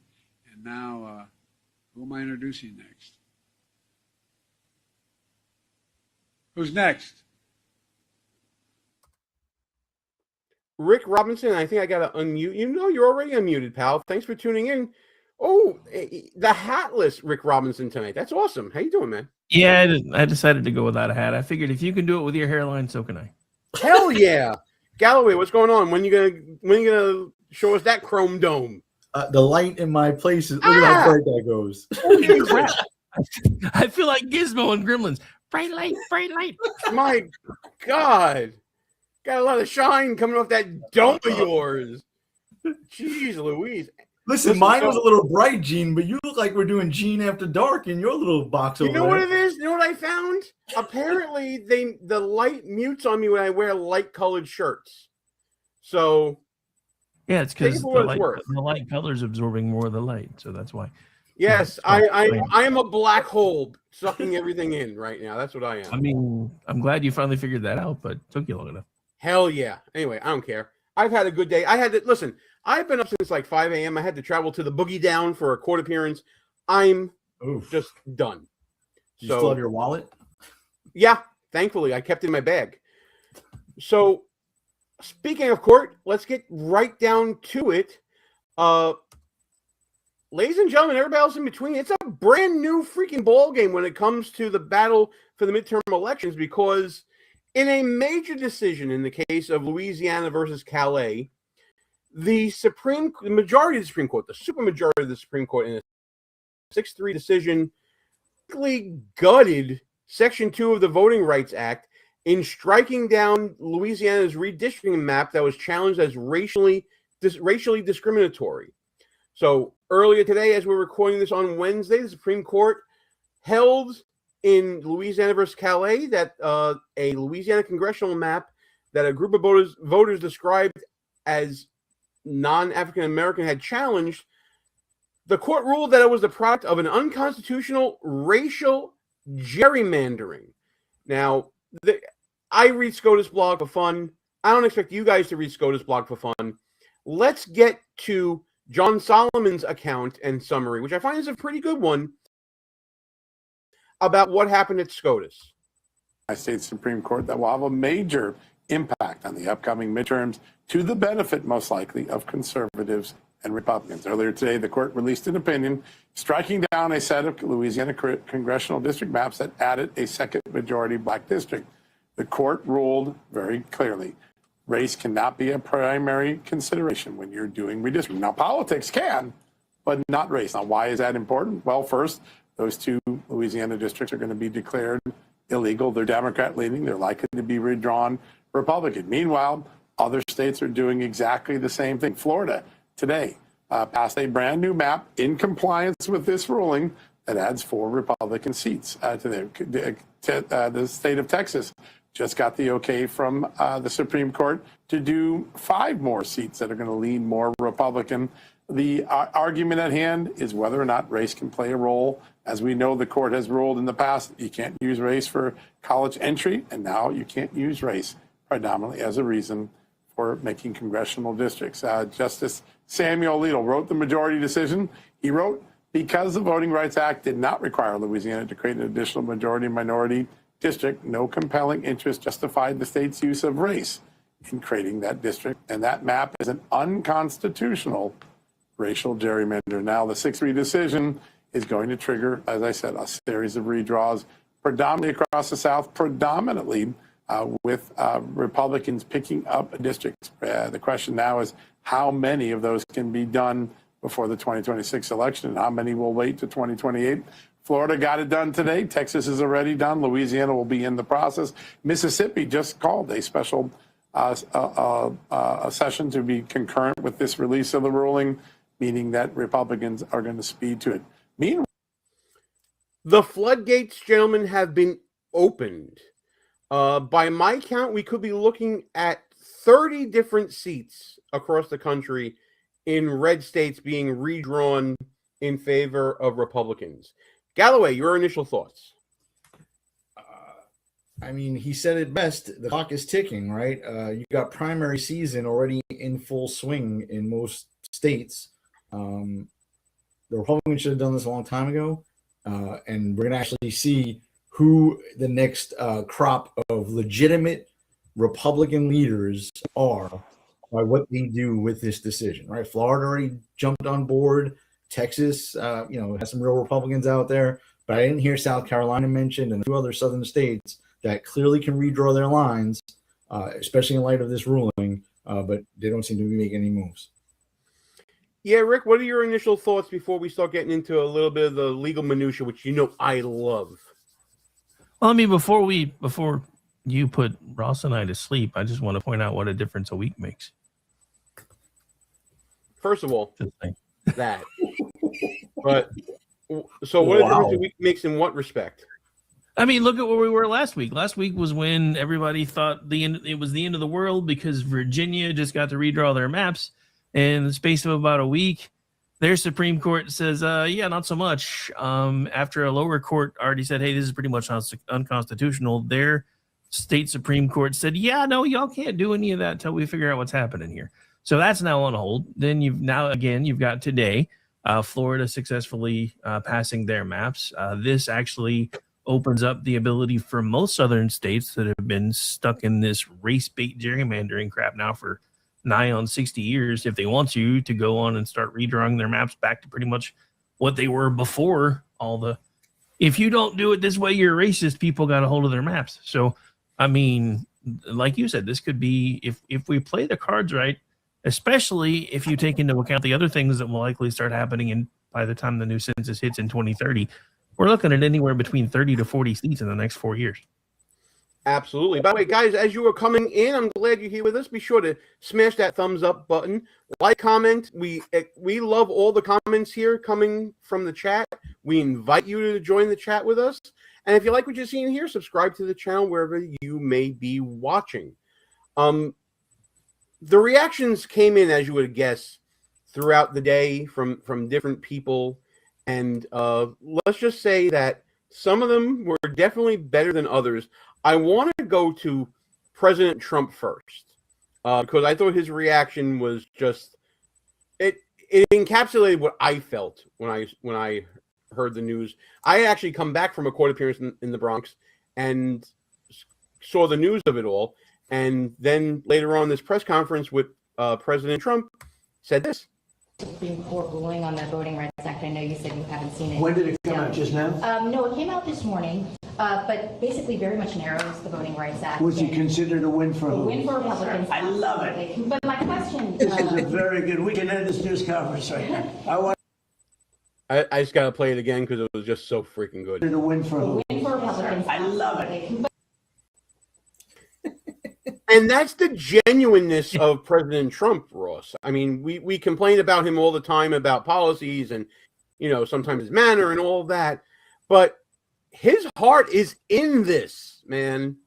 And now, who am I introducing next? Who's next? Rick Robinson. I think I got to unmute. You know, you're already unmuted, pal. Thanks for tuning in. Oh, the hatless Rick Robinson tonight. That's awesome. How you doing, man? Yeah, I decided to go without a hat. I figured if you can do it with your hairline, so can I. Hell yeah. Galloway, what's going on? When you gonna show us that chrome dome? The light in my place is, look at how bright that goes. Holy crap. I feel like Gizmo and Gremlins. Bright light, bright light. My God. Got a lot of shine coming off that dome of yours. Jeez Louise. Listen, mine was a little bright, Gene, but you look like we're doing Gene After Dark in your little box over You know there. what it is? You know what I found? Apparently, the light mutes on me when I wear light-colored shirts. So, Yeah, it's take it because for what it's worth. the light color's absorbing more of the light, so that's why. Yes, Yeah, I am a black hole sucking everything in right now. That's what I am. I mean, I'm glad you finally figured that out, but it took you long enough. Hell yeah. Anyway, I don't care. I've had a good day. Listen, I've been up since like 5 a.m. I had to travel to the Boogie Down for a court appearance. I'm just done. You still have your wallet? Yeah, thankfully, I kept it in my bag. So, speaking of court, let's get right down to it. Ladies and gentlemen, everybody else in between, it's a brand new freaking ball game when it comes to the battle for the midterm elections, because in a major decision in the case of Louisiana versus Calais, the majority of the Supreme Court, the supermajority of the Supreme Court in a 6-3 decision, basically gutted Section 2 of the Voting Rights Act in striking down Louisiana's redistricting map that was challenged as racially discriminatory. So earlier today, as we're recording this on Wednesday, the Supreme Court held in Louisiana versus Calais that a Louisiana congressional map that a group of voters described as non-African American had challenged. The court ruled that it was the product of an unconstitutional racial gerrymandering. Now, I read SCOTUS blog for fun. I don't expect you guys to read SCOTUS blog for fun. Let's get to John Solomon's account and summary, which I find is a pretty good one, about what happened at SCOTUS. United States Supreme Court that will have a major impact on the upcoming midterms, to the benefit, most likely, of conservatives and Republicans. Earlier today, the court released an opinion striking down a set of Louisiana congressional district maps that added a second majority black district. The court ruled very clearly, race cannot be a primary consideration when you're doing redistricting. Now, politics can, but not race. Now, why is that important? Well, first, those two Louisiana districts are going to be declared illegal. They're Democrat leaning. They're likely to be redrawn Republican. Meanwhile, other states are doing exactly the same thing. Florida today passed a brand new map in compliance with this ruling that adds 4 Republican seats to the state of Texas. Just got the okay from the Supreme Court to do 5 more seats that are going to lean more Republican. The argument at hand is whether or not race can play a role. As we know, the court has ruled in the past, you can't use race for college entry, and now you can't use race predominantly as a reason for making congressional districts. Justice Samuel Alito wrote the majority decision. He wrote, because the Voting Rights Act did not require Louisiana to create an additional majority-minority district, no compelling interest justified the state's use of race in creating that district, and that map is an unconstitutional racial gerrymander. Now, the 6-3 decision is going to trigger, as I said, a series of redraws, predominantly across the South, predominantly with Republicans picking up districts. The question now is how many of those can be done before the 2026 election, and how many will wait to 2028. Florida got it done today. Texas is already done. Louisiana will be in the process. Mississippi just called a special session to be concurrent with this release of the ruling, meaning that Republicans are going to speed to it. Meanwhile, the floodgates, gentlemen, have been opened. By my count, we could be looking at 30 different seats across the country in red states being redrawn in favor of Republicans. Galloway, your initial thoughts? I mean, he said it best. The clock is ticking, right? You got primary season already in full swing in most states. The Republicans should have done this a long time ago. And we're going to actually see who the next crop of legitimate Republican leaders are by what they do with this decision, right? Florida already jumped on board. Texas, has some real Republicans out there, but I didn't hear South Carolina mentioned, and a few other southern states that clearly can redraw their lines, especially in light of this ruling, but they don't seem to be making any moves. Yeah, Rick, what are your initial thoughts before we start getting into a little bit of the legal minutia, which I love? Well, I mean, before you put Ross and I to sleep, I just want to point out what a difference a week makes. First of all, that. But so what Wow. difference do we makes in what respect? I mean, look at where we were last week. Last week was when everybody thought it was the end of the world because Virginia just got to redraw their maps. In the space of about a week, their Supreme Court says, yeah, not so much. After a lower court already said, hey, this is pretty much unconstitutional, their state Supreme Court said, yeah, no, y'all can't do any of that until we figure out what's happening here. So that's now on hold. Then you've got today, Florida successfully passing their maps. This actually opens up the ability for most southern states that have been stuck in this race bait gerrymandering crap now for nigh on 60 years, if they want to go on and start redrawing their maps back to pretty much what they were before all the, if you don't do it this way, you're racist, people got a hold of their maps. So, I mean, like you said, this could be, if we play the cards right, especially if you take into account the other things that will likely start happening by the time the new census hits in 2030, we're looking at anywhere between 30 to 40 seats in the next 4 years. Absolutely. By the way, guys, as you are coming in, I'm glad you're here with us. Be sure to smash that thumbs up button, like, comment. We love all the comments here coming from the chat. We invite you to join the chat with us. And if you like what you're seeing here, subscribe to the channel wherever you may be watching. The reactions came in, as you would guess, throughout the day from different people. And let's just say that some of them were definitely better than others. I want to go to President Trump first because I thought his reaction was just it encapsulated what I felt when I heard the news. I actually come back from a court appearance in the Bronx and saw the news of it all, and then later on this press conference with President Trump said this. Supreme Court ruling on the Voting Rights Act. I know you said you haven't seen it. When did it come out? Just now? No, it came out this morning, but basically very much narrows the Voting Rights Act. Was it considered a win for who? A win for Republicans. I love it. But my question... This is a very good... We can end this news conference right now. I just got to play it again because it was just so freaking good. A win for who? A win for Republicans. I love it. And that's the genuineness of President Trump, Ross. I mean, we complain about him all the time about policies and, sometimes his manner and all that. But his heart is in this, man.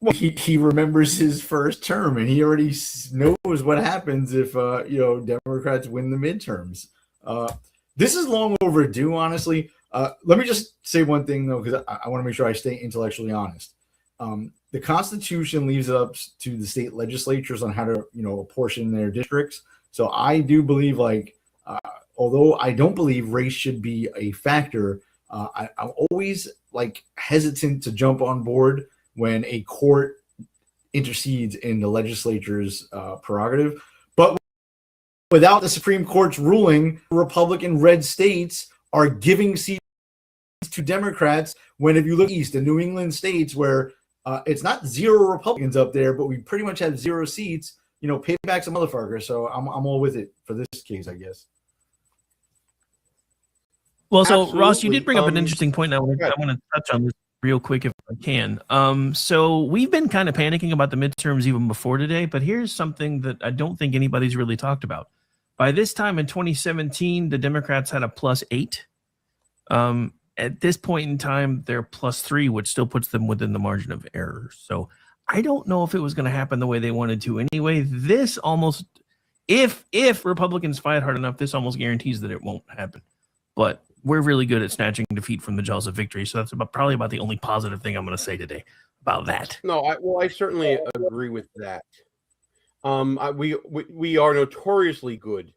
Well, he remembers his first term, and he already knows what happens if Democrats win the midterms. This is long overdue, honestly. Let me just say one thing, though, because I want to make sure I stay intellectually honest. The Constitution leaves it up to the state legislatures on how to, apportion their districts. So I do believe, although I don't believe race should be a factor, I'm always hesitant to jump on board when a court intercedes in the legislature's prerogative. But without the Supreme Court's ruling, Republican red states are giving seats to Democrats when, if you look east, the New England states where it's not zero Republicans up there, but we pretty much have 0 seats, pay back some motherfuckers. So I'm all with it for this case, I guess. Well, so Absolutely. Ross, you did bring up an interesting point. I want to touch on this real quick if I can. So we've been kind of panicking about the midterms even before today, but here's something that I don't think anybody's really talked about. By this time in 2017, the Democrats had a +8. At this point in time, they're +3, which still puts them within the margin of error. So I don't know if it was going to happen the way they wanted to anyway. This almost, if Republicans fight hard enough, this almost guarantees that it won't happen. But we're really good at snatching defeat from the jaws of victory. So that's probably about the only positive thing I'm going to say today about that. No, I certainly agree with that. We are notoriously good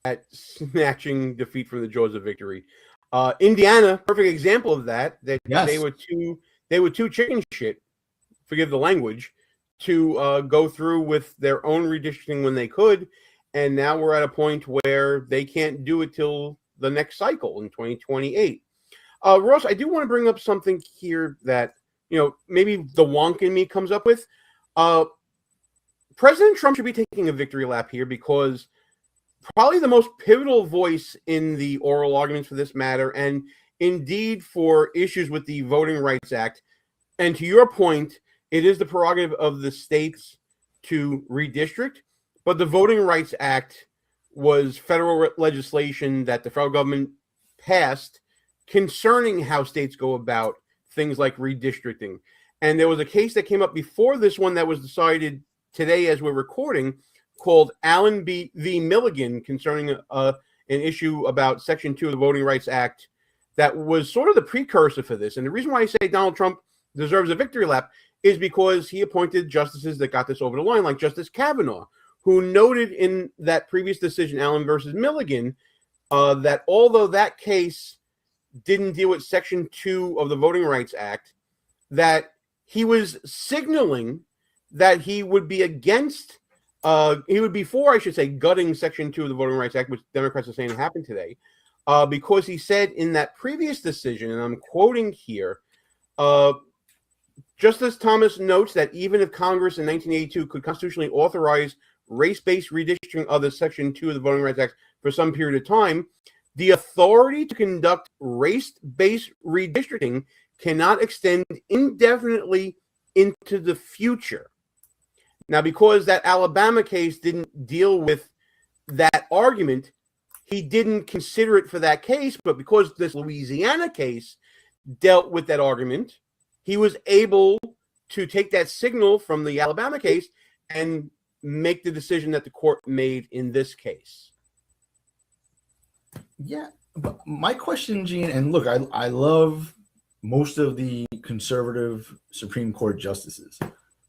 at snatching defeat from the jaws of victory. Indiana, perfect example of that. Yes. They were too chicken shit, forgive the language, to go through with their own redistricting when they could, and now we're at a point where they can't do it till the next cycle in 2028. Ross, I do want to bring up something here that maybe the wonk in me comes up with. President Trump should be taking a victory lap here because probably the most pivotal voice in the oral arguments for this matter, and indeed for issues with the Voting Rights Act. And to your point, it is the prerogative of the states to redistrict. But the Voting Rights Act was federal legislation that the federal government passed concerning how states go about things like redistricting. And there was a case that came up before this one that was decided today as we're recording, called Allen v. Milligan, concerning an issue about Section 2 of the Voting Rights Act that was sort of the precursor for this. And the reason why I say Donald Trump deserves a victory lap is because he appointed justices that got this over the line, like Justice Kavanaugh, who noted in that previous decision, Allen versus Milligan, that although that case didn't deal with Section 2 of the Voting Rights Act, that he was signaling that he would be against, he would be for, I should say, gutting Section 2 of the Voting Rights Act, which Democrats are saying happened today, because he said in that previous decision, and I'm quoting here, Justice Thomas notes that even if Congress in 1982 could constitutionally authorize race-based redistricting of the Section 2 of the Voting Rights Act for some period of time, the authority to conduct race-based redistricting cannot extend indefinitely into the future. Now, because that Alabama case didn't deal with that argument, he didn't consider it for that case, but because this Louisiana case dealt with that argument, he was able to take that signal from the Alabama case and make the decision that the court made in this case. Yeah, but my question, Gene, and look, I love most of the conservative Supreme Court justices,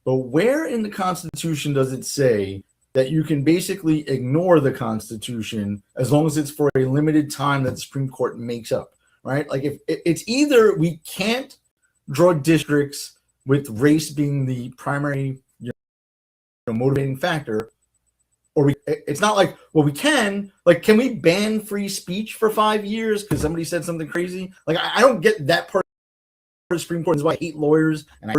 but where in the Constitution does it say that you can basically ignore the Constitution as long as it's for a limited time that the Supreme Court makes up, right? Like if it's either we can't draw districts with race being the primary motivating factor, or it's not like, well, we can, like, can we ban free speech for 5 years because somebody said something crazy? Like, I don't get that part of the Supreme Court. Is why I hate lawyers, and I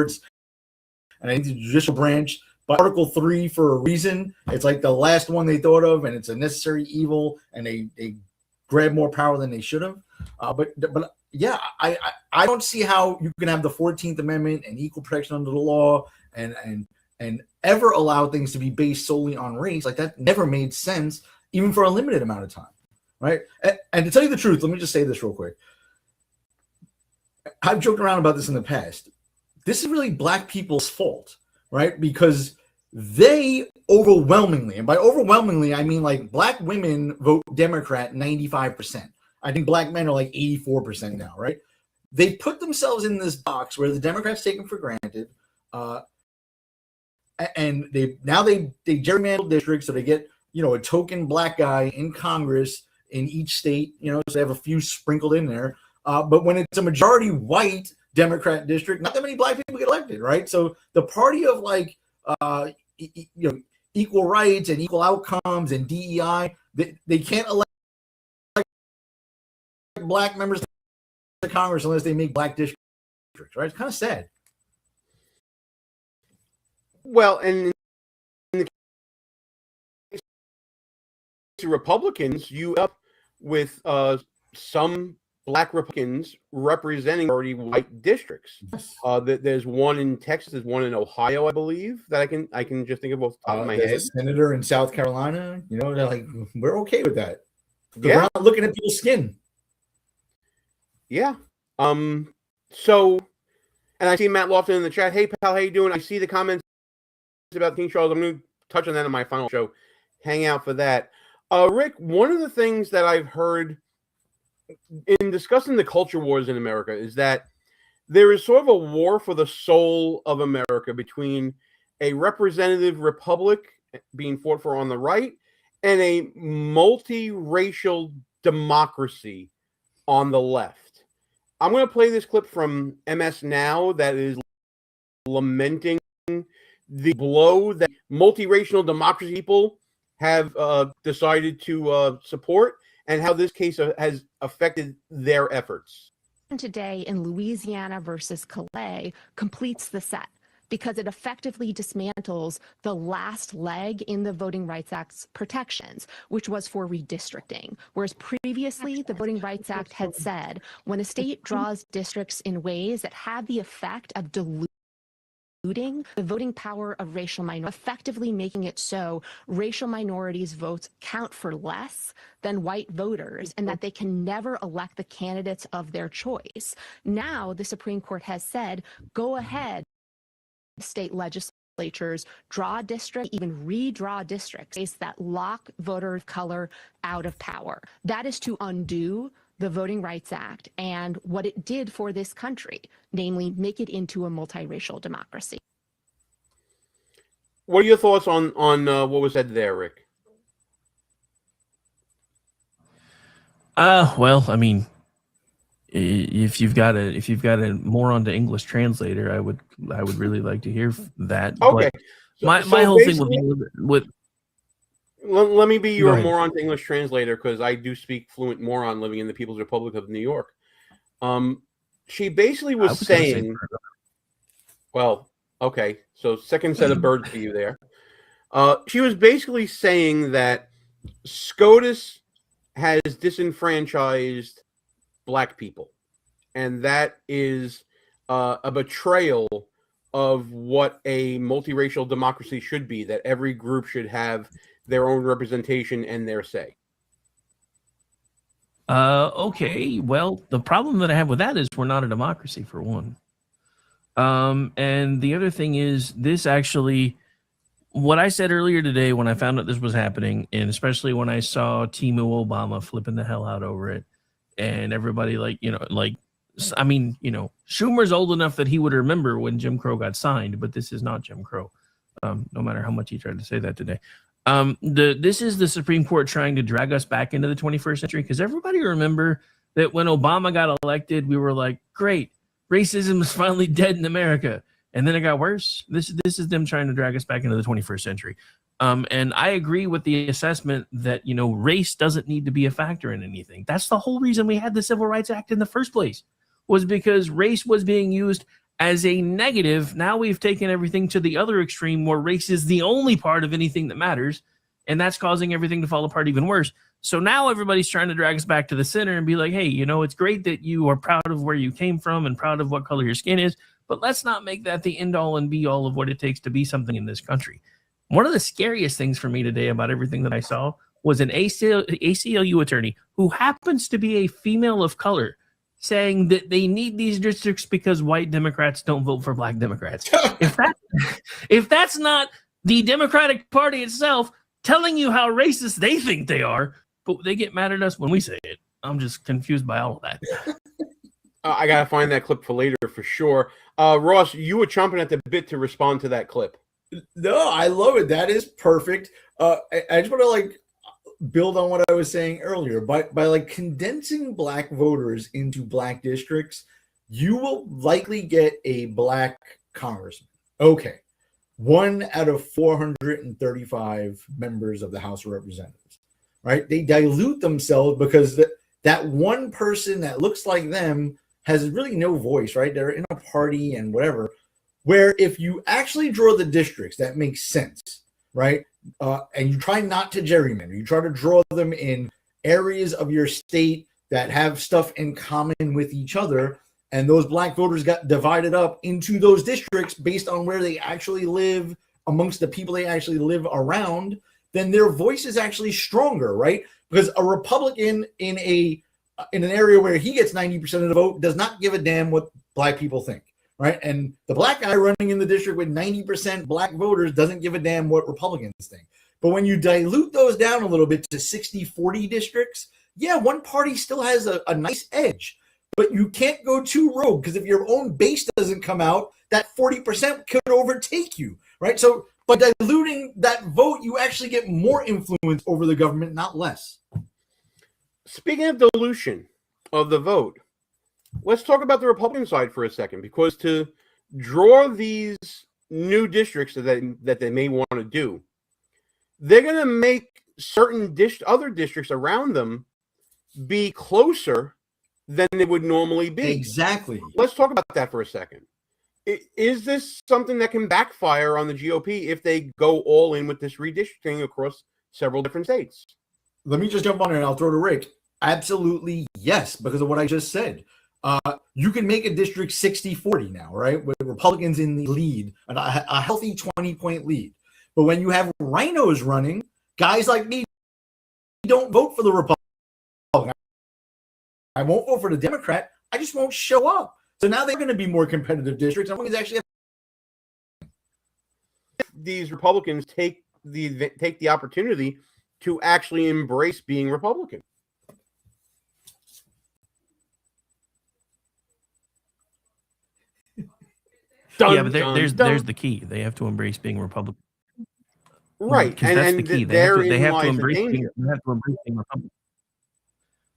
think the judicial branch, but Article 3 for a reason. It's like the last one they thought of, and it's a necessary evil, and they grab more power than they should have. But yeah, I don't see how you can have the 14th Amendment and equal protection under the law and ever allow things to be based solely on race. Like, that never made sense, even for a limited amount of time, right? And to tell you the truth, let me just say this real quick. I've joked around about this in the past. This is really black people's fault, right? Because they overwhelmingly, and by overwhelmingly, I mean like black women vote Democrat 95%. I think black men are like 84% now, right? They put themselves in this box where the Democrats take them for granted, and they gerrymander districts, so they get a token black guy in Congress in each state, so they have a few sprinkled in there. But when it's a majority white Democrat district, not that many black people get elected, right? So the party of like equal rights and equal outcomes and DEI, they can't elect black members to Congress unless they make black districts, right? It's kind of sad. Well, and in the case of Republicans, you up with some black Republicans representing already white districts. Yes. There's one in Texas, there's one in Ohio, I believe, that I can just think of off the top of my head. There's a senator in South Carolina. They're like, we're okay with that. Yeah. We're not looking at people's skin. Yeah. So, and I see Matt Lofton in the chat. Hey, pal, how you doing? I see the comments about King Charles. I'm going to touch on that in my final show. Hang out for that. Rick, one of the things that I've heard in discussing the culture wars in America is that there is sort of a war for the soul of America between a representative republic being fought for on the right and a multiracial democracy on the left. I'm going to play this clip from MS Now that is lamenting the blow that multiracial democracy people have decided to support and how this case has affected their efforts. Today in Louisiana versus Calais completes the set because it effectively dismantles the last leg in the Voting Rights Act's protections, which was for redistricting. Whereas previously, the Voting Rights Act had said when a state draws districts in ways that have the effect of diluting the voting power of racial minorities, effectively making it so racial minorities' votes count for less than white voters and that they can never elect the candidates of their choice. Now, the Supreme Court has said, go ahead, state legislatures, draw districts, even redraw districts that lock voter of color out of power. That is to undo the Voting Rights Act and what it did for this country, namely make it into a multiracial democracy. What are your thoughts on what was said there, Rick? Well, I mean, if you've got a moron to English translator, I would really like to hear that. Okay, But my whole thing with let me be Go your ahead. moron to English translator, because I do speak fluent moron living in the People's Republic of New York. She basically was saying, well, okay, so second set of birds for you there. She was basically saying that SCOTUS has disenfranchised black people, and that is a betrayal of what a multiracial democracy should be, that every group should have their own representation and their say. Okay, well, the problem that I have with that is we're not a democracy, for one. And the other thing is, this actually, what I said earlier today when I found out this was happening, and especially when I saw Timu Obama flipping the hell out over it, and everybody Schumer's old enough that he would remember when Jim Crow got signed, but this is not Jim Crow. No matter how much he tried to say that today. This is the Supreme Court trying to drag us back into the 21st century, because everybody remember that when Obama got elected, we were like, great, racism is finally dead in America. And then it got worse. This is them trying to drag us back into the 21st century. And I agree with the assessment that, race doesn't need to be a factor in anything. That's the whole reason we had the Civil Rights Act in the first place, was because race was being used as a negative. Now we've taken everything to the other extreme where race is the only part of anything that matters, and that's causing everything to fall apart even worse. So now everybody's trying to drag us back to the center and be like, hey, it's great that you are proud of where you came from and proud of what color your skin is, but let's not make that the end all and be all of what it takes to be something in this country. One of the scariest things for me today about everything that I saw was an ACLU attorney who happens to be a female of color, saying that they need these districts because white Democrats don't vote for black Democrats. If that's not the Democratic Party itself telling you how racist they think they are, but they get mad at us when we say it. I'm just confused by all of that. I gotta find that clip for later for sure. Ross, you were chomping at the bit to respond to that clip. No, I love it. That is perfect. I just want to build on what I was saying earlier. By condensing black voters into black districts, you will likely get a black congressman. Okay. 1 out of 435 members of the House of Representatives, right? They dilute themselves because that one person that looks like them has really no voice, right? They're in a party and whatever. Where if you actually draw the districts, that makes sense, right? And you try not to gerrymander. You try to draw them in areas of your state that have stuff in common with each other. And those black voters got divided up into those districts based on where they actually live, amongst the people they actually live around, then their voice is actually stronger, right? Because a Republican in an area where he gets 90% of the vote does not give a damn what black people think. Right. And the black guy running in the district with 90% black voters doesn't give a damn what Republicans think. But when you dilute those down a little bit to 60-40 districts, yeah, one party still has a nice edge. But you can't go too rogue, because if your own base doesn't come out, that 40% could overtake you. Right. So by diluting that vote, you actually get more influence over the government, not less. Speaking of dilution of the vote, let's talk about the Republican side for a second, because to draw these new districts that they may want to do, they're going to make certain other districts around them be closer than they would normally be. Exactly. Let's talk about that for a second. Is this something that can backfire on the GOP if they go all in with this redistricting across several different states? Let me just jump on it and I'll throw to Rick. Absolutely yes, because of what I just said. You can make a district 60-40 now, right? With Republicans in the lead, a healthy 20-point lead. But when you have rhinos running, guys like me don't vote for the Republican. I won't vote for the Democrat. I just won't show up. So now they're going to be more competitive districts. And actually these Republicans take the opportunity to actually embrace being Republican. Yeah, but there's the key. They have to embrace being Republican. Right, Because that's the key. They have to embrace being Republican.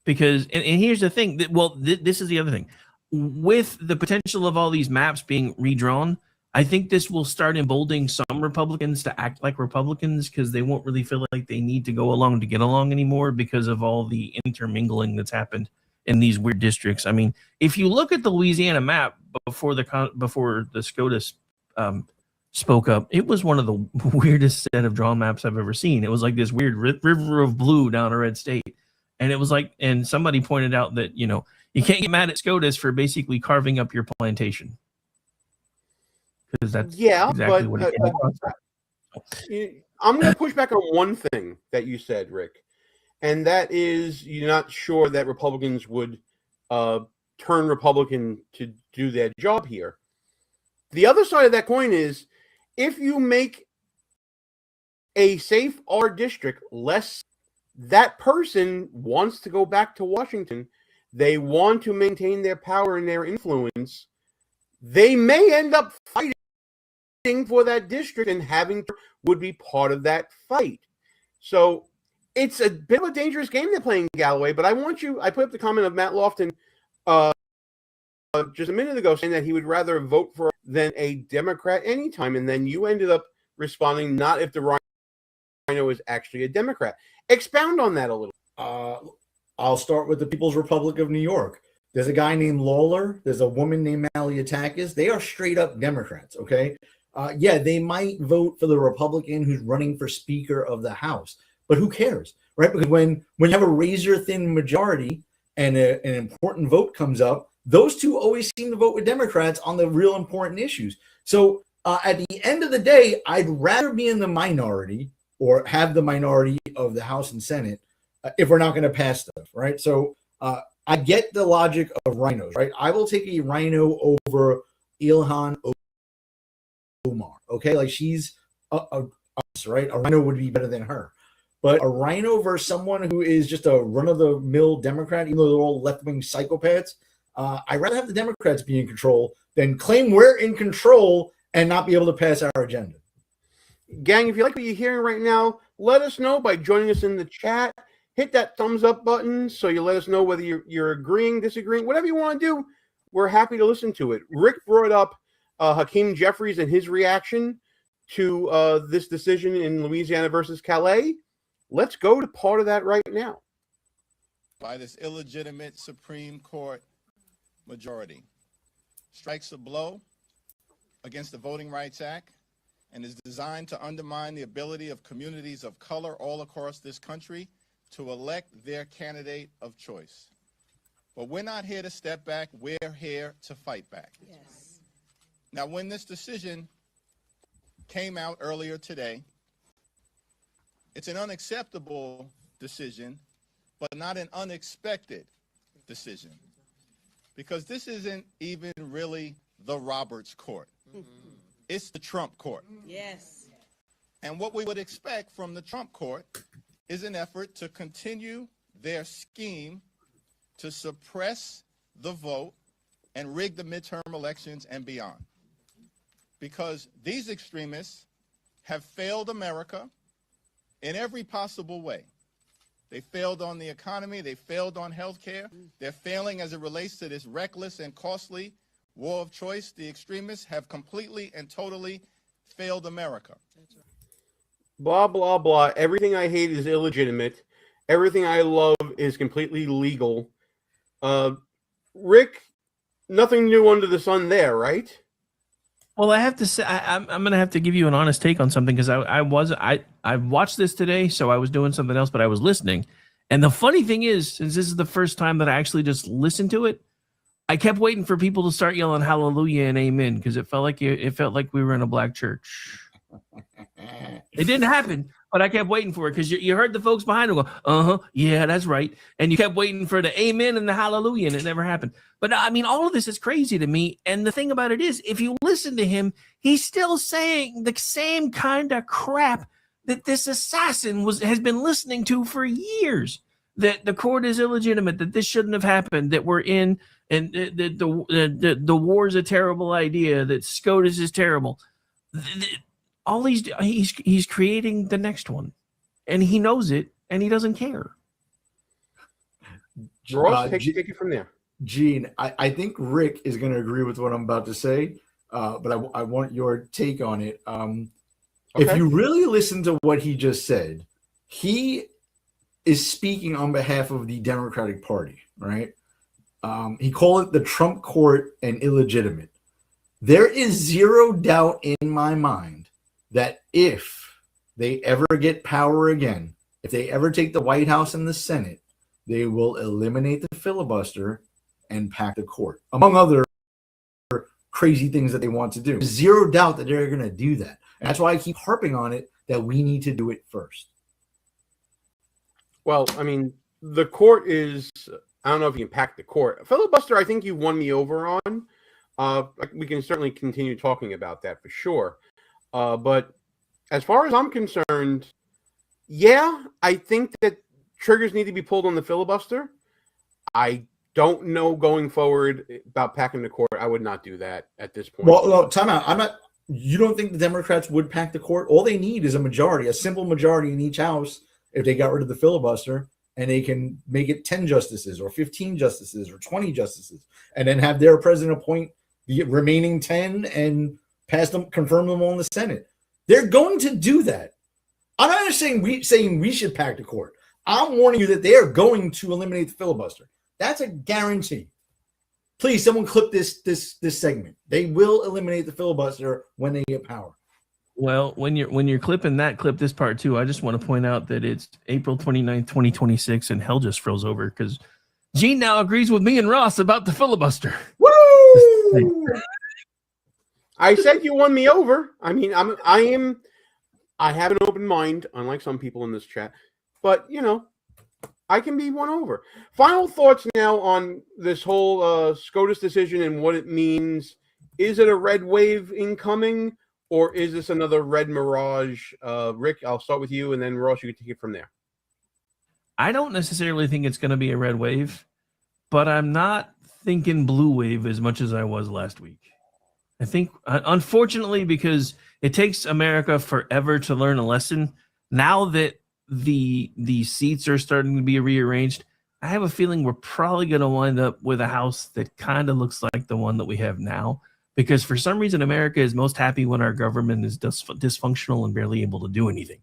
Because and here's the thing. This is the other thing. With the potential of all these maps being redrawn, I think this will start emboldening some Republicans to act like Republicans because they won't really feel like they need to go along to get along anymore because of all the intermingling that's happened in these weird districts. I mean, if you look at the Louisiana map before the SCOTUS spoke up, it was one of the weirdest set of drawn maps I've ever seen. It was like this weird river of blue down a red state. And it was like, and somebody pointed out that, you can't get mad at SCOTUS for basically carving up your plantation. Because that's exactly what it is. I'm going to push back on one thing that you said, Rick. And that is you're not sure that Republicans would turn Republican to do their job here. The other side of that coin is if you make a safe R district less, that person wants to go back to Washington. They want to maintain their power and their influence. They may end up fighting for that district, and having would be part of that fight. So it's a bit of a dangerous game they're playing, Galloway. But I put up the comment of Matt Lofton just a minute ago saying that he would rather vote for than a Democrat anytime. And then you ended up responding, not if the rhino is actually a Democrat. Expound on that a little. I'll start with the People's Republic of New York. There's a guy named Lawler. There's a woman named Malliotakis. They are straight up Democrats, okay? They might vote for the Republican who's running for Speaker of the House, but who cares, right? Because when you have a razor-thin majority and an important vote comes up, those two always seem to vote with Democrats on the real important issues. So at the end of the day, I'd rather be in the minority or have the minority of the House and Senate if we're not going to pass stuff, right? So I get the logic of rhinos, right? I will take a rhino over Ilhan Omar, okay? Like she's right? A rhino would be better than her. But a rhino versus someone who is just a run-of-the-mill Democrat, even though they're all left-wing psychopaths, I'd rather have the Democrats be in control than claim we're in control and not be able to pass our agenda. Gang, if you like what you're hearing right now, let us know by joining us in the chat. Hit that thumbs up button so you let us know whether you're agreeing, disagreeing, whatever you want to do. We're happy to listen to it. Rick brought up Hakeem Jeffries and his reaction to this decision in Louisiana versus Calais. Let's go to part of that right now. By this illegitimate Supreme Court majority strikes a blow against the Voting Rights Act and is designed to undermine the ability of communities of color all across this country to elect their candidate of choice. But we're not here to step back, we're here to fight back. Yes. Now, when this decision came out earlier today, it's an unacceptable decision, but not an unexpected decision. Because this isn't even really the Roberts Court. It's the Trump Court. Yes. And what we would expect from the Trump Court is an effort to continue their scheme to suppress the vote and rig the midterm elections and beyond. Because these extremists have failed America in every possible way. They failed on the economy, they failed on health care, they're failing as it relates to this reckless and costly war of choice. The extremists have completely and totally failed America. Blah, blah, blah. Everything I hate is illegitimate. Everything I love is completely legal. Rick, nothing new under the sun there, right? Well, I have to say, I'm going to have to give you an honest take on something because I watched this today, so I was doing something else, but I was listening. And the funny thing is, since this is the first time that I actually just listened to it, I kept waiting for people to start yelling hallelujah and amen because it felt like we were in a black church. It didn't happen, but I kept waiting for it because you heard the folks behind him go, yeah, that's right. And you kept waiting for the amen and the hallelujah, and it never happened. But I mean, all of this is crazy to me. And the thing about it is, if you listen to him, he's still saying the same kind of crap that this assassin has been listening to for years. That the court is illegitimate, that this shouldn't have happened, that we're in, and the war's a terrible idea, that SCOTUS is terrible. All he's creating the next one, and he knows it, and he doesn't care. Ross, take it from there. Gene, I think Rick is going to agree with what I'm about to say, but I want your take on it. Okay. If you really listen to what he just said, he is speaking on behalf of the Democratic Party, right? He called it the Trump court and illegitimate. There is zero doubt in my mind that if they ever get power again, if they ever take the White House and the Senate, they will eliminate the filibuster and pack the court, among other crazy things that they want to do. Zero doubt that they're going to do that. And that's why I keep harping on it, that we need to do it first. Well, I mean, the court is, I don't know if you can pack the court. Filibuster, I think you won me over on. We can certainly continue talking about that for sure. But as far as I'm concerned, yeah, I think that triggers need to be pulled on the filibuster. I don't know going forward about packing the court. I would not do that at this point. Well, no, time out. You don't think the Democrats would pack the court? All they need is a majority, a simple majority in each house if they got rid of the filibuster, and they can make it 10 justices or 15 justices or 20 justices, and then have their president appoint the remaining 10 and confirm them all in the Senate. They're going to do that. I'm not saying we should pack the court. I'm warning you that they are going to eliminate the filibuster. That's a guarantee. Please, someone clip this segment. They will eliminate the filibuster when they get power. Well, when you're clipping that, clip this part too. I just want to point out that it's April 29th, 2026, and hell just froze over because Gene now agrees with me and Ross about the filibuster. Woo! I said you won me over. I mean, I have an open mind, unlike some people in this chat, but I can be won over. Final thoughts now on this whole SCOTUS decision and what it means. Is it a red wave incoming, or is this another red mirage? Rick, I'll start with you, and then Ross, you can take it from there. I don't necessarily think it's going to be a red wave, but I'm not thinking blue wave as much as I was last week. I think, unfortunately, because it takes America forever to learn a lesson, now that the seats are starting to be rearranged, I have a feeling we're probably going to wind up with a house that kind of looks like the one that we have now. Because for some reason, America is most happy when our government is dysfunctional and barely able to do anything.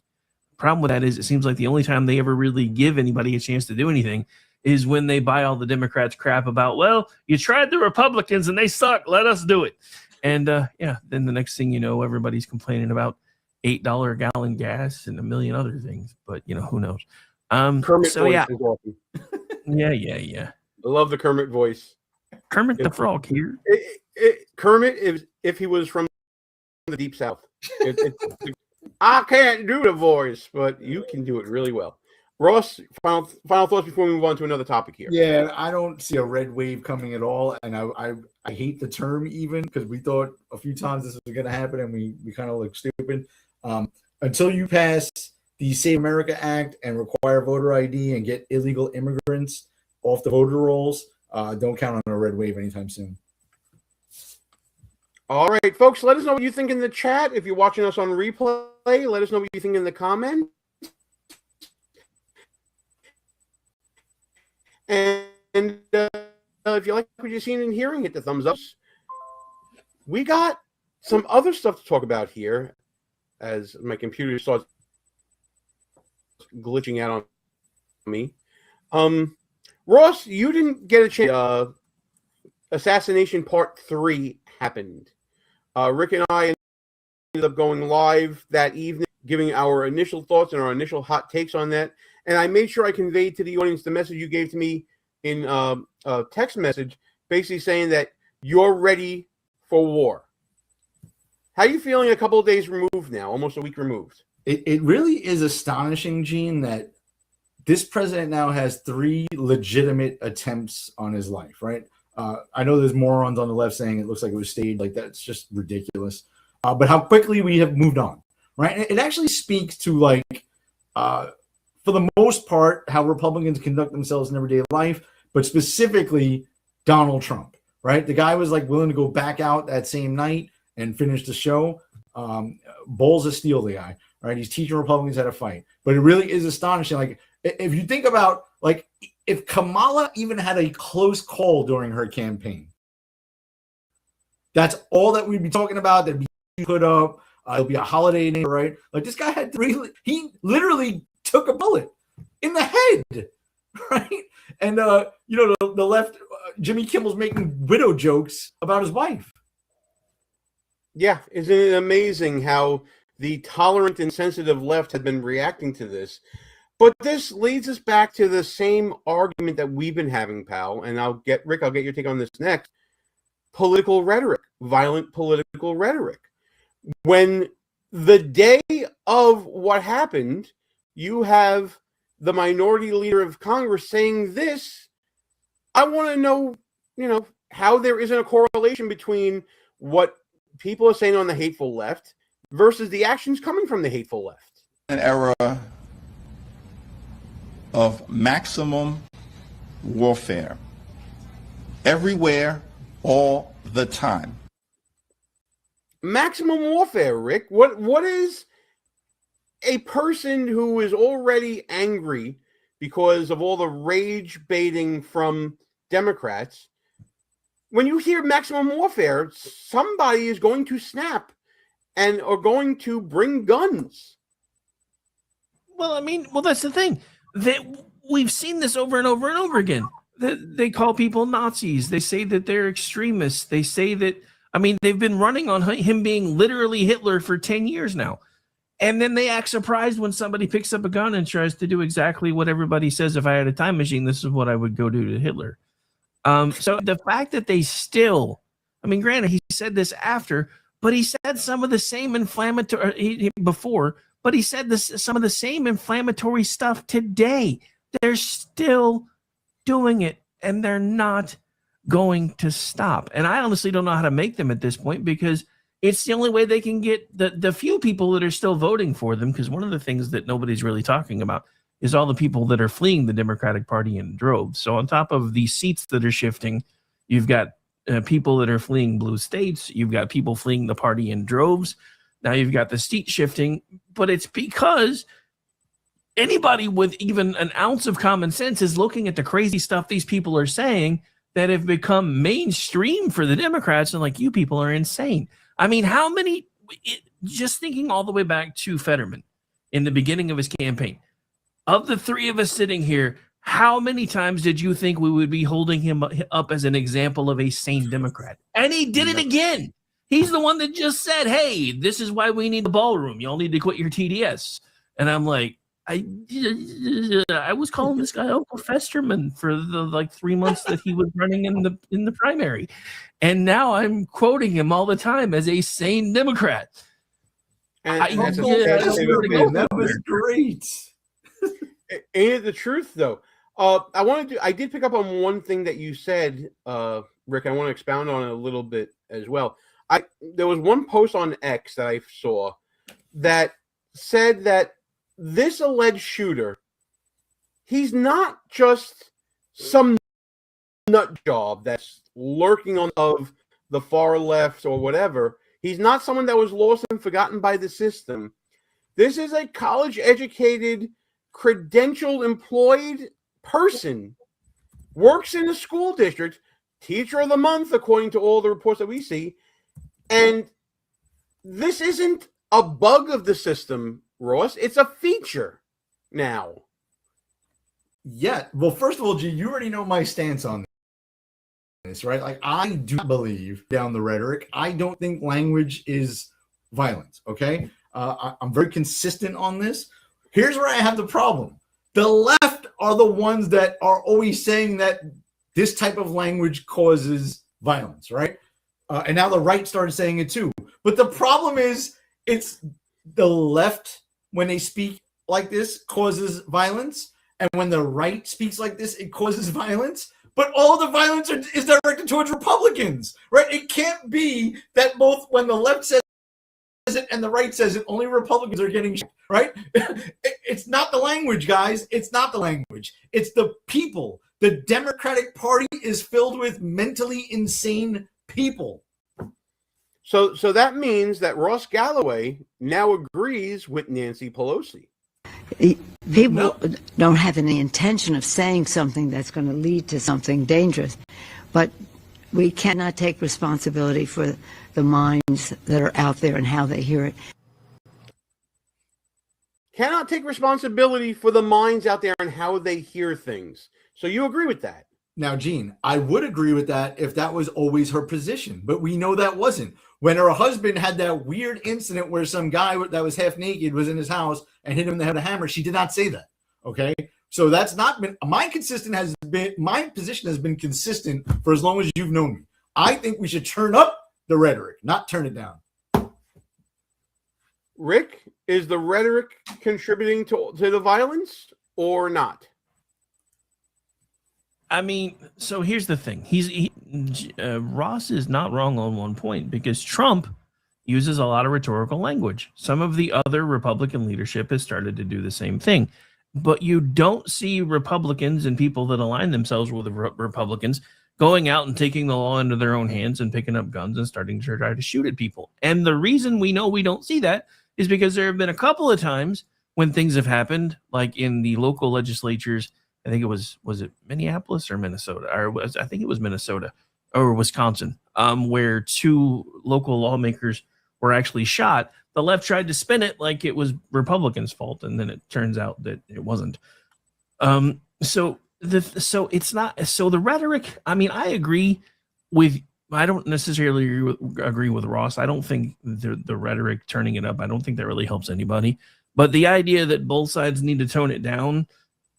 The problem with that is it seems like the only time they ever really give anybody a chance to do anything is when they buy all the Democrats crap about, well, you tried the Republicans and they suck. Let us do it. And then the next thing you know, everybody's complaining about $8 a gallon gas and a million other things. But, who knows? Kermit so, voice yeah. is awesome. Yeah. I love the Kermit voice. Kermit the Frog here. Kermit, if he was from the Deep South. I can't do the voice, but you can do it really well. Ross, final thoughts before we move on to another topic here. Yeah, I don't see a red wave coming at all, and I hate the term even because we thought a few times this was going to happen, and we kind of look stupid. Until you pass the Save America Act and require voter ID and get illegal immigrants off the voter rolls, don't count on a red wave anytime soon. All right, folks, let us know what you think in the chat. If you're watching us on replay, let us know what you think in the comments. And if you like what you're seeing and hearing, hit the thumbs up. We got some other stuff to talk about here as my computer starts glitching out on me. Ross, you didn't get a chance. Assassination Part 3 happened. Rick and I ended up going live that evening, giving our initial thoughts and our initial hot takes on that. And I made sure I conveyed to the audience the message you gave to me in a text message basically saying that you're ready for war. How are you feeling a couple of days removed now, almost a week removed? It really is astonishing, Gene, that this president now has 3 legitimate attempts on his life, right? I know there's morons on the left saying it looks like it was staged. Like, that's just ridiculous. But how quickly we have moved on, right? It actually speaks to, like, for the most part, how Republicans conduct themselves in everyday life, but specifically Donald Trump, right? The guy was, like, willing to go back out that same night and finish the show. Balls of steel, the guy, right? He's teaching Republicans how to fight. But it really is astonishing. Like, if you think about, like, if Kamala even had a close call during her campaign, that's all that we'd be talking about. That'd be put up. It'll be a holiday name, right? Like, this guy had 3. He literally took a bullet in the head, right? And the left, Jimmy Kimmel's making widow jokes about his wife. Yeah, isn't it amazing how the tolerant and sensitive left had been reacting to this? But this leads us back to the same argument that we've been having, pal. And Rick, I'll get your take on this next. Political rhetoric, violent political rhetoric. When the day of what happened, you have the minority leader of Congress saying this. I want to know, how there isn't a correlation between what people are saying on the hateful left versus the actions coming from the hateful left. An era of maximum warfare, everywhere, all the time. Maximum warfare, Rick. What is a person who is already angry because of all the rage baiting from Democrats? When you hear maximum warfare, somebody is going to snap and are going to bring guns. Well, that's the thing. We've seen this over and over and over again. They call people Nazis. They say that they're extremists. They say that, they've been running on him being literally Hitler for 10 years now. And then they act surprised when somebody picks up a gun and tries to do exactly what everybody says. If I had a time machine, this is what I would go do to Hitler. So the fact that they still, granted, he said this after, but he said some of the same inflammatory before, but he said some of the same inflammatory stuff today. They're still doing it, and they're not going to stop. And I honestly don't know how to make them at this point, because it's the only way they can get the few people that are still voting for them. Because one of the things that nobody's really talking about is all the people that are fleeing the Democratic Party in droves. So on top of the seats that are shifting, you've got people that are fleeing blue states. You've got people fleeing the party in droves. Now you've got the seat shifting, but it's because anybody with even an ounce of common sense is looking at the crazy stuff these people are saying that have become mainstream for the Democrats, and like, you people are insane. How many, just thinking all the way back to Fetterman in the beginning of his campaign, of the 3 of us sitting here, how many times did you think we would be holding him up as an example of a sane Democrat? And he did it again. He's the one that just said, hey, this is why we need the ballroom. Y'all need to quit your TDS. And I'm like, I was calling this guy Uncle Festerman for the 3 months that he was running in the primary. And now I'm quoting him all the time as a sane Democrat. That was great. Ain't it the truth, though? I did pick up on one thing that you said, Rick. I want to expound on it a little bit as well. There was one post on X that I saw that said that this alleged shooter, he's not just some nut job that's lurking on of the far left or whatever. He's not someone that was lost and forgotten by the system. This is a college-educated, credentialed, employed person, works in a school district, teacher of the month, according to all the reports that we see. And this isn't a bug of the system, Ross. It's a feature now. Yeah. Well, first of all, G, you already know my stance on this, right? Like, I do believe down the rhetoric. I don't think language is violence, okay? I'm very consistent on this. Here's where I have the problem. The left are the ones that are always saying that this type of language causes violence, right? And now the right started saying it too. But the problem is, it's the left, when they speak like this, causes violence. And when the right speaks like this, it causes violence. But all the violence is directed towards Republicans, right? It can't be that both when the left says it and the right says it, only Republicans are getting shot, right? It's not the language, guys. It's not the language. It's the people. The Democratic Party is filled with mentally insane people. So that means that Ross Galloway now agrees with Nancy Pelosi. People don't have any intention of saying something that's going to lead to something dangerous, but we cannot take responsibility for the minds that are out there and how they hear it. Cannot take responsibility for the minds out there and how they hear things. So you agree with that? Now, Gene, I would agree with that if that was always her position, but we know that wasn't. When her husband had that weird incident where some guy that was half naked was in his house and hit him in the head with a hammer, she did not say that. Okay, so that's not been my position has been consistent for as long as you've known me. I think we should turn up the rhetoric, not turn it down. Rick, is the rhetoric contributing to the violence or not? I mean, so here's the thing. Ross is not wrong on one point, because Trump uses a lot of rhetorical language. Some of the other Republican leadership has started to do the same thing. But you don't see Republicans and people that align themselves with the Republicans going out and taking the law into their own hands and picking up guns and starting to try to shoot at people. And the reason we know we don't see that is because there have been a couple of times when things have happened, like in the local legislatures. I think it was it Minneapolis or Minnesota? I think it was Minnesota or Wisconsin, where two local lawmakers were actually shot. The left tried to spin it like it was Republicans' fault, and then it turns out that it wasn't. So it's not. So the rhetoric. I mean, I agree with. I don't necessarily agree with Ross. I don't think the rhetoric turning it up. I don't think that really helps anybody. But the idea that both sides need to tone it down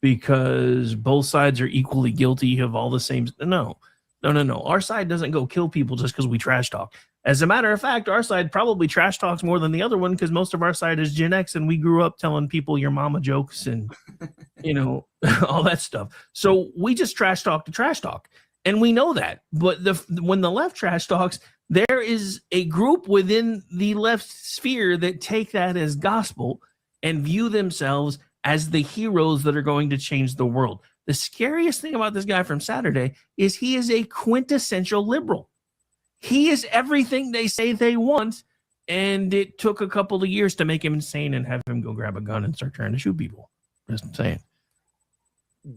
because both sides are equally guilty of all the same. No. Our side doesn't go kill people just because we trash talk. As a matter of fact, our side probably trash talks more than the other one because most of our side is Gen X and we grew up telling people your mama jokes and, all that stuff. So we just trash talk to trash talk. And we know that. But when the left trash talks, there is a group within the left sphere that take that as gospel and view themselves as the heroes that are going to change the world. The scariest thing about this guy from Saturday is he is a quintessential liberal. He is everything they say they want, and it took a couple of years to make him insane and have him go grab a gun and start trying to shoot people. Just saying.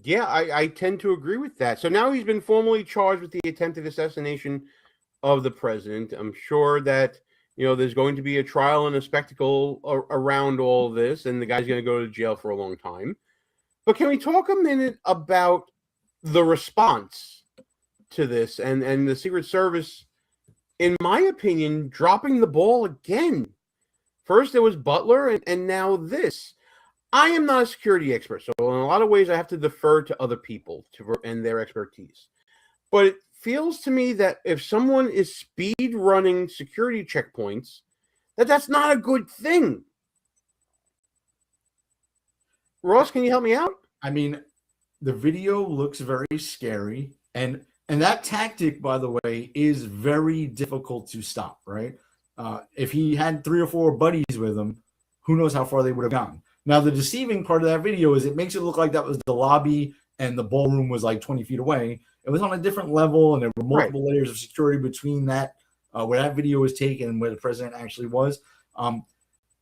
Yeah, I tend to agree with that. So now he's been formally charged with the attempted assassination of the president. I'm sure that there's going to be a trial and a spectacle around all this, and the guy's going to go to jail for a long time. But can we talk a minute about the response to this and the Secret Service, in my opinion, dropping the ball again? First it was Butler, and now this. I am not a security expert, so in a lot of ways I have to defer to other people and their expertise. But it feels to me that if someone is speed running security checkpoints, that's not a good thing. Ross, can you help me out? I mean, the video looks very scary, and that tactic, by the way, is very difficult to stop, right? If he had 3 or 4 buddies with him, who knows how far they would have gone. Now, the deceiving part of that video is it makes it look like that was the lobby and the ballroom was like 20 feet away. It was on a different level, and there were multiple layers of security between that, where that video was taken and where the president actually was.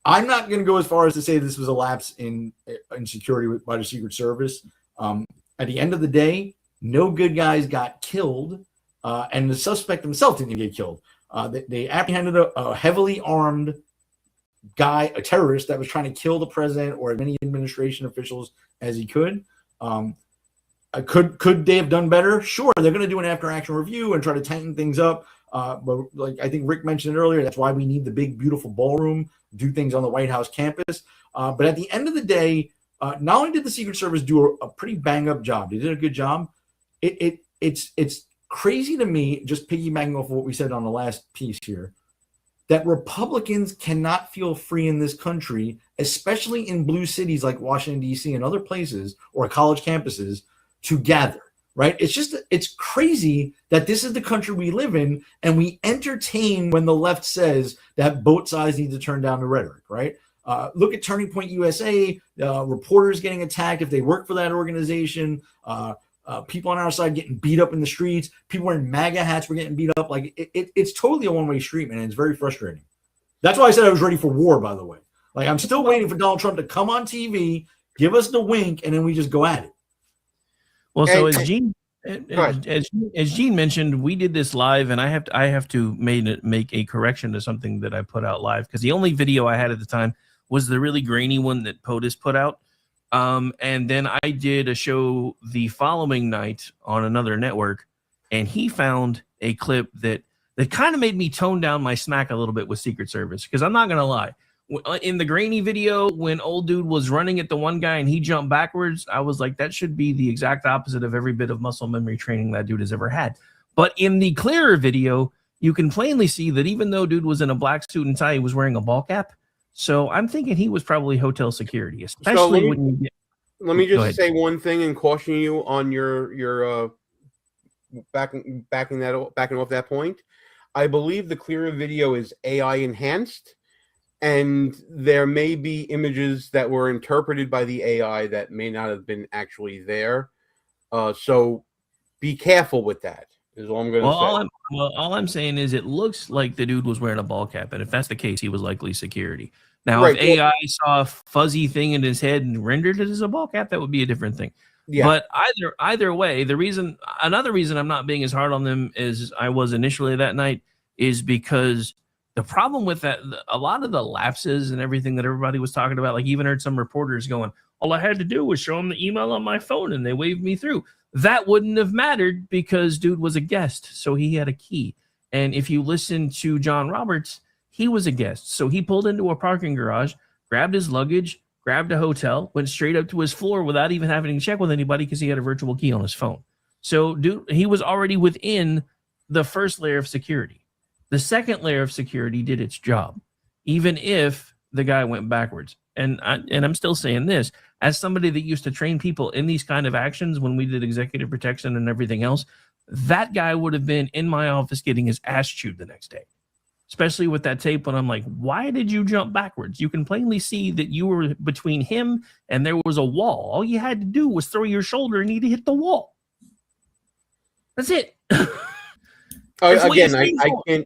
I'm not going to go as far as to say this was a lapse in security by the Secret Service. At the end of the day, no good guys got killed, and the suspect himself didn't get killed. They apprehended a heavily armed guy, a terrorist that was trying to kill the president or as many administration officials as he could. Could they have done better? Sure, they're going to do an after-action review and try to tighten things up. But like I think Rick mentioned earlier, that's why we need the big, beautiful ballroom, do things on the White House campus. But at the end of the day, not only did the Secret Service do a pretty bang-up job, they did a good job. It it's crazy to me, just piggybacking off of what we said on the last piece here, that Republicans cannot feel free in this country, especially in blue cities like Washington, D.C. and other places, or college campuses, to gather, right? It's crazy that this is the country we live in, and we entertain when the left says that both sides need to turn down the rhetoric, right? Look at Turning Point USA, reporters getting attacked if they work for that organization, people on our side getting beat up in the streets, people wearing MAGA hats were getting beat up. Like it's totally a one-way street, man. And it's very frustrating. That's why I said I was ready for war, by the way. Like I'm still waiting for Donald Trump to come on TV, give us the wink, and then we just go at it. Well, so as Gene mentioned, we did this live, and I have to make a correction to something that I put out live, because the only video I had at the time was the really grainy one that POTUS put out. And then I did a show the following night on another network, and he found a clip that kind of made me tone down my smack a little bit with Secret Service. Because I'm not going to lie, in the grainy video, when old dude was running at the one guy and he jumped backwards, I was like, that should be the exact opposite of every bit of muscle memory training that dude has ever had. But in the clearer video, you can plainly see that even though dude was in a black suit and tie, he was wearing a ball cap. So I'm thinking he was probably hotel security, especially when you get. Let me just say one thing and caution you on your backing off that point. I believe the clearer video is AI enhanced, and there may be images that were interpreted by the AI that may not have been actually there. So be careful with that. Is all I'm going to say. All I'm saying is it looks like the dude was wearing a ball cap, and if that's the case, he was likely security. Now, Right, if AI saw a fuzzy thing in his head and rendered it as a ball cap, that would be a different thing. Yeah. But either way, another reason I'm not being as hard on them as I was initially that night is because the problem with that, a lot of the lapses and everything that everybody was talking about, like even heard some reporters going, all I had to do was show them the email on my phone and they waved me through. That wouldn't have mattered because dude was a guest, so he had a key. And if you listen to John Roberts, he was a guest. So he pulled into a parking garage, grabbed his luggage, grabbed a hotel, went straight up to his floor without even having to check with anybody because he had a virtual key on his phone. So dude, he was already within the first layer of security. The second layer of security did its job, even if the guy went backwards. And I'm still saying this, as somebody that used to train people in these kind of actions when we did executive protection and everything else, that guy would have been in my office getting his ass chewed the next day. Especially with that tape when I'm like, why did you jump backwards? You can plainly see that you were between him and there was a wall. All you had to do was throw your shoulder and he'd hit the wall. That's it. Again,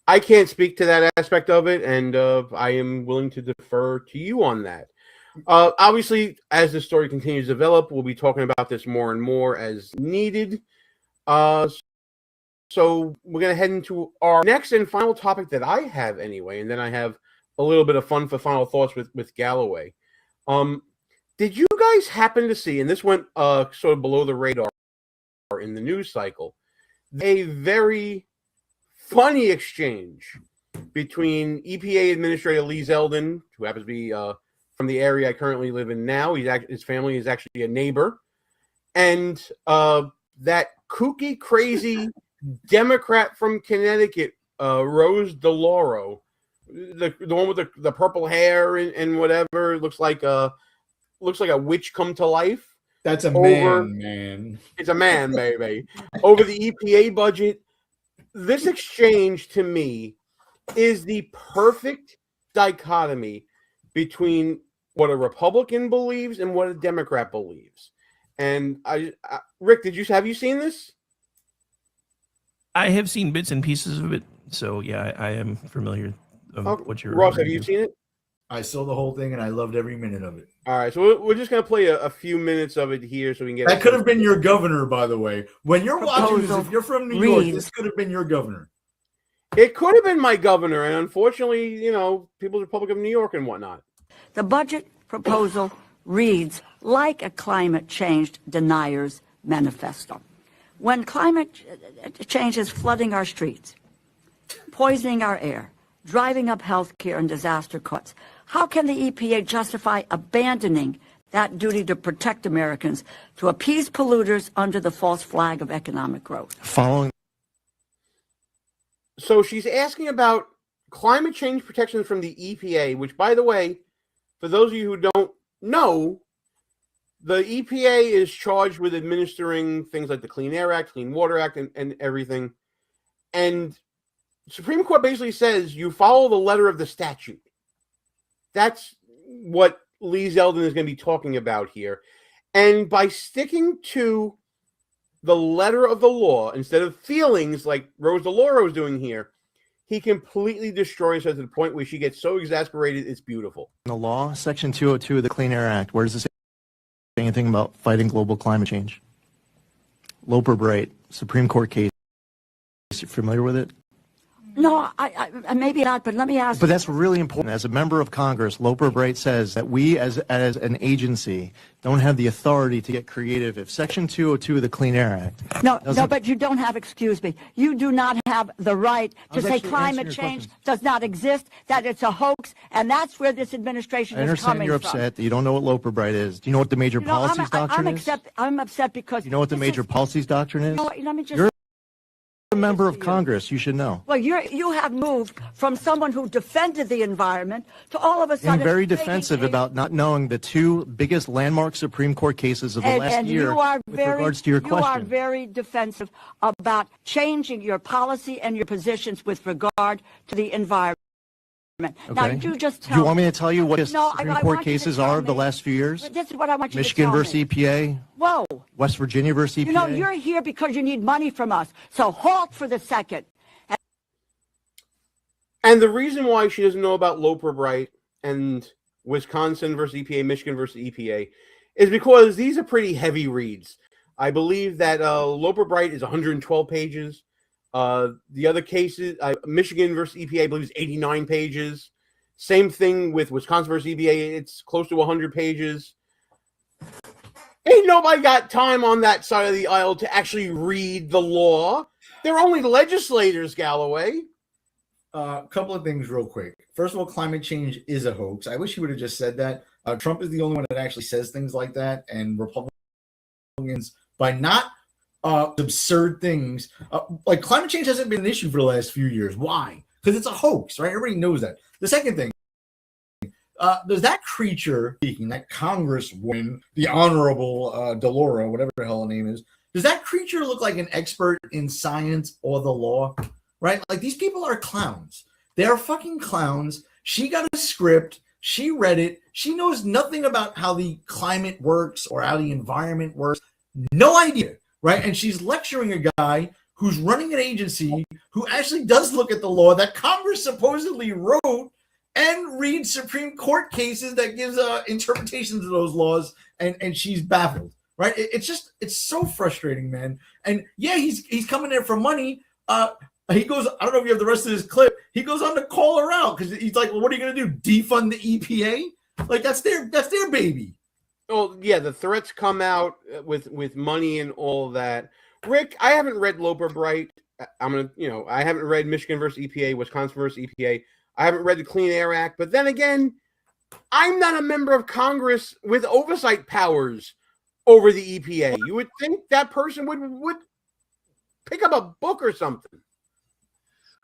I can't speak to that aspect of it, and I am willing to defer to you on that. Obviously, as the story continues to develop, we'll be talking about this more and more as needed. So we're going to head into our next and final topic that I have anyway, and then I have a little bit of fun for final thoughts with Galloway. Did you guys happen to see, and this went sort of below the radar in the news cycle, a very funny exchange between EPA Administrator Lee Zeldin, who happens to be from the area I currently live in now. His family is actually a neighbor, and that kooky, crazy Democrat from Connecticut, Rose DeLauro, the one with the purple hair and whatever, looks like a witch come to life. That's a man. It's a man, baby. Over the EPA budget. This exchange, to me, is the perfect dichotomy between what a Republican believes and what a Democrat believes. And Rick, have you seen this? I have seen bits and pieces of it, so yeah, I am familiar of what you're. Ross, have you seen it? I saw the whole thing and I loved every minute of it. All right, so we're just going to play a few minutes of it here so we can get... That could have been your governor, by the way. When you're watching this, if you're from New York, this could have been your governor. It could have been my governor, and unfortunately, People's Republic of New York and whatnot. The budget proposal reads like a climate change denier's manifesto. When climate change is flooding our streets, poisoning our air, driving up health care and disaster costs, how can the EPA justify abandoning that duty to protect Americans, to appease polluters under the false flag of economic growth. So she's asking about climate change protections from the EPA, which, by the way, for those of you who don't know, the EPA is charged with administering things like the Clean Air Act, Clean Water Act, and everything. And Supreme Court basically says you follow the letter of the statute. That's what Lee Zeldin is going to be talking about here. And by sticking to the letter of the law instead of feelings like Rose DeLauro is doing here, he completely destroys her to the point where she gets so exasperated it's beautiful. In the law, Section 202 of the Clean Air Act, where does it say anything about fighting global climate change? Loper Bright, Supreme Court case. You familiar with it? No, I maybe not, but let me ask. But that's really important. As a member of Congress, Loper Bright says that we as an agency don't have the authority to get creative. If Section 202 of the Clean Air Act... No, but you don't have, excuse me, you do not have the right to say climate change does not exist, that it's a hoax, and that's where this administration is coming from. I understand you're upset that you don't know what Loper Bright is. Do you know what the major policies doctrine is? I'm upset because... You know what the major policies doctrine is? No, let me just... You're a member of Congress. You should know. Well, you have moved from someone who defended the environment to all of a sudden... I'm very defensive about not knowing the two biggest landmark Supreme Court cases of the last year with regards to your question. You are very defensive about changing your policy and your positions with regard to the environment. Okay. Now, you just tell Do you want me to tell you what the Supreme I Court cases are of the last few years? This is what I want you Michigan to tell versus me. EPA. Whoa. West Virginia versus EPA. You know, you're here because you need money from us. So halt for the second. And the reason why she doesn't know about Loper Bright and Wisconsin versus EPA, Michigan versus EPA, is because these are pretty heavy reads. I believe that Loper Bright is 112 pages. The other cases, Michigan versus EPA, I believe, is 89 pages. Same thing with Wisconsin versus EPA. It's close to 100 pages. Ain't nobody got time on that side of the aisle to actually read the law. They're only legislators, Galloway. A couple of things real quick. First of all, climate change is a hoax. I wish he would have just said that. Trump is the only one that actually says things like that. And Republicans, by not absurd things, like climate change hasn't been an issue for the last few years. Why? Because it's a hoax, right? Everybody knows that. The second thing, does that creature speaking, that Congresswoman, the Honorable DeLauro, whatever the hell her name is, does that creature look like an expert in science or the law? Right? Like, these people are clowns. They are fucking clowns. She got a script. She read it. She knows nothing about how the climate works or how the environment works. No idea. Right? And she's lecturing a guy who's running an agency who actually does look at the law that Congress supposedly wrote and reads Supreme Court cases that gives interpretations of those laws, and she's baffled. Right? It's so frustrating, man. And yeah, he's coming there for money. He goes, I don't know if you have the rest of this clip. He goes on to call her out because he's like, well, what are you going to do? Defund the EPA? Like, that's their baby. Oh, yeah, the threats come out with money and all that. Rick, I haven't read Loper Bright. I haven't read Michigan versus EPA, Wisconsin versus EPA. I haven't read the Clean Air Act. But then again, I'm not a member of Congress with oversight powers over the EPA. You would think that person would pick up a book or something.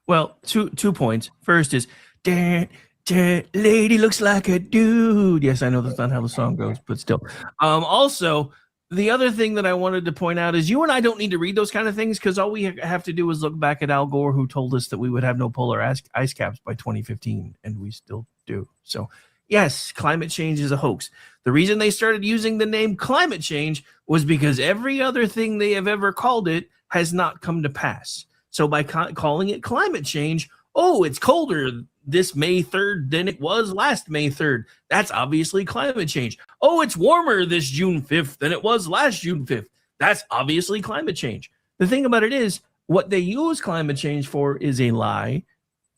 Well, two points. First is, lady looks like a dude. Yes, I know that's not how the song goes, but still. Also, the other thing that I wanted to point out is you and I don't need to read those kind of things because all we have to do is look back at Al Gore, who told us that we would have no polar ice caps by 2015, and we still do. So, yes, climate change is a hoax. The reason they started using the name climate change was because every other thing they have ever called it has not come to pass. So by calling it climate change, oh, it's colder this May 3rd than it was last May 3rd. That's obviously climate change. Oh, it's warmer this June 5th than it was last June 5th. That's obviously climate change. The thing about it is, what they use climate change for is a lie,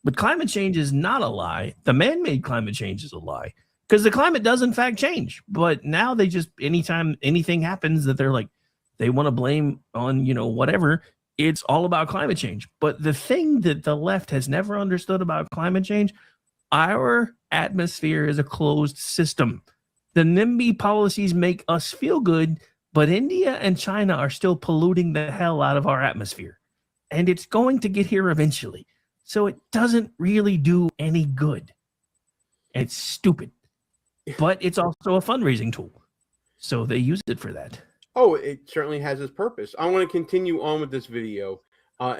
but climate change is not a lie. The man-made climate change is a lie because the climate does in fact change. But now they just, anytime anything happens that they're like, they want to blame on, whatever, it's all about climate change. But the thing that the left has never understood about climate change, our atmosphere is a closed system. The NIMBY policies make us feel good, but India and China are still polluting the hell out of our atmosphere. And it's going to get here eventually. So it doesn't really do any good. It's stupid. But it's also a fundraising tool. So they use it for that. Oh, it certainly has its purpose. I want to continue on with this video.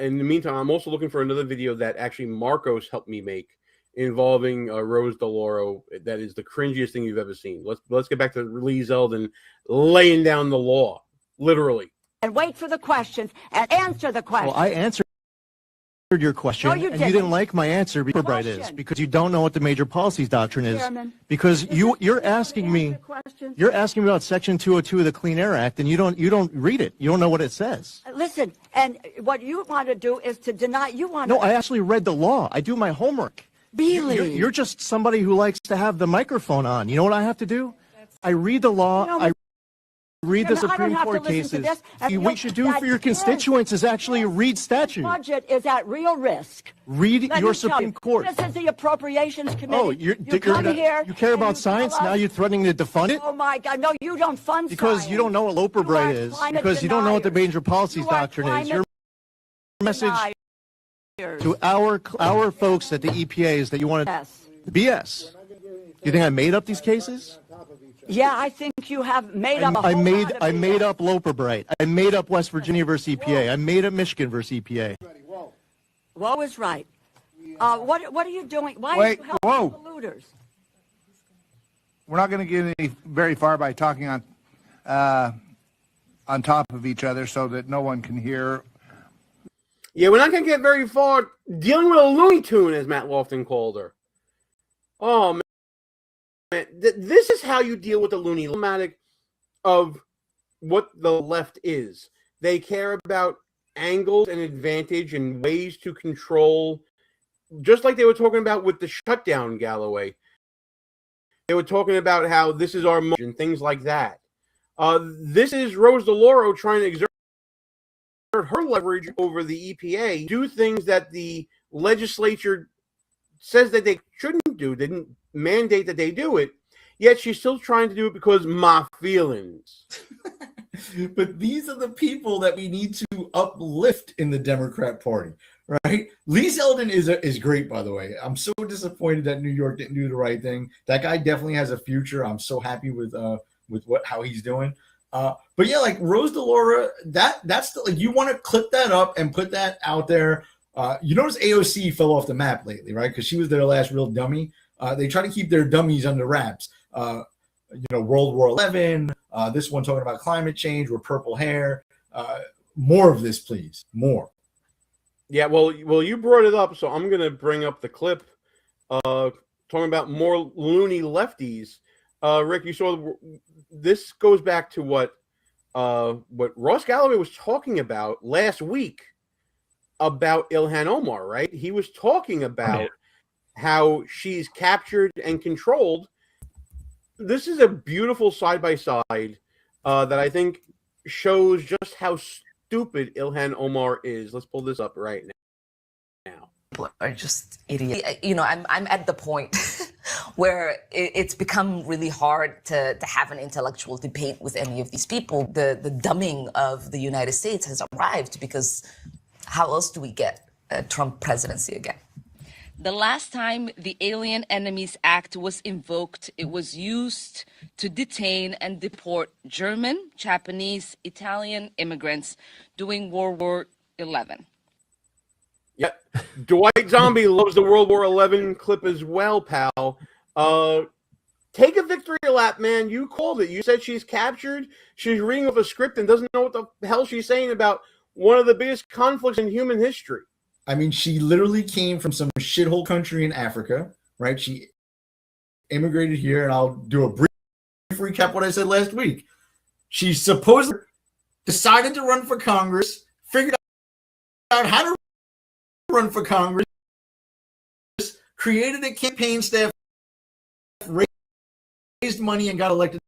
In the meantime, I'm also looking for another video that actually Marcos helped me make involving Rose DeLauro. That is the cringiest thing you've ever seen. Let's get back to Lee Zeldin laying down the law, literally. And wait for the questions and answer the questions. Well, I answered your question, No, you and didn't. you didn't like my answer. Super bright is because you don't know what the major policies doctrine is. Chairman. Because you're asking me about Section 202 of the Clean Air Act, and you don't read it. You don't know what it says. Listen, and what you want to do is to deny. You want No, to. I actually read the law. I do my homework. Really? You're just somebody who likes to have the microphone on. You know what I have to do? I read the law. I read the Supreme Court cases. What you should do for your constituents is actually read statute. Budget is at real risk. Read Let your me tell Supreme you, Court. This is the Appropriations Committee. Oh, you come here. you care and about you science? tell us- Now you're threatening to defund it? Oh my God! No, you don't fund Because science. you don't know what Loper Bright is. climate Because you don't know what the deniers. major policies You are doctrine is. climate Your message to our folks at the EPA is that you want to BS. You think I made up these cases? Yeah, I think you have made up. I made up Loper Bright. I made up West Virginia versus EPA. I made up Michigan versus EPA. Woe is right. What are you doing? Why Wait, are you helping whoa. polluters? We're not going to get any very far by talking on top of each other so that no one can hear. Yeah, we're not going to get very far dealing with a Looney Tune, as Matt Lofton called her. Oh, man. This is how you deal with the loony of what the left is. They care about angles and advantage and ways to control, just like they were talking about with the shutdown, Galloway. They were talking about how this is our motion, things like that. This is Rose DeLauro trying to exert her leverage over the EPA, do things that the legislature says that they shouldn't do, didn't mandate that they do it, yet she's still trying to do it because my feelings. But these are the people that we need to uplift in the Democrat Party, right? Lee Zeldin is great, by the way. I'm so disappointed that New York didn't do the right thing. That guy definitely has a future. I'm so happy with how he's doing. But yeah, like Rose DeLauro, that's like you want to clip that up and put that out there. You notice AOC fell off the map lately, right? Because she was their last real dummy. They try to keep their dummies under wraps. World War XI. This one talking about climate change with purple hair. More of this, please. More. Yeah, well, you brought it up, so I'm going to bring up the clip talking about more loony lefties. Rick, you saw this goes back to what Ross Galloway was talking about last week about Ilhan Omar, right? He was talking about how she's captured and controlled. This is a beautiful side-by-side that I think shows just how stupid Ilhan Omar is. Let's pull this up right now. People are just idiots. I'm at the point where it's become really hard to have an intellectual debate with any of these people. The dumbing of the United States has arrived because how else do we get a Trump presidency again? The last time the Alien Enemies Act was invoked, it was used to detain and deport German, Japanese, Italian immigrants during World War XI. Yeah, Dwight Zombie loves the World War XI clip as well, pal. Take a victory lap, man. You called it. You said she's captured. She's reading off a script and doesn't know what the hell she's saying about one of the biggest conflicts in human history. I mean, she literally came from some shithole country in Africa, right? She immigrated here, and I'll do a brief recap what I said last week. She supposedly decided to run for Congress, figured out how to run for Congress, created a campaign staff, raised money, and got elected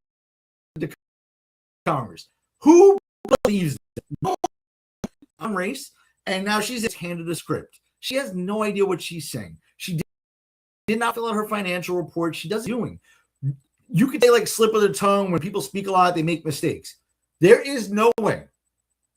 to Congress. Who believes that? On race? And now she's just handed a script. She has no idea what she's saying. She did not fill out her financial report. She doesn't doing. you could say like slip of the tongue. When people speak a lot, they make mistakes. There is no way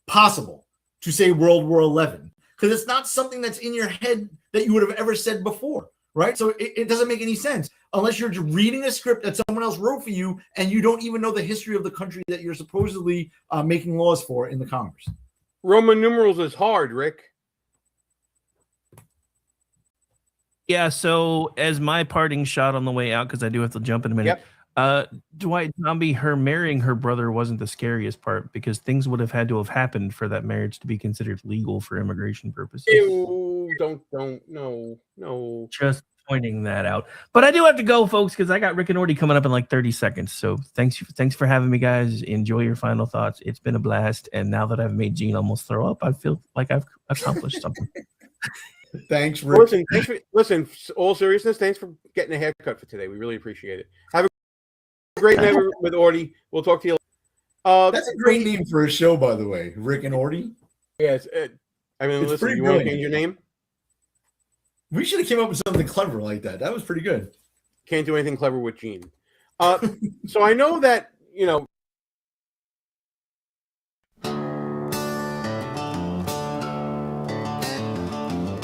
possible to say World War XI because it's not something that's in your head that you would have ever said before, right? So it doesn't make any sense unless you're reading a script that someone else wrote for you and you don't even know the history of the country that you're supposedly making laws for in the Congress. Roman numerals is hard, Rick. Yeah, so as my parting shot on the way out, because I do have to jump in a minute. Dwight Zombie, her marrying her brother wasn't the scariest part because things would have had to have happened for that marriage to be considered legal for immigration purposes. Ew, no. Just pointing that out. But I do have to go, folks, because I got Rick and Orty coming up in like 30 seconds. So thanks for having me, guys. Enjoy your final thoughts. It's been a blast. And now that I've made Gene almost throw up, I feel like I've accomplished something. Thanks, Rick. Listen, all seriousness, thanks for getting a haircut for today. We really appreciate it. Have a great night with Orty. We'll talk to you later. That's a great name for a show, by the way. Rick and Orty. Yes. Listen, you want to change your name? We should have came up with something clever like that. That was pretty good. Can't do anything clever with Gene. So I know that,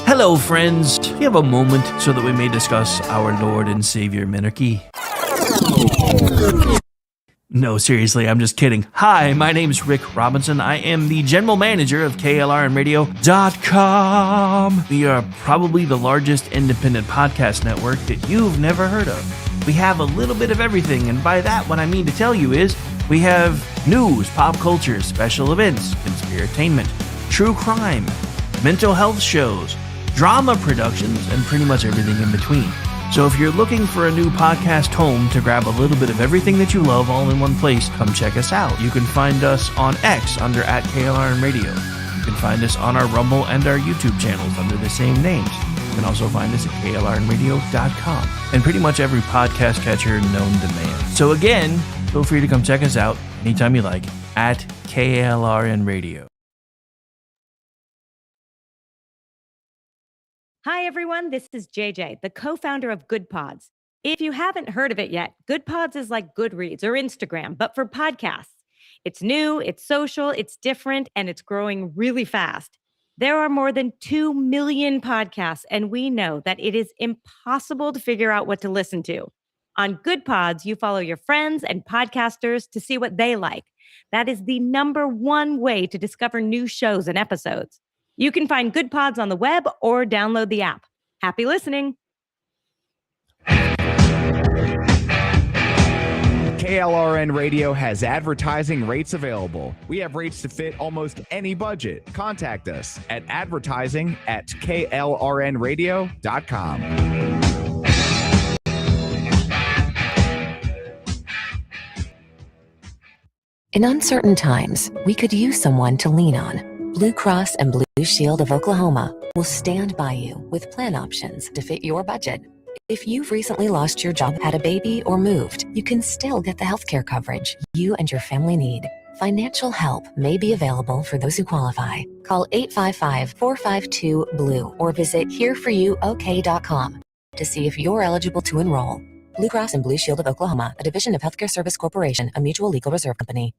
Hello, friends. Do you have a moment so that we may discuss our Lord and Savior Minarchy? No, seriously, I'm just kidding. Hi, my name's Rick Robinson. I am the general manager of KLRNRadio.com. We are probably the largest independent podcast network that you've never heard of. We have a little bit of everything, and by that, what I mean to tell you is we have news, pop culture, special events, conspiratainment, true crime, mental health shows, drama productions, and pretty much everything in between. So if you're looking for a new podcast home to grab a little bit of everything that you love all in one place, come check us out. You can find us on X under @KLRNRadio. You can find us on our Rumble and our YouTube channels under the same names. You can also find us at KLRNRadio.com and pretty much every podcast catcher known to man. So again, feel free to come check us out anytime you like at KLRNRadio. Hi, everyone. This is JJ, the co-founder of Good Pods. If you haven't heard of it yet, Good Pods is like Goodreads or Instagram, but for podcasts. It's new, it's social, it's different, and it's growing really fast. There are more than 2 million podcasts, and we know that it is impossible to figure out what to listen to. On Good Pods, you follow your friends and podcasters to see what they like. That is the #1 way to discover new shows and episodes. You can find Good Pods on the web or download the app. Happy listening. KLRN Radio has advertising rates available. We have rates to fit almost any budget. Contact us at advertising@klrnradio.com. In uncertain times, we could use someone to lean on. Blue Cross and Blue Shield of Oklahoma will stand by you with plan options to fit your budget. If you've recently lost your job, had a baby, or moved, you can still get the healthcare coverage you and your family need. Financial help may be available for those who qualify. Call 855-452-BLUE or visit hereforyouok.com to see if you're eligible to enroll. Blue Cross and Blue Shield of Oklahoma, a division of Healthcare Service Corporation, a mutual legal reserve company.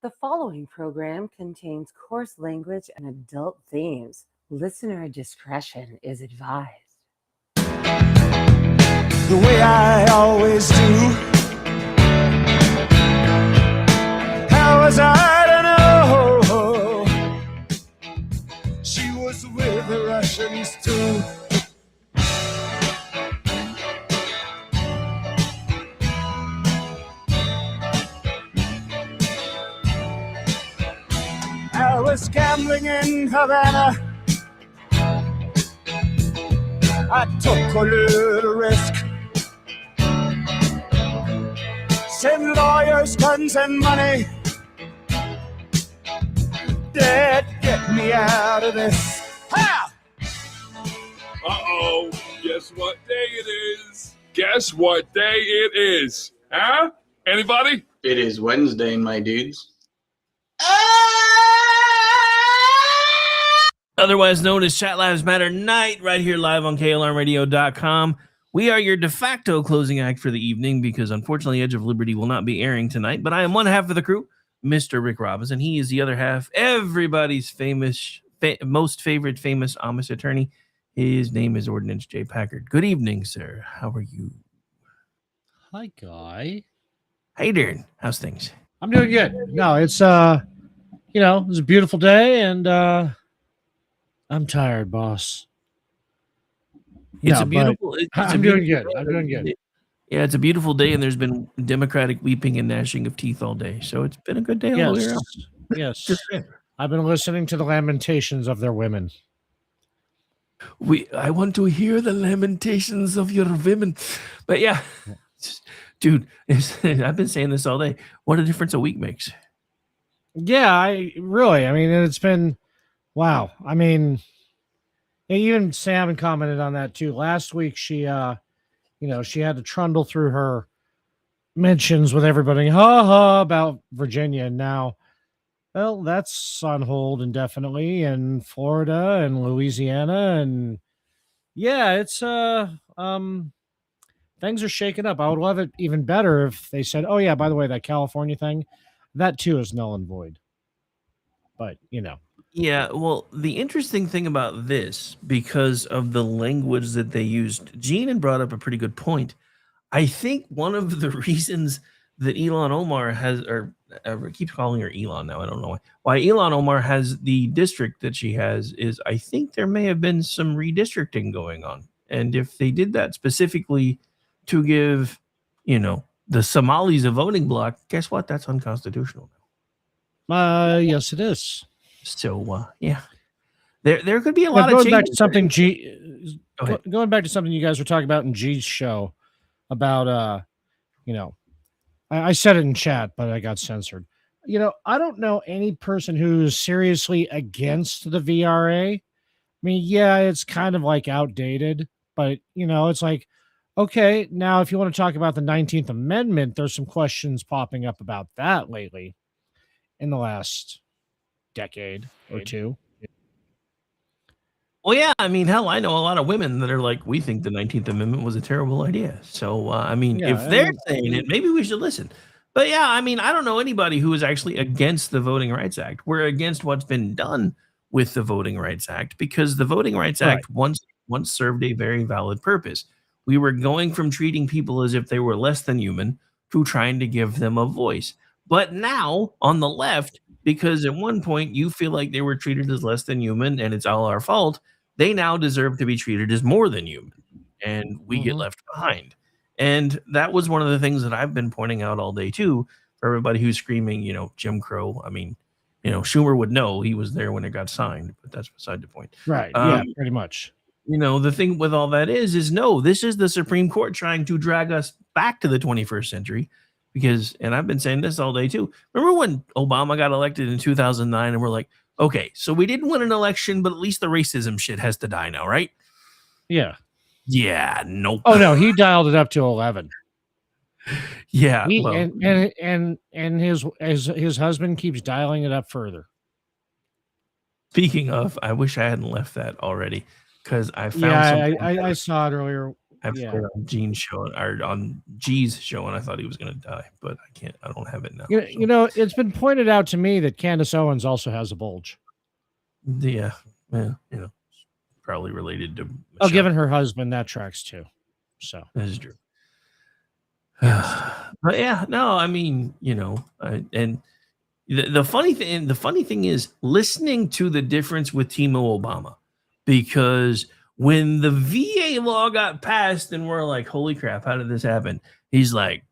The following program contains coarse language and adult themes. Listener discretion is advised. The way I always do. How was I to know she was with the Russians too? I was gambling in Havana. I took a little risk. Send lawyers, guns, and money. Dad, get me out of this. Ha! Uh-oh. Guess what day it is? Guess what day it is? Huh? Anybody? It is Wednesday, my dudes. Otherwise known as ChatLivesMatterNight, right here live on KLRNRadio.com. We are your de facto closing act for the evening because unfortunately Edge of Liberty will not be airing tonight, but I am one half of the crew, Mr. Rick Robinson. He is the other half, everybody's most favorite famous Amish attorney. His name is Ordnance J. Packard. Good evening, sir. How are you? Hi, Guy. How you doing? How's things? I'm doing good. No, it's it was a beautiful day, and I'm tired, boss. It's No, a but beautiful. I'm doing good. I'm doing good. Yeah, it's a beautiful day, and there's been Democratic weeping and gnashing of teeth all day, so it's been a good day all the way around. Yes. Just saying. I've been listening to the lamentations of their women. I want to hear the lamentations of your women, but yeah, dude, I've been saying this all day. What a difference a week makes. Yeah, I mean, it's been wow. I mean, even Sam commented on that too. Last week, she she had to trundle through her mentions with everybody, about Virginia. And now, well, that's on hold indefinitely, and Florida and Louisiana, and yeah, it's things are shaking up. I would love it even better if they said, "Oh yeah, by the way, that California thing, that too is null and void." But Yeah, well, the interesting thing about this, because of the language that they used, Gene had brought up a pretty good point. I think one of the reasons that Elon Omar has, or I keep calling her Elon now, I don't know why Elon Omar has the district that she has, is I think there may have been some redistricting going on. And if they did that specifically to give, the Somalis a voting block, guess what? That's unconstitutional. Yes, it is. So, yeah. There could be a lot of going changes. back to something going back to something you guys were talking about in G's show about I said it in chat, but I got censored. I don't know any person who's seriously against the VRA. I mean, yeah, it's kind of like outdated, but it's like, okay, now if you want to talk about the 19th Amendment, there's some questions popping up about that lately in the last decade or two. Well, yeah, I mean, hell, I know a lot of women that are like, we think the 19th Amendment was a terrible idea. So, I mean, Yeah, if they're saying it, maybe we should listen. But yeah, I mean, I don't know anybody who is actually against the Voting Rights Act. We're against what's been done with the Voting Rights Act because the Voting Rights Act once served a very valid purpose. We were going from treating people as if they were less than human to trying to give them a voice. But now on the left, because at one point you feel like they were treated as less than human and it's all our fault, they now deserve to be treated as more than human, and we get left behind. And that was one of the things that I've been pointing out all day too, for everybody who's screaming, Jim Crow. I mean, Schumer would know, he was there when it got signed, but that's beside the point. Right. Yeah, pretty much. The thing with all that is no, this is the Supreme Court trying to drag us back to the 21st century because, and I've been saying this all day too. Remember when Obama got elected in 2009 and we're like, okay, so we didn't win an election, but at least the racism shit has to die now, right? Yeah. Yeah, nope. Oh no, he dialed it up to 11. Yeah, and his husband keeps dialing it up further. Speaking of, I wish I hadn't left that already because I found something. I saw it earlier. I've heard on Gene's show or on G's show, and I thought he was going to die, but I can't. I don't have it now. It's been pointed out to me that Candace Owens also has a bulge. Yeah, probably related to. Michelle. Oh, given her husband, that tracks too. So that is true. But yeah, no, I mean, and the funny thing is listening to the difference with Timo Obama, because when the VA law got passed and we're like, holy crap, how did this happen? He's like,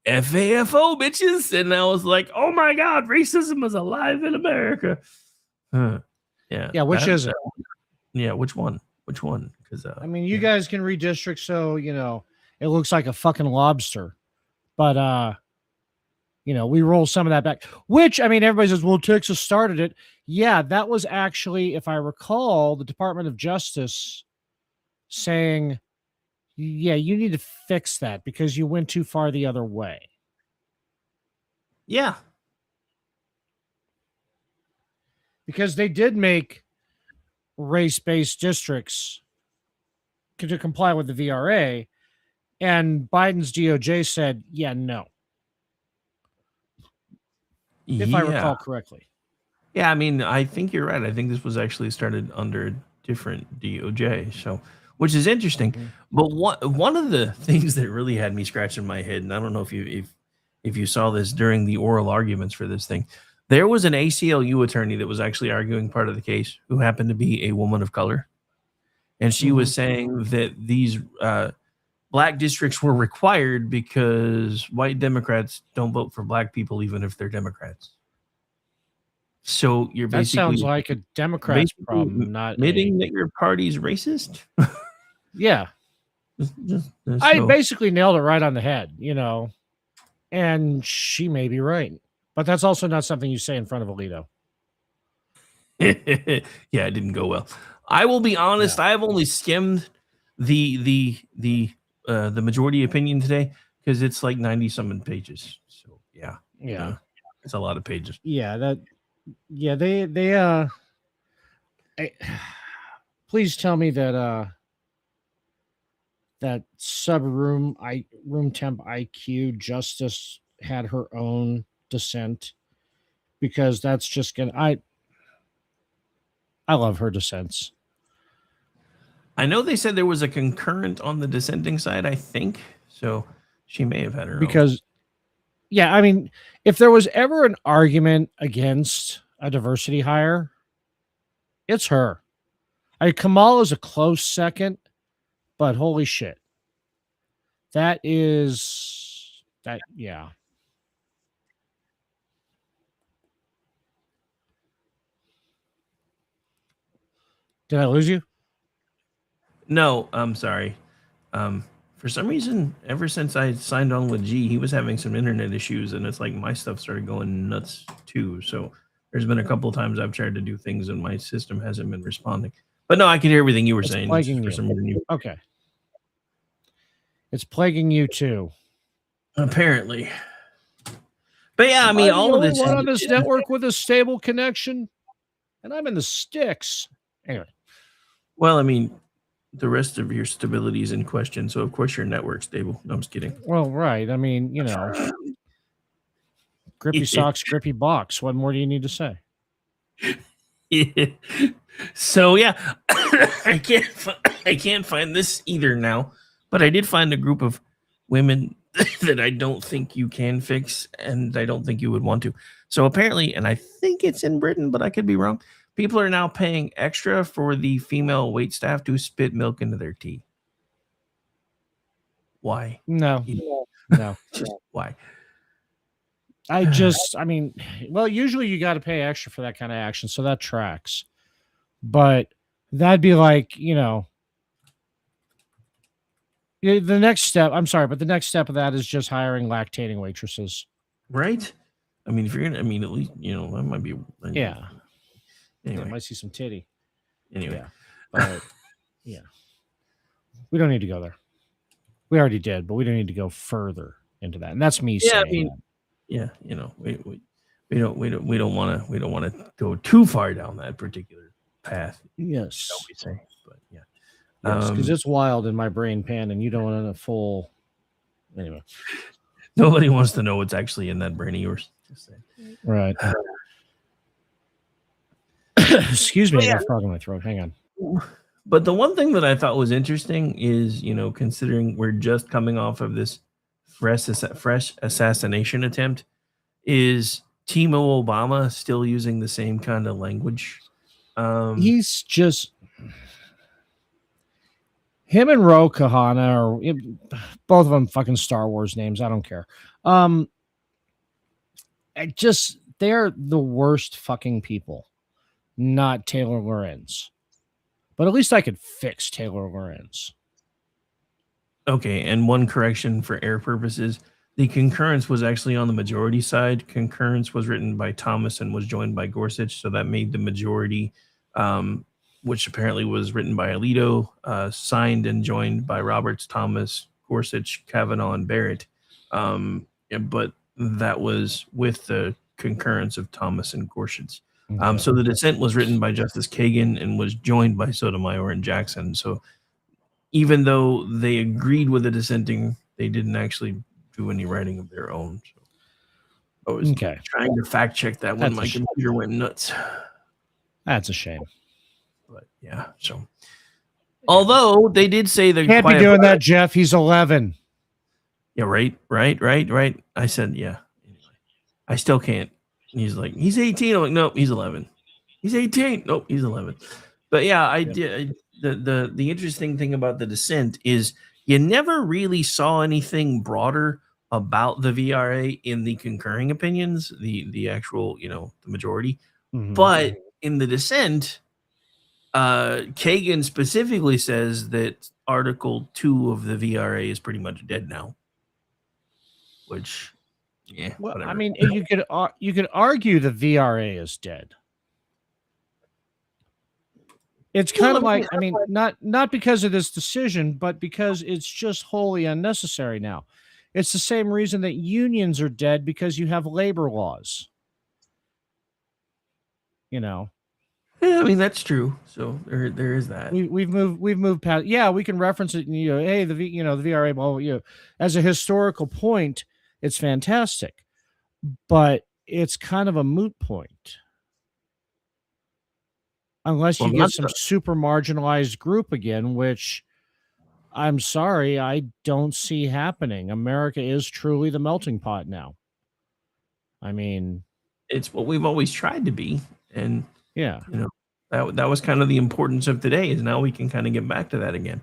FAFO, bitches. And I was like, oh my God, racism is alive in America. Yeah. Yeah, which is it? Yeah, which one? Which one? Because I mean, you guys can redistrict so it looks like a fucking lobster. But we roll some of that back. Which, I mean, everybody says, well, Texas started it. Yeah, that was actually, if I recall, the Department of Justice saying, yeah, you need to fix that because you went too far the other way. Yeah. Because they did make race-based districts to comply with the VRA, And Biden's DOJ said, yeah, no. If I recall correctly. Yeah, I mean, I think you're right. I think this was actually started under a different DOJ, so which is interesting. But one of the things that really had me scratching my head, and I don't know if you saw this during the oral arguments for this thing, there was an ACLU attorney that was actually arguing part of the case who happened to be a woman of color, and she was saying that these black districts were required because white Democrats don't vote for black people even if they're Democrats. So you're that basically sounds like a Democrat's problem, not admitting that your party's racist. Yeah. I basically nailed it right on the head, and she may be right, but that's also not something you say in front of Alito. Yeah, it didn't go well. I will be honest. I have only skimmed the majority opinion today because it's like 90-something pages. So yeah, it's a lot of pages. Please tell me that that room temp IQ Justice had her own dissent, because that's just gonna I love her dissents. I know they said there was a concurrent on the dissenting side, I think. So she may have had her own. Yeah, I mean, if there was ever an argument against a diversity hire, it's her. Kamal is a close second, but holy shit. Yeah. Did I lose you? No, I'm sorry. For some reason, ever since I signed on with G, he was having some internet issues, and it's like my stuff started going nuts too. So there's been a couple of times I've tried to do things, and my system hasn't been responding. But no, I could hear everything you were saying. Plaguing you. Okay. It's plaguing you too. Apparently. But yeah, I mean, all of this one on this network with a stable connection, and I'm in the sticks. Anyway. Well, I mean, the rest of your stability is in question, so of course your network's stable. No, I'm just kidding. Well, right. I mean, grippy socks, grippy box. What more do you need to say? Yeah. So yeah, I can't find this either now, but I did find a group of women that I don't think you can fix, and I don't think you would want to. So apparently, and I think it's in Britain, but I could be wrong, people are now paying extra for the female wait staff to spit milk into their tea. Why? No. Just why? Usually you got to pay extra for that kind of action, so that tracks. But that'd be like, the next step, I'm sorry, but the next step of that is just hiring lactating waitresses. Right? I mean, if you're going to, at least, that might be. Yeah. Anyway. I might see some titty. Anyway. Yeah. But, yeah. We don't need to go there. We already did, but we don't need to go further into that. And that's me saying that. Yeah, we don't want to go too far down that particular path. Yes. Shall we say? But yeah. Because it's wild in my brain pan, and you don't want a full. Anyway. Nobody wants to know what's actually in that brain of yours. Just saying. Right. Excuse me, I got a frog in my throat. Hang on. But the one thing that I thought was interesting is, considering we're just coming off of this fresh assassination attempt, is Timo Obama still using the same kind of language? He's just him and Ro Kahana, or both of them fucking Star Wars names. I don't care. They're the worst fucking people. Not Taylor Lorenz. But at least I could fix Taylor Lorenz. Okay, and one correction for air purposes. The concurrence was actually on the majority side. Concurrence was written by Thomas and was joined by Gorsuch, so that made the majority, which apparently was written by Alito, signed and joined by Roberts, Thomas, Gorsuch, Kavanaugh, and Barrett. But that was with the concurrence of Thomas and Gorsuch. So the dissent was written by Justice Kagan and was joined by Sotomayor and Jackson. So, even though they agreed with the dissenting, they didn't actually do any writing of their own. So I was trying to fact check that when my computer went nuts. That's a shame. But yeah, so although they did say the Can't be doing that, Jeff. He's 11. Yeah, right. I said, yeah. Anyway, I still can't. He's like, he's 18. I'm like, nope, he's 11. He's 18. Nope, he's 11. But yeah, I did. The interesting thing about the dissent is you never really saw anything broader about the VRA in the concurring opinions, the actual, the majority. But in the dissent, Kagan specifically says that Article 2 of the VRA is pretty much dead now. Which, yeah, well, whatever. I mean, you could argue the VRA is dead. It's kind of like, I mean, not because of this decision, but because it's just wholly unnecessary now. It's the same reason that unions are dead, because you have labor laws. Yeah, I mean, that's true. So there is that. We've moved past. Yeah, we can reference it. Hey, the VRA, well, as a historical point, it's fantastic, but it's kind of a moot point. Unless you get some super marginalized group again, which I'm sorry, I don't see happening. America is truly the melting pot now. I mean, it's what we've always tried to be. And yeah, that was kind of the importance of today, is now we can kind of get back to that again.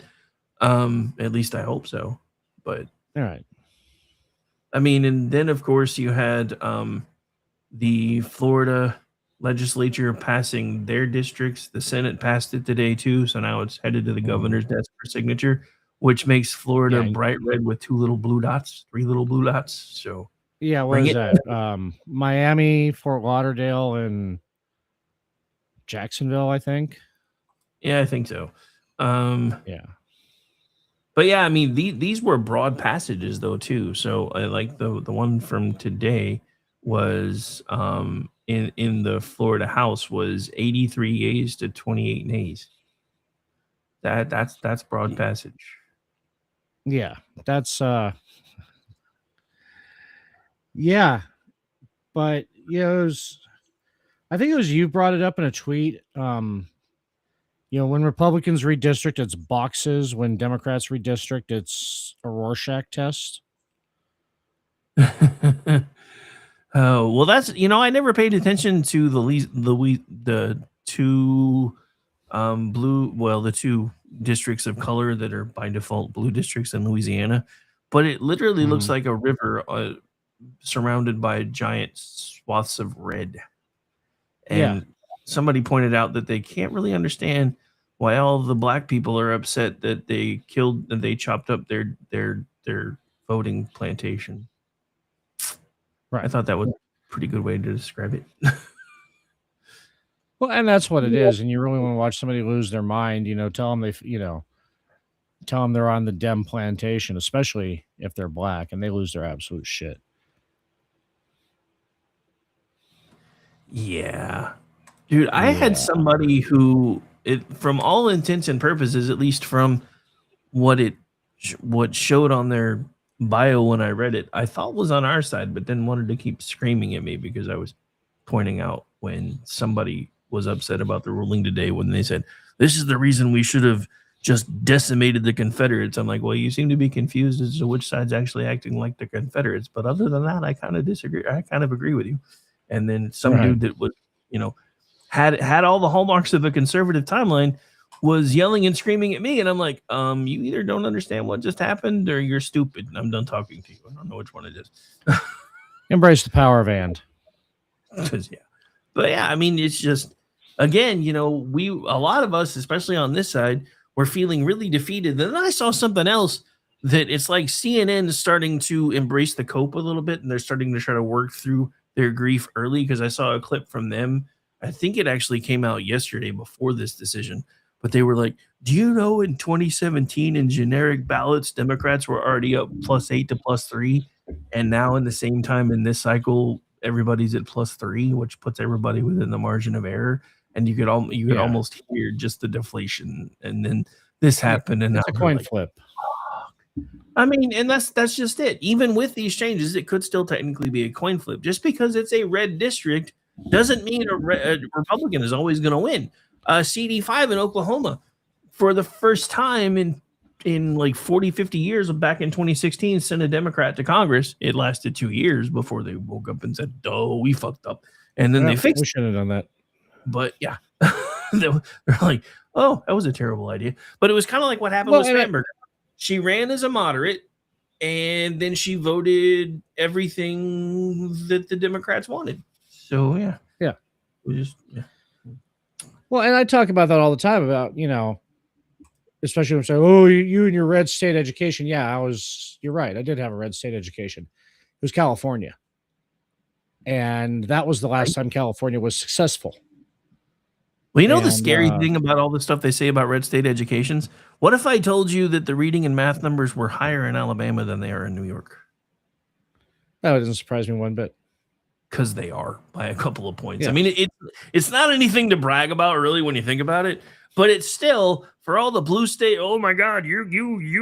At least I hope so. But all right. I mean, and then of course you had the Florida legislature passing their districts. The Senate passed it today too, so now it's headed to the governor's desk for signature, which makes Florida bright red with 3 little blue dots. So yeah, what is that? Miami, Fort Lauderdale, and Jacksonville, I think. Yeah, I think so. Yeah. But yeah, I mean, these were broad passages though too. So like the one from today was in the Florida House was 83 yeas to 28 nays. That's broad passage. Yeah, that's yeah, but I think it was you brought it up in a tweet. When Republicans redistrict, it's boxes. When Democrats redistrict, it's a Rorschach test. Oh, well, that's I never paid attention to the two the two districts of color that are by default blue districts in Louisiana, but it literally looks like a river surrounded by giant swaths of red. And somebody pointed out that they can't really understand why all the black people are upset that they chopped up their voting plantation. Right. I thought that was a pretty good way to describe it. Well, and that's what it is. And you really want to watch somebody lose their mind, tell them they're on the Dem plantation, especially if they're black, and they lose their absolute shit. Yeah. Dude, I had somebody who, from all intents and purposes, at least from what showed on their bio when I read it, I thought was on our side, but then wanted to keep screaming at me because I was pointing out when somebody was upset about the ruling today when they said, this is the reason we should have just decimated the Confederates. I'm like, well, you seem to be confused as to which side's actually acting like the Confederates. But other than that, I kind of disagree. I kind of agree with you. And then some dude that was, had all the hallmarks of a conservative timeline was yelling and screaming at me. And I'm like, you either don't understand what just happened or you're stupid. And I'm done talking to you. I don't know which one it is. Embrace the power of and. But yeah, I mean, it's just, again, a lot of us, especially on this side, were feeling really defeated. Then I saw something else that it's like CNN is starting to embrace the cope a little bit, and they're starting to try to work through their grief early, because I saw a clip from them. I think it actually came out yesterday before this decision, but they were like, do you know in 2017 in generic ballots, Democrats were already up +8 to +3. And now in the same time in this cycle, everybody's at +3, which puts everybody within the margin of error. And you could almost hear just the deflation. And then this happened, and it's a now we're coin like, flip. I mean, and that's just it. Even with these changes, it could still technically be a coin flip. Just because it's a red district doesn't mean a Republican is always going to win. CD5 in Oklahoma, for the first time in like 40, 50 years, back in 2016, sent a Democrat to Congress. It lasted 2 years before they woke up and said, "Oh, we fucked up," and then they fixed. We should have done that. But yeah, they're like, "Oh, that was a terrible idea." But it was kind of like what happened with Spanberger. She ran as a moderate, and then she voted everything that the Democrats wanted. So yeah, we just Well, and I talk about that all the time about, especially when I say, "Oh, you and your red state education." Yeah, you're right. I did have a red state education. It was California. And that was the last time California was successful. Well, the scary thing about all the stuff they say about red state educations? What if I told you that the reading and math numbers were higher in Alabama than they are in New York? That doesn't surprise me one bit. Because they are by a couple of points. Yeah. I mean, it's not anything to brag about, really, when you think about it. But it's still, for all the blue state. Oh my God, you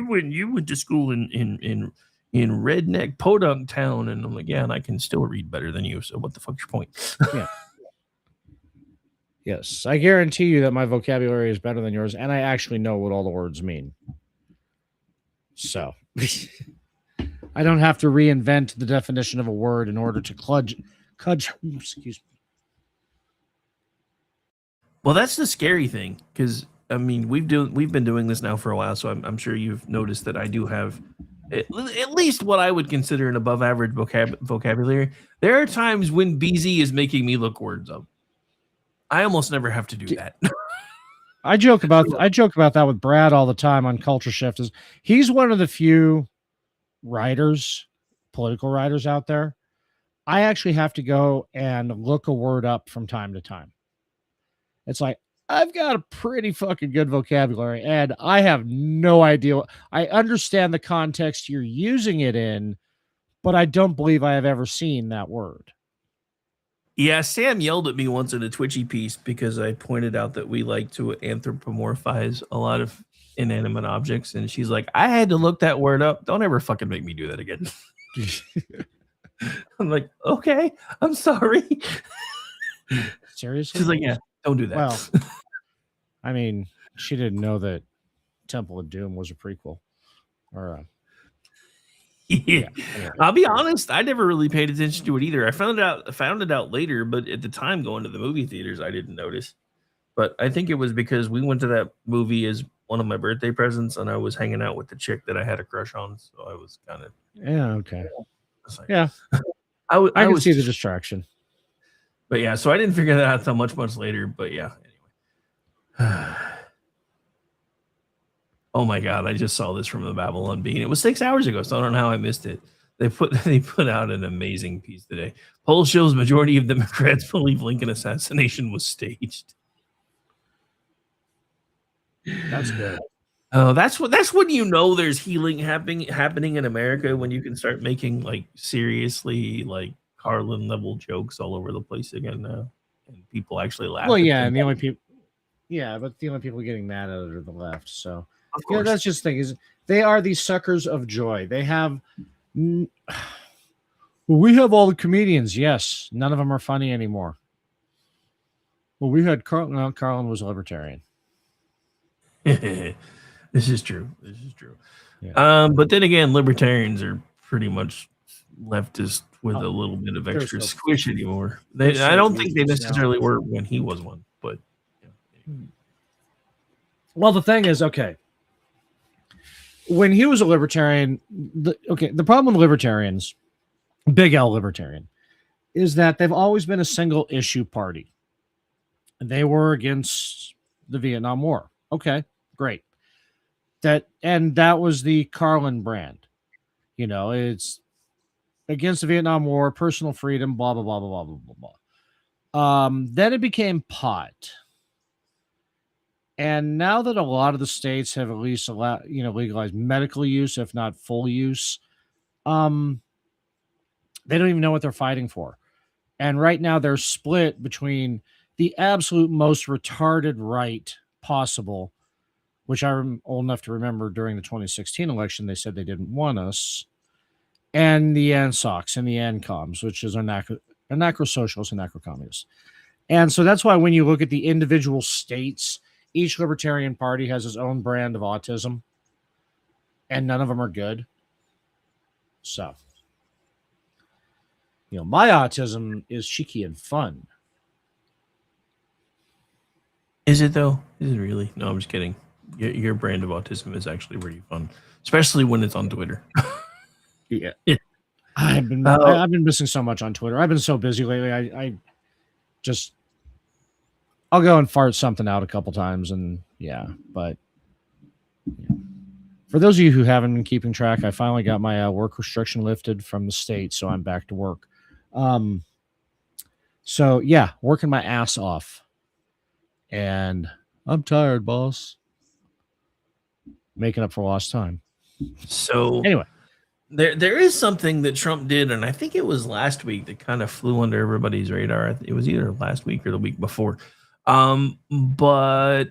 went to school in redneck podunk town, and I'm like, yeah, and I can still read better than you. So what the fuck's your point? Yeah. Yes, I guarantee you that my vocabulary is better than yours, and I actually know what all the words mean. So I don't have to reinvent the definition of a word in order to excuse me. Well, that's the scary thing, because I mean, we've been doing this now for a while, so I'm sure you've noticed that I do have at least what I would consider an above average vocabulary. There are times when BZ is making me look words up. I almost never have to do that. I joke about that with Brad all the time on Culture Shift. He's one of the few political writers out there. I actually have to go and look a word up from time to time. It's like, I've got a pretty fucking good vocabulary, and I have no idea. I understand the context you're using it in, but I don't believe I have ever seen that word. Yeah, Sam yelled at me once in a Twitchy piece because I pointed out that we like to anthropomorphize a lot of inanimate objects, and she's like, I had to look that word up. Don't ever fucking make me do that again. I'm like, okay, I'm sorry. Seriously? She's like, yeah, don't do that. Well, I mean, she didn't know that Temple of Doom was a prequel. Or yeah. I'll be honest, I never really paid attention to it either. I found it out later, but at the time going to the movie theaters, I didn't notice. But I think it was because we went to that movie as one of my birthday presents, and I was hanging out with the chick that I had a crush on, so I was kind of okay. Like, yeah. I can see the distraction. But yeah, so I didn't figure that out until much later. But yeah, anyway. Oh my God, I just saw this from the Babylon Bean. It was 6 hours ago, so I don't know how I missed it. They put out an amazing piece today. Poll shows majority of Democrats believe Lincoln assassination was staged. That's good. Oh, that's when you know there's healing happening in America, when you can start making like seriously like Carlin level jokes all over the place again now, and people actually laugh. Well, yeah, and the only people getting mad at it are the left. So that's just the thing, is they are these suckers of joy. They have we have all the comedians. Yes, none of them are funny anymore. Well, we had Carlin. No, Carlin was a libertarian. This is true. Yeah. But then again, libertarians are pretty much leftist with a little bit of extra squish anymore. I don't think they necessarily were when he was one, but yeah. Well, the thing is, okay, when he was a libertarian, the problem with libertarians, big L libertarian, is that they've always been a single issue party. They were against the Vietnam War. Okay, great. That was the Carlin brand. You know, it's against the Vietnam War, personal freedom, blah, blah, blah, blah, blah, blah, blah. Then it became pot. And now that a lot of the states have at least legalized medical use, if not full use, they don't even know what they're fighting for. And right now they're split between the absolute most retarded right possible, which I'm old enough to remember during the 2016 election, they said they didn't want us, and the ANSOCs and the ANCOMs, which is anarcho-socialists and anarcho-communists. And so that's why when you look at the individual states, each libertarian party has its own brand of autism, and none of them are good. So, my autism is cheeky and fun. Is it though? Is it really? No, I'm just kidding. Your brand of autism is actually really fun, especially when it's on Twitter. Yeah. I've been missing so much on Twitter. I've been so busy lately. I'll go and fart something out a couple times, and but for those of you who haven't been keeping track, I finally got my work restriction lifted from the state, so I'm back to work. So yeah, working my ass off, and I'm tired, boss. Making up for lost time. So anyway, there is something that Trump did, and I think it was last week that kind of flew under everybody's radar. It was either last week or the week before. But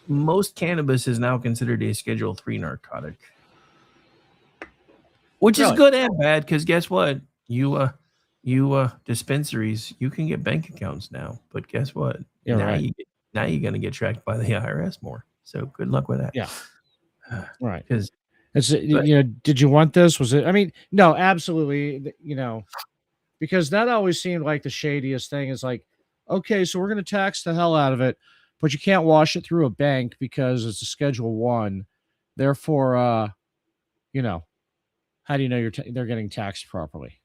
most cannabis is now considered a Schedule III narcotic, which is good and bad, because guess what? You dispensaries, you can get bank accounts now, but guess what? Now you're going to get tracked by the IRS more. So good luck with that. Yeah. Right. Because it's did you want this? Was it? I mean, no, absolutely. Because that always seemed like the shadiest thing. Is like, okay, so we're going to tax the hell out of it, but you can't wash it through a bank because it's a Schedule I. Therefore, how do you know they're getting taxed properly?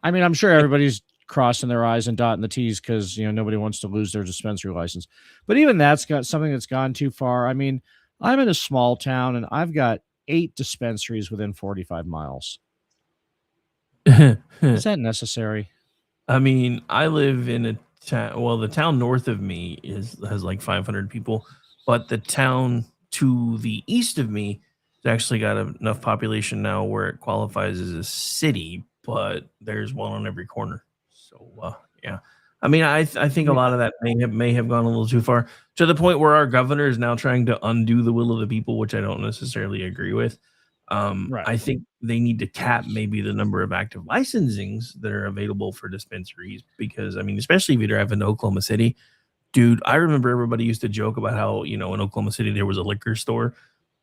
I mean, I'm sure everybody's crossing their I's and dotting the T's because nobody wants to lose their dispensary license. But even that's got something that's gone too far. I mean, I'm in a small town and I've got 8 dispensaries within 45 miles. Is that necessary? I mean, I live in a town. Well, the town north of me has like 500 people, but the town to the east of me has actually got enough population now where it qualifies as a city, but there's one on every corner. So yeah, I mean, I think a lot of that may have gone a little too far, to the point where our governor is now trying to undo the will of the people, which I don't necessarily agree with. I think they need to cap maybe the number of active licensings that are available for dispensaries, because I mean, especially if you drive into Oklahoma City, dude, I remember everybody used to joke about how, in Oklahoma City, there was a liquor store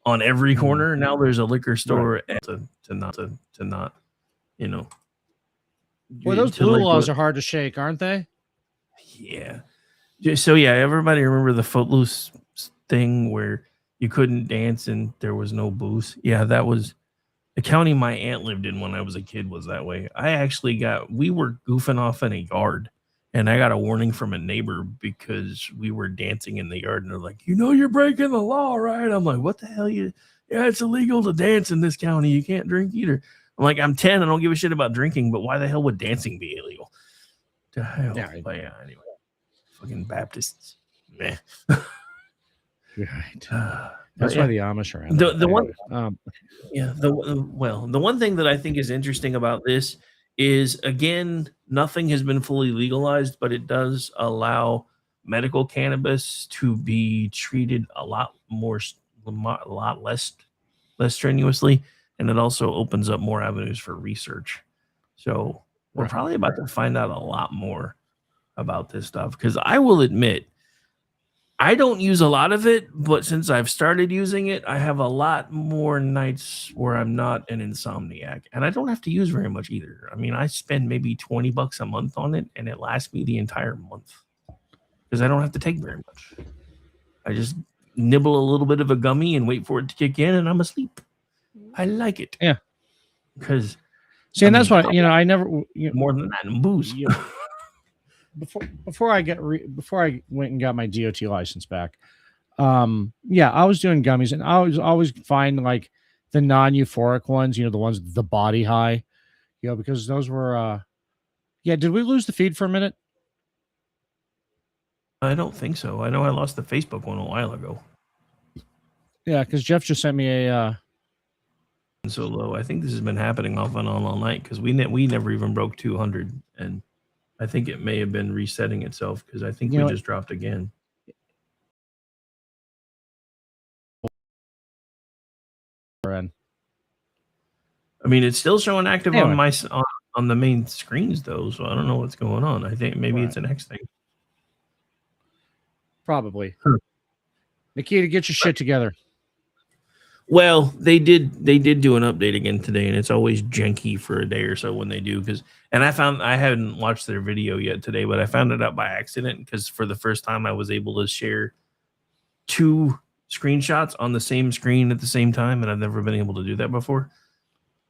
on every corner. Now there's a liquor store to not. Well, those blue laws are hard to shake, aren't they? Yeah. So yeah, everybody remember the Footloose thing where you couldn't dance and there was no booze? Yeah, that was the county my aunt lived in when I was a kid. Was that way. We were goofing off in a yard, and I got a warning from a neighbor because we were dancing in the yard, and they're like, you're breaking the law, right? I'm like, what the hell? Yeah, it's illegal to dance in this county. You can't drink either. I'm like, I'm 10. I don't give a shit about drinking, but why the hell would dancing be illegal? Yeah, anyway. Fucking Baptists. Meh. Right. That's why the Amish are. The one thing that I think is interesting about this is, again, nothing has been fully legalized, but it does allow medical cannabis to be treated a lot less strenuously, and it also opens up more avenues for research. So we're probably about to find out a lot more about this stuff, because I will admit, I don't use a lot of it, but since I've started using it, I have a lot more nights where I'm not an insomniac, and I don't have to use very much either. I mean, I spend maybe $20 a month on it, and it lasts me the entire month because I don't have to take very much. I just nibble a little bit of a gummy and wait for it to kick in, and I'm asleep. I like it. Yeah. Because that's why I never more than that in booze. Before I went and got my DOT license back, I was doing gummies, and I was always find like the non-euphoric ones, the ones with the body high, because those were did we lose the feed for a minute? I don't think so. I know I lost the Facebook one a while ago. Yeah, because Jeff just sent me a so low. I think this has been happening off and on all night, because we never even broke 200, and I think it may have been resetting itself, because I think we just dropped again. I mean, it's still showing active Anyway. on my on the main screens though, so I don't know what's going on. I think maybe it's an X thing. Probably. Nikita, get your shit together. Well, they did do an update again today, and it's always janky for a day or so when they do. And I hadn't watched their video yet today, but I found it out by accident because for the first time I was able to share 2 screenshots on the same screen at the same time, and I've never been able to do that before.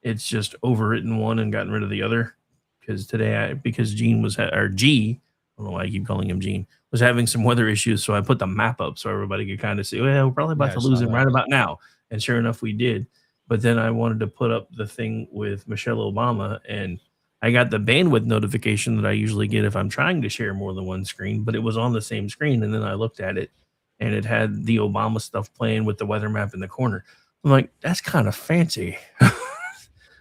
It's just overwritten one and gotten rid of the other because Gene was G. I don't know why I keep calling him Gene. Was having some weather issues, so I put the map up so everybody could kind of see. Well, we're probably about to lose him right about now. And sure enough, we did. But then I wanted to put up the thing with Michelle Obama, and I got the bandwidth notification that I usually get if I'm trying to share more than one screen, but it was on the same screen. And then I looked at it, and it had the Obama stuff playing with the weather map in the corner. I'm like, that's kind of fancy.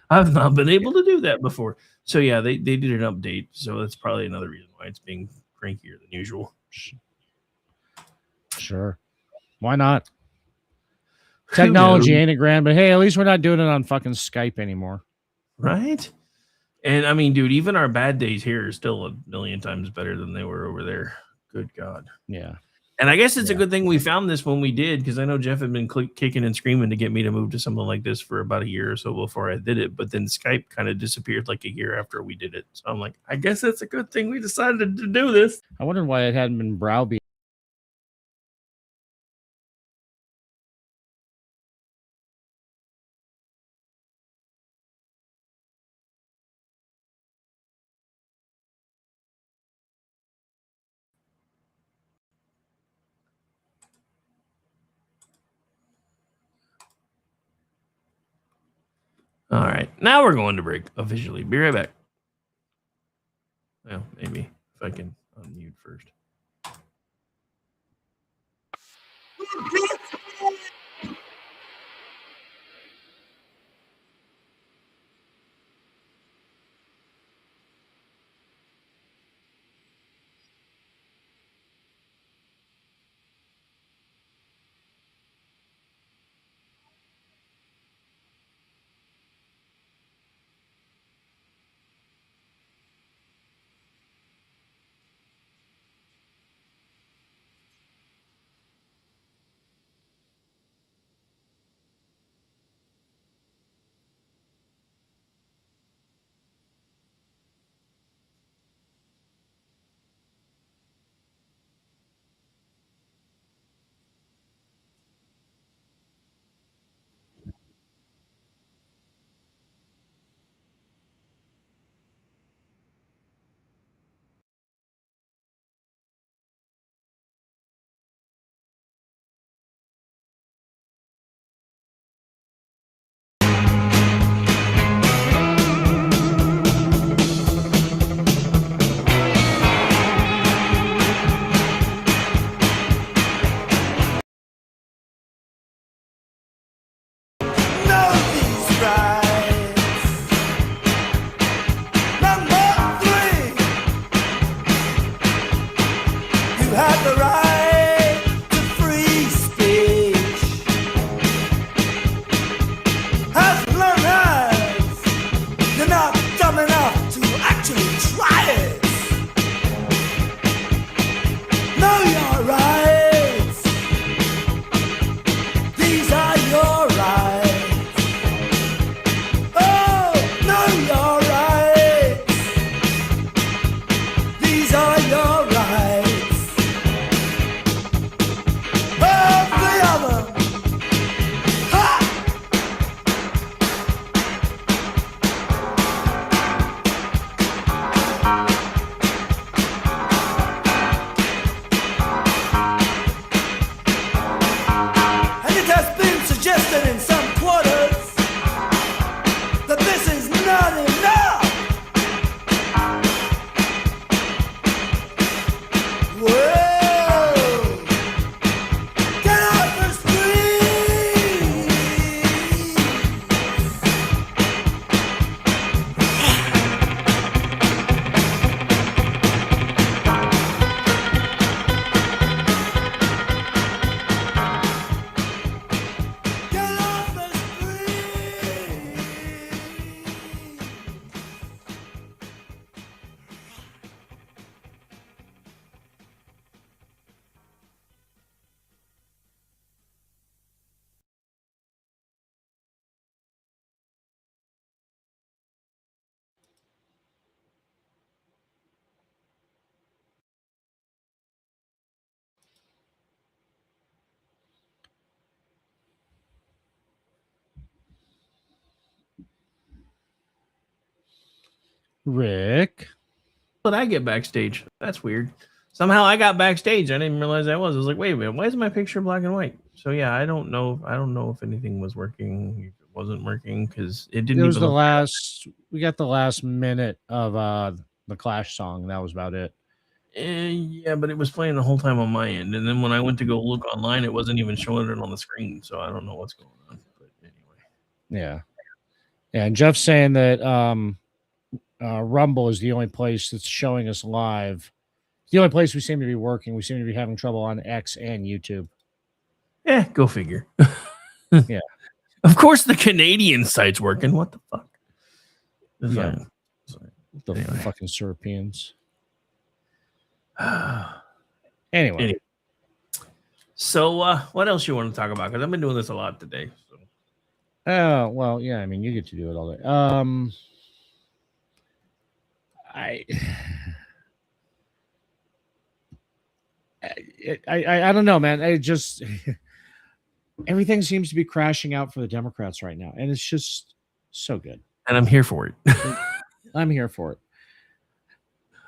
I've not been able to do that before. So yeah, they did an update. So that's probably another reason why it's being crankier than usual. Sure. Why not? Technology ain't it grand, but hey, at least we're not doing it on fucking Skype anymore. Right? And I mean, dude, even our bad days here are still a million times better than they were over there. Good God. Yeah. And I guess it's a good thing we found this when we did, because I know Jeff had been kicking and screaming to get me to move to something like this for about a year or so before I did it. But then Skype kind of disappeared like a year after we did it. So I'm like, I guess it's a good thing we decided to do this. I wondered why it hadn't been browbeat. All right. Now we're going to break officially. Be right back. Well, maybe if I can unmute first. Rick. But I get backstage. That's weird. Somehow I got backstage. I didn't realize I was. I was like, wait a minute, why is my picture black and white? So yeah, I don't know. I don't know if anything was working. If it wasn't working because it didn't It was even the look. last. We got the last minute of the Clash song. That was about it. Yeah, but it was playing the whole time on my end, and then when I went to go look online, it wasn't even showing it on the screen. So I don't know what's going on. But Yeah. Yeah, and Jeff's saying that Rumble is the only place that's showing us live. The only place we seem to be working. We seem to be having trouble on X and YouTube. Go figure. Yeah. Of course, the Canadian site's working. What the fuck? It's Yeah. fine. The fucking Serpians. Anyway. So, what else you want to talk about? Because I've been doing this a lot today. So. Oh, well, yeah. I mean, you get to do it all day. I don't know, man. I just everything seems to be crashing out for the Democrats right now, and it's just so good. And I'm here for it. I'm here for it.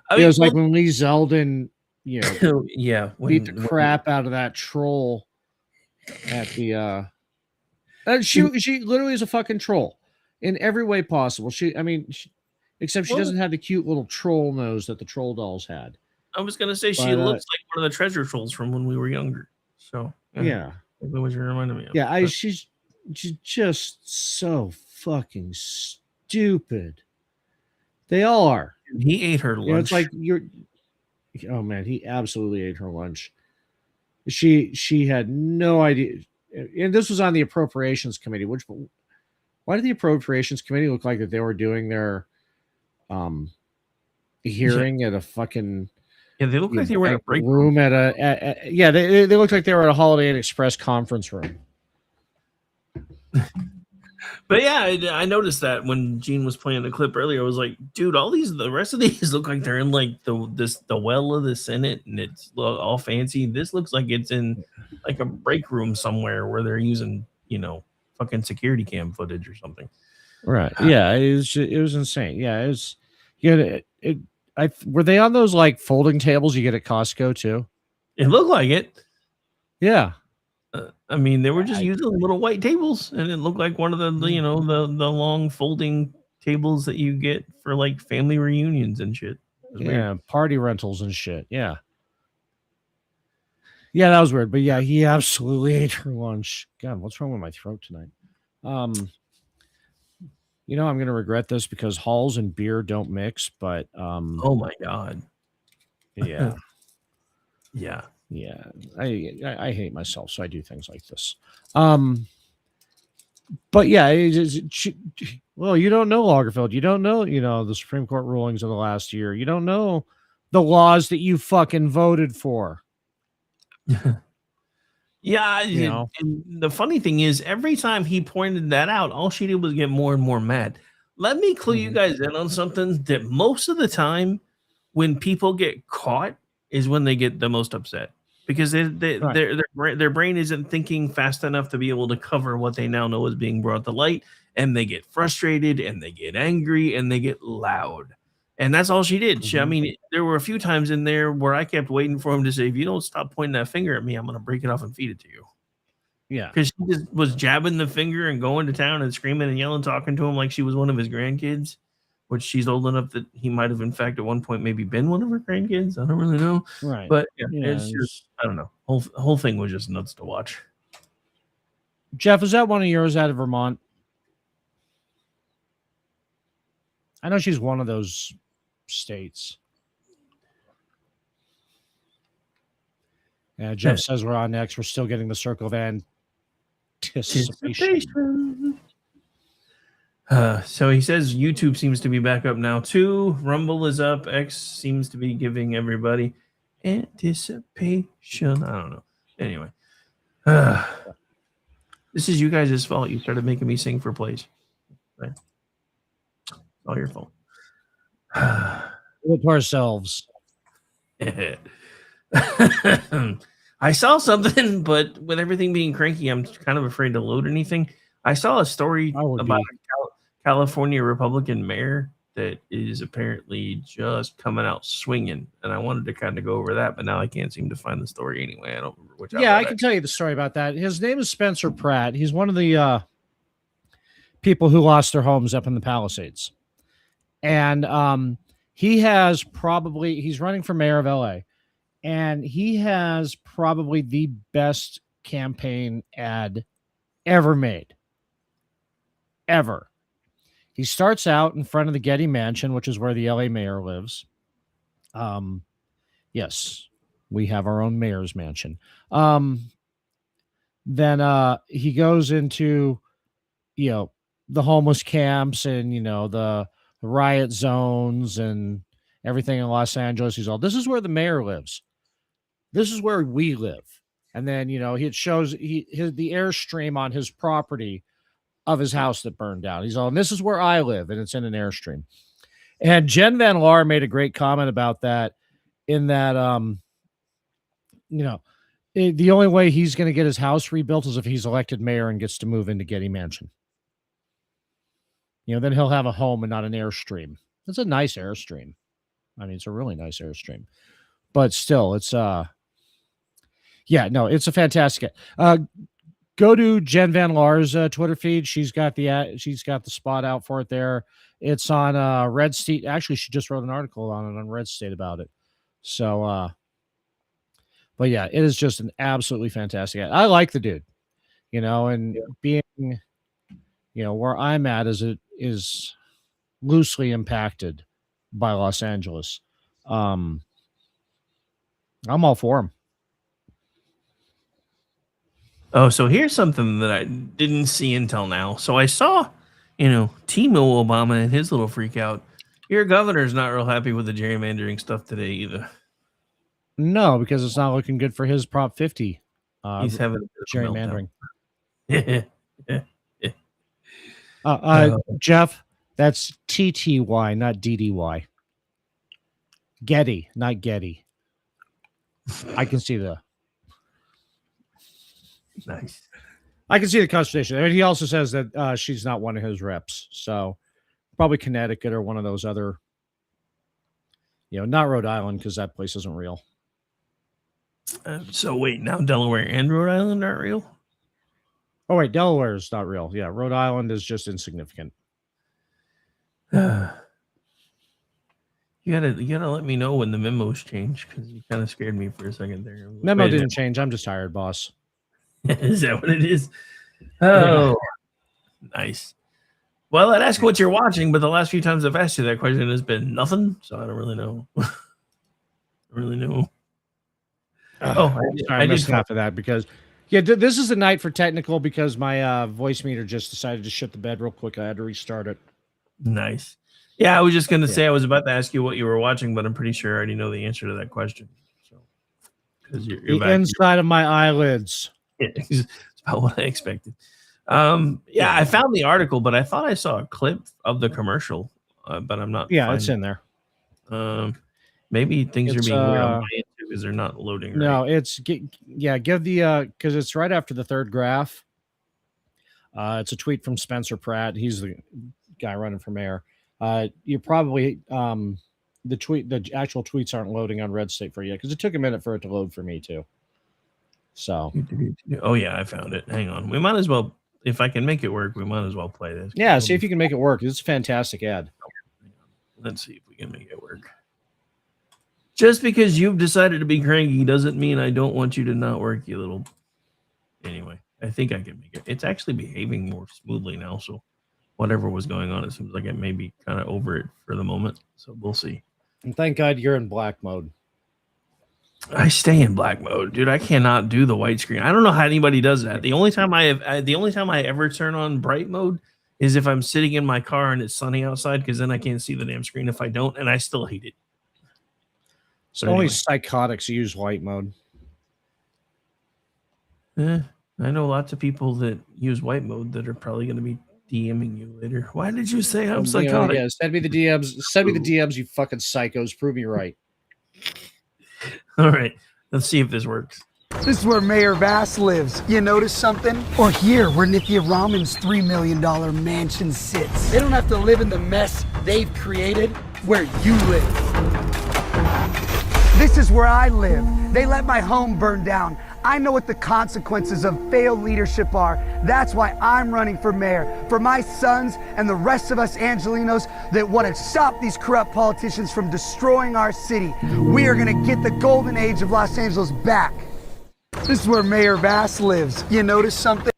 I mean, it was like when Lee Zeldin, yeah, beat the crap out of that troll at the. She literally is a fucking troll in every way possible. Except she doesn't have the cute little troll nose that the troll dolls had. I was gonna say she looks like one of the treasure trolls from when we were younger. So yeah, that's what you reminded me of. Yeah, she's just so fucking stupid. They all are. He ate her lunch. It's like oh man, he absolutely ate her lunch. She had no idea, and this was on the Appropriations Committee. Why did the Appropriations Committee look like that they were doing their hearing at a fucking they look like they were in a break room at they looked like they were at a Holiday Inn Express conference room. But yeah, I noticed that when Gene was playing the clip earlier. I was like, dude, the rest of these look like they're in like the well of the Senate, and it's all fancy. This looks like it's in like a break room somewhere where they're using fucking security cam footage or something. Right? Yeah, it was insane. Yeah, it was. Were they on those like folding tables you get at Costco too? It looked like it. Yeah. I mean, they were just using little white tables, and it looked like one of the the long folding tables that you get for like family reunions and shit. Yeah, party rentals and shit. Yeah. Yeah, that was weird. But yeah, he absolutely ate her lunch. God, what's wrong with my throat tonight? I'm gonna regret this because Halls and beer don't mix, but oh my god. Yeah. Yeah. Yeah. I hate myself, so I do things like this. But yeah, well, you don't know Lagerfeld. You don't know, the Supreme Court rulings of the last year. You don't know the laws that you fucking voted for. Yeah, and the funny thing is, every time he pointed that out, all she did was get more and more mad. Let me clue you guys in on something that most of the time when people get caught is when they get the most upset because their brain isn't thinking fast enough to be able to cover what they now know is being brought to light, and they get frustrated and they get angry and they get loud. And that's all she did. I mean, there were a few times in there where I kept waiting for him to say, if you don't stop pointing that finger at me, I'm going to break it off and feed it to you. Yeah. Because she just was jabbing the finger and going to town and screaming and yelling, talking to him like she was one of his grandkids, which she's old enough that he might have, in fact, at one point maybe been one of her grandkids. I don't really know. Right. But it's just, I don't know. Whole thing was just nuts to watch. Jeff, is that one of yours out of Vermont? I know she's one of those states. Yeah, Jeff says we're on next. We're still getting the circle of anticipation. So he says YouTube seems to be back up now too. Rumble is up. X seems to be giving everybody anticipation. I don't know. Anyway, this is you guys' fault. You started making me sing for plays. Right? It's all your fault. Look to ourselves. I saw something, but with everything being cranky, I'm kind of afraid to load anything. I saw a story about a California Republican mayor that is apparently just coming out swinging, and I wanted to kind of go over that, but now I can't seem to find the story anyway. I don't remember which. Yeah, I can tell you the story about that. His name is Spencer Pratt. He's one of the people who lost their homes up in the Palisades, and he's running for mayor of LA, and he has probably the best campaign ad ever made. Ever. He starts out in front of the Getty Mansion, which is where the LA mayor lives. Yes, we have our own mayor's mansion. Then he goes into, the homeless camps and, the riot zones and everything in Los Angeles. He's all, this is where the mayor lives. This is where we live. And then, it shows the airstream on his property of his house that burned down. He's all, and this is where I live, and it's in an airstream. And Jen Van Laar made a great comment about that, in that, the only way he's going to get his house rebuilt is if he's elected mayor and gets to move into Getty Mansion. Then he'll have a home and not an airstream. It's a nice airstream. I mean, it's a really nice airstream. But still, it's it's a fantastic. Go to Jen Van Laar's Twitter feed. She's got the spot out for it there. It's on Red State. Actually, she just wrote an article on it on Red State about it. So, but yeah, it is just an absolutely fantastic ad. I like the dude, and being, where I'm at is loosely impacted by Los Angeles. I'm all for him. Oh, so here's something that I didn't see until now. So I saw, Timo Obama and his little freak out. Your governor's not real happy with the gerrymandering stuff today either. No, because it's not looking good for his Prop 50. He's having a gerrymandering. Yeah. Jeff, that's TTY, not DDY. Getty, not Getty. I can see the. Nice. I can see the consternation. And he also says that she's not one of his reps. So probably Connecticut or one of those other, not Rhode Island, because that place isn't real. So wait, now Delaware and Rhode Island aren't real? Oh, wait, Delaware is not real. Yeah, Rhode Island is just insignificant. You gotta let me know when the memos change, because you kind of scared me for a second there. Memo didn't change. I'm just tired, boss. Is that what it is? Oh, nice. Well, I'd ask what you're watching, but the last few times I've asked you that question has been nothing, so I don't really know. I missed half of that because, this is a night for technical because my voice meter just decided to shut the bed real quick. I had to restart it. Nice. Yeah, I was just going to say I was about to ask you what you were watching, but I'm pretty sure I already know the answer to that question. So, because you're the inside of my eyelids. Yeah, it's about what I expected. I found the article, but I thought I saw a clip of the commercial, but I'm not. Yeah, it's in there. Maybe things are being weird on my end too because they're not loading. Right. No, give the because it's right after the third graph. It's a tweet from Spencer Pratt. He's the guy running for mayor. You probably the actual tweets aren't loading on Red State for you because it took a minute for it to load for me too. So, oh yeah, I found it. Hang on, we might as well, if I can make it work, we might as well play this. Yeah, see if you can make it work. It's a fantastic ad. Let's see if we can make it work. Just because you've decided to be cranky doesn't mean I don't want you to not work, you little. Anyway, I think I can make it. It's actually behaving more smoothly now, so whatever was going on, it seems like it may be kind of over it for the moment. So we'll see. And thank God you're in black mode. I stay in black mode, dude. I cannot do the white screen. I don't know how anybody does that. The only time I ever turn on bright mode is if I'm sitting in my car and it's sunny outside, because then I can't see the damn screen if I don't, and I still hate it. So only psychotics use white mode. I know lots of people that use white mode that are probably going to be DMing you later. Why did you say I'm psychotic? Yeah, send me the DMs. Send me the DMs, you fucking psychos. Prove me right. All right, let's see if this works. This is where Mayor Vass lives. You notice something? Or here, where Nithya Raman's $3 million mansion sits. They don't have to live in the mess they've created where you live. This is where I live. They let my home burn down. I know what the consequences of failed leadership are. That's why I'm running for mayor. For my sons and the rest of us Angelinos that want to stop these corrupt politicians from destroying our city. We are going to get the golden age of Los Angeles back. This is where Mayor Vass lives. You notice something?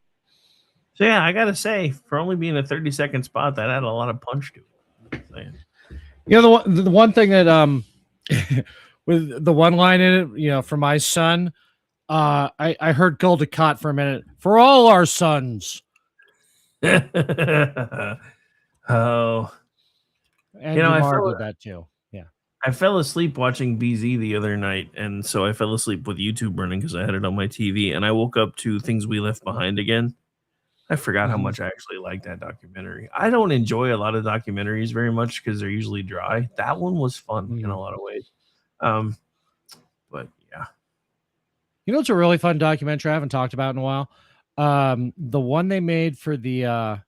So yeah, I gotta say, for only being a 30-second spot, that had a lot of punch to it. You know, the one thing that with the one line in it, you know, for my son, I heard Gul Dukat for a minute. For all our sons. Oh, And you know, Jamar did that too. Yeah. I fell asleep watching BZ the other night, and so I fell asleep with YouTube running because I had it on my TV, and I woke up to Things We Left Behind again. I forgot how much I actually like that documentary. I don't enjoy a lot of documentaries very much because they're usually dry. That one was fun in a lot of ways. But yeah. You know, it's a really fun documentary I haven't talked about in a while. The one they made for the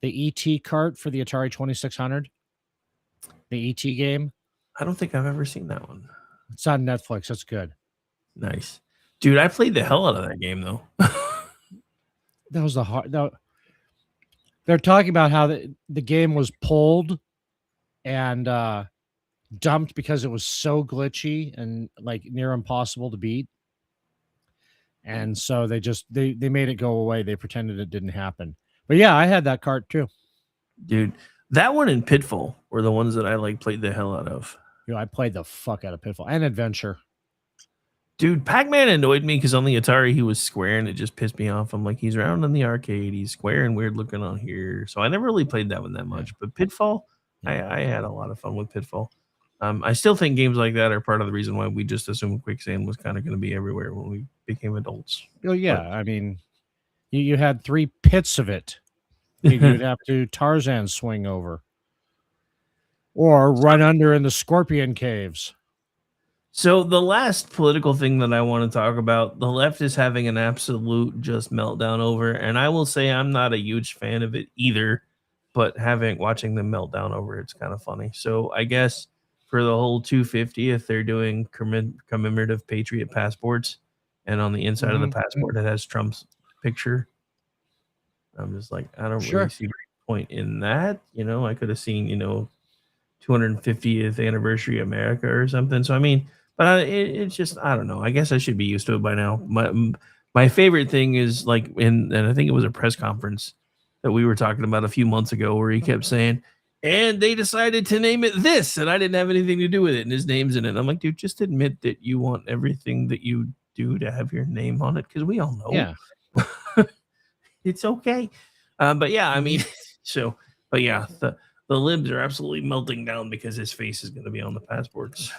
ET cart for the Atari 2600, the ET game. I don't think I've ever seen that one. It's on Netflix. That's good. Nice. Dude, I played the hell out of that game, though. That was the hard. They're talking about how the game was pulled and dumped because it was so glitchy and like near impossible to beat. And so they made it go away. They pretended it didn't happen. But yeah, I had that cart too. Dude, that one and Pitfall were the ones that I like played the hell out of. You know, I played the fuck out of Pitfall and Adventure. Dude, Pac-Man annoyed me because on the Atari he was square and it just pissed me off. I'm like, he's round on the arcade, he's square and weird looking on here. So I never really played that one that much. But Pitfall, I had a lot of fun with Pitfall. I still think games like that are part of the reason why we just assumed Quicksand was kind of going to be everywhere when we became adults. Oh yeah, I mean, you had 3 pits of it. You'd have to Tarzan swing over, or run under in the Scorpion Caves. So the last political thing that I want to talk about, the left is having an absolute just meltdown over, and I will say I'm not a huge fan of it either, but watching them melt down over it's kind of funny. So I guess for the whole 250th, they're doing commemorative Patriot passports, and on the inside of the passport it has Trump's picture. I'm just like, I don't really see the point in that. You know, I could have seen, 250th anniversary America or something. So I mean, but it's just, I don't know. I guess I should be used to it by now. My favorite thing is like and I think it was a press conference that we were talking about a few months ago where he kept saying, and they decided to name it this, and I didn't have anything to do with it, and his name's in it. I'm like, dude, just admit that you want everything that you do to have your name on it, because we all know. Yeah. It's okay. But yeah, I mean, but yeah, the libs are absolutely melting down because his face is going to be on the passports.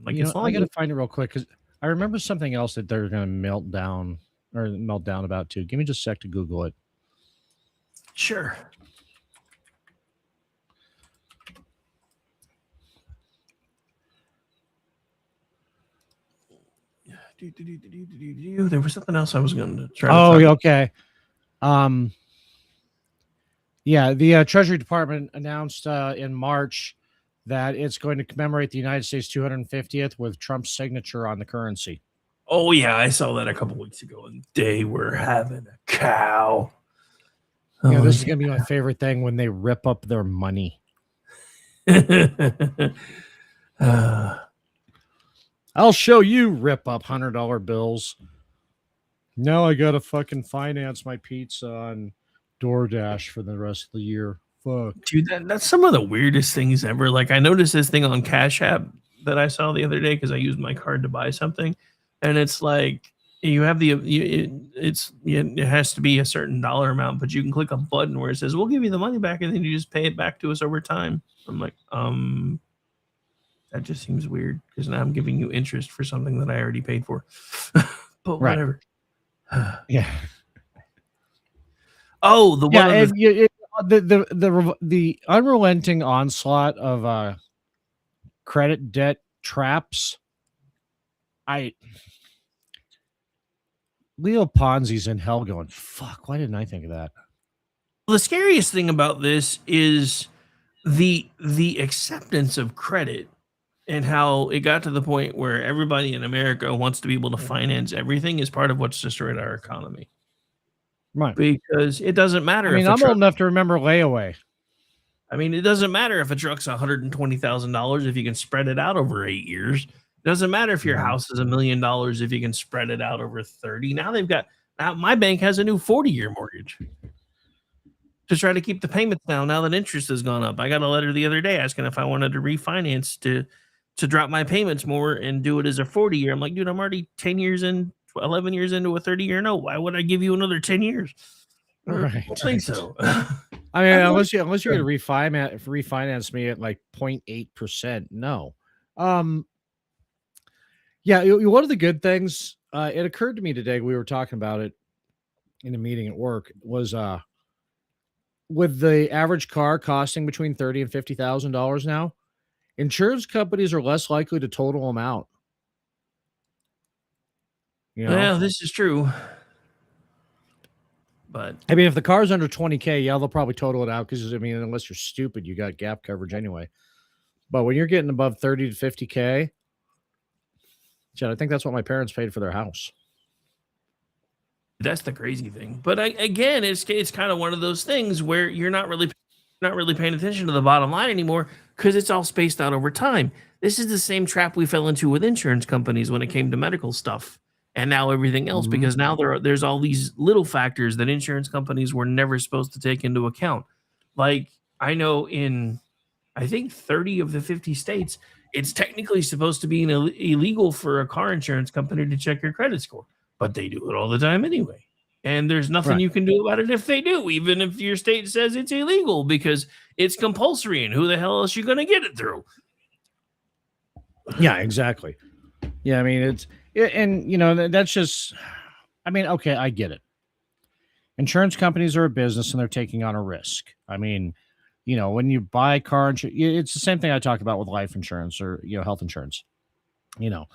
Like, I got to find it real quick because I remember something else that they're going to melt down about too. Give me just a sec to Google it. Sure. There was something else I was going to try. Okay. Yeah, the Treasury Department announced in March that it's going to commemorate the United States 250th with Trump's signature on the currency. Oh yeah, I saw that a couple weeks ago, and they were having a cow. Yeah, this is gonna be my favorite thing when they rip up their money. I'll show you rip up $100 bills. Now I gotta fucking finance my pizza on DoorDash for the rest of the year. Fuck. Dude, that's some of the weirdest things ever. Like, I noticed this thing on Cash App that I saw the other day because I used my card to buy something, and it's like you have it has to be a certain dollar amount, but you can click a button where it says we'll give you the money back, and then you just pay it back to us over time. I'm like, that just seems weird because now I'm giving you interest for something that I already paid for. But whatever. Yeah. Oh, the one. The unrelenting onslaught of credit debt traps. Leo Ponzi's in hell going, fuck, why didn't I think of that? The scariest thing about this is the acceptance of credit and how it got to the point where everybody in America wants to be able to finance everything is part of what's destroyed our economy. Right. Because it doesn't matter I mean, if a I'm truck, old enough to remember layaway. I mean, it doesn't matter if a truck's $120,000 if you can spread it out over 8 years. It doesn't matter if your house is $1 million if you can spread it out over 30. Now my bank has a new 40-year mortgage to try to keep the payments down now that interest has gone up. I got a letter the other day asking if I wanted to refinance to drop my payments more and do it as a 40-year. I'm like, dude, I'm already 10 years in, 11 years into a 30-year note. Why would I give you another 10 years? Right. I don't think so. I mean, unless you're going to refinance me at like 0.8%. No. Yeah, one of the good things, it occurred to me today, we were talking about it in a meeting at work, was with the average car costing between $30,000 and $50,000 now, insurance companies are less likely to total them out. You know? Yeah, this is true. But I mean, if the car's under 20K, yeah, they'll probably total it out because, I mean, unless you're stupid, you got gap coverage anyway. But when you're getting above 30 to 50K, Chad, I think that's what my parents paid for their house. That's the crazy thing. But again, it's kind of one of those things where you're not really paying attention to the bottom line anymore because it's all spaced out over time. This is the same trap we fell into with insurance companies when it came to medical stuff. And now everything else, because now there's all these little factors that insurance companies were never supposed to take into account. Like I know in, I think 30 of the 50 states, it's technically supposed to be illegal for a car insurance company to check your credit score, but they do it all the time anyway. And there's nothing you can do about it if they do, even if your state says it's illegal because it's compulsory. And who the hell else are you going to get it through? Yeah, exactly. Yeah, I mean, and you know, that's just, I mean, okay, I get it. Insurance companies are a business and they're taking on a risk. I mean, you know, when you buy car insurance, it's the same thing I talked about with life insurance or, you know, health insurance, you know,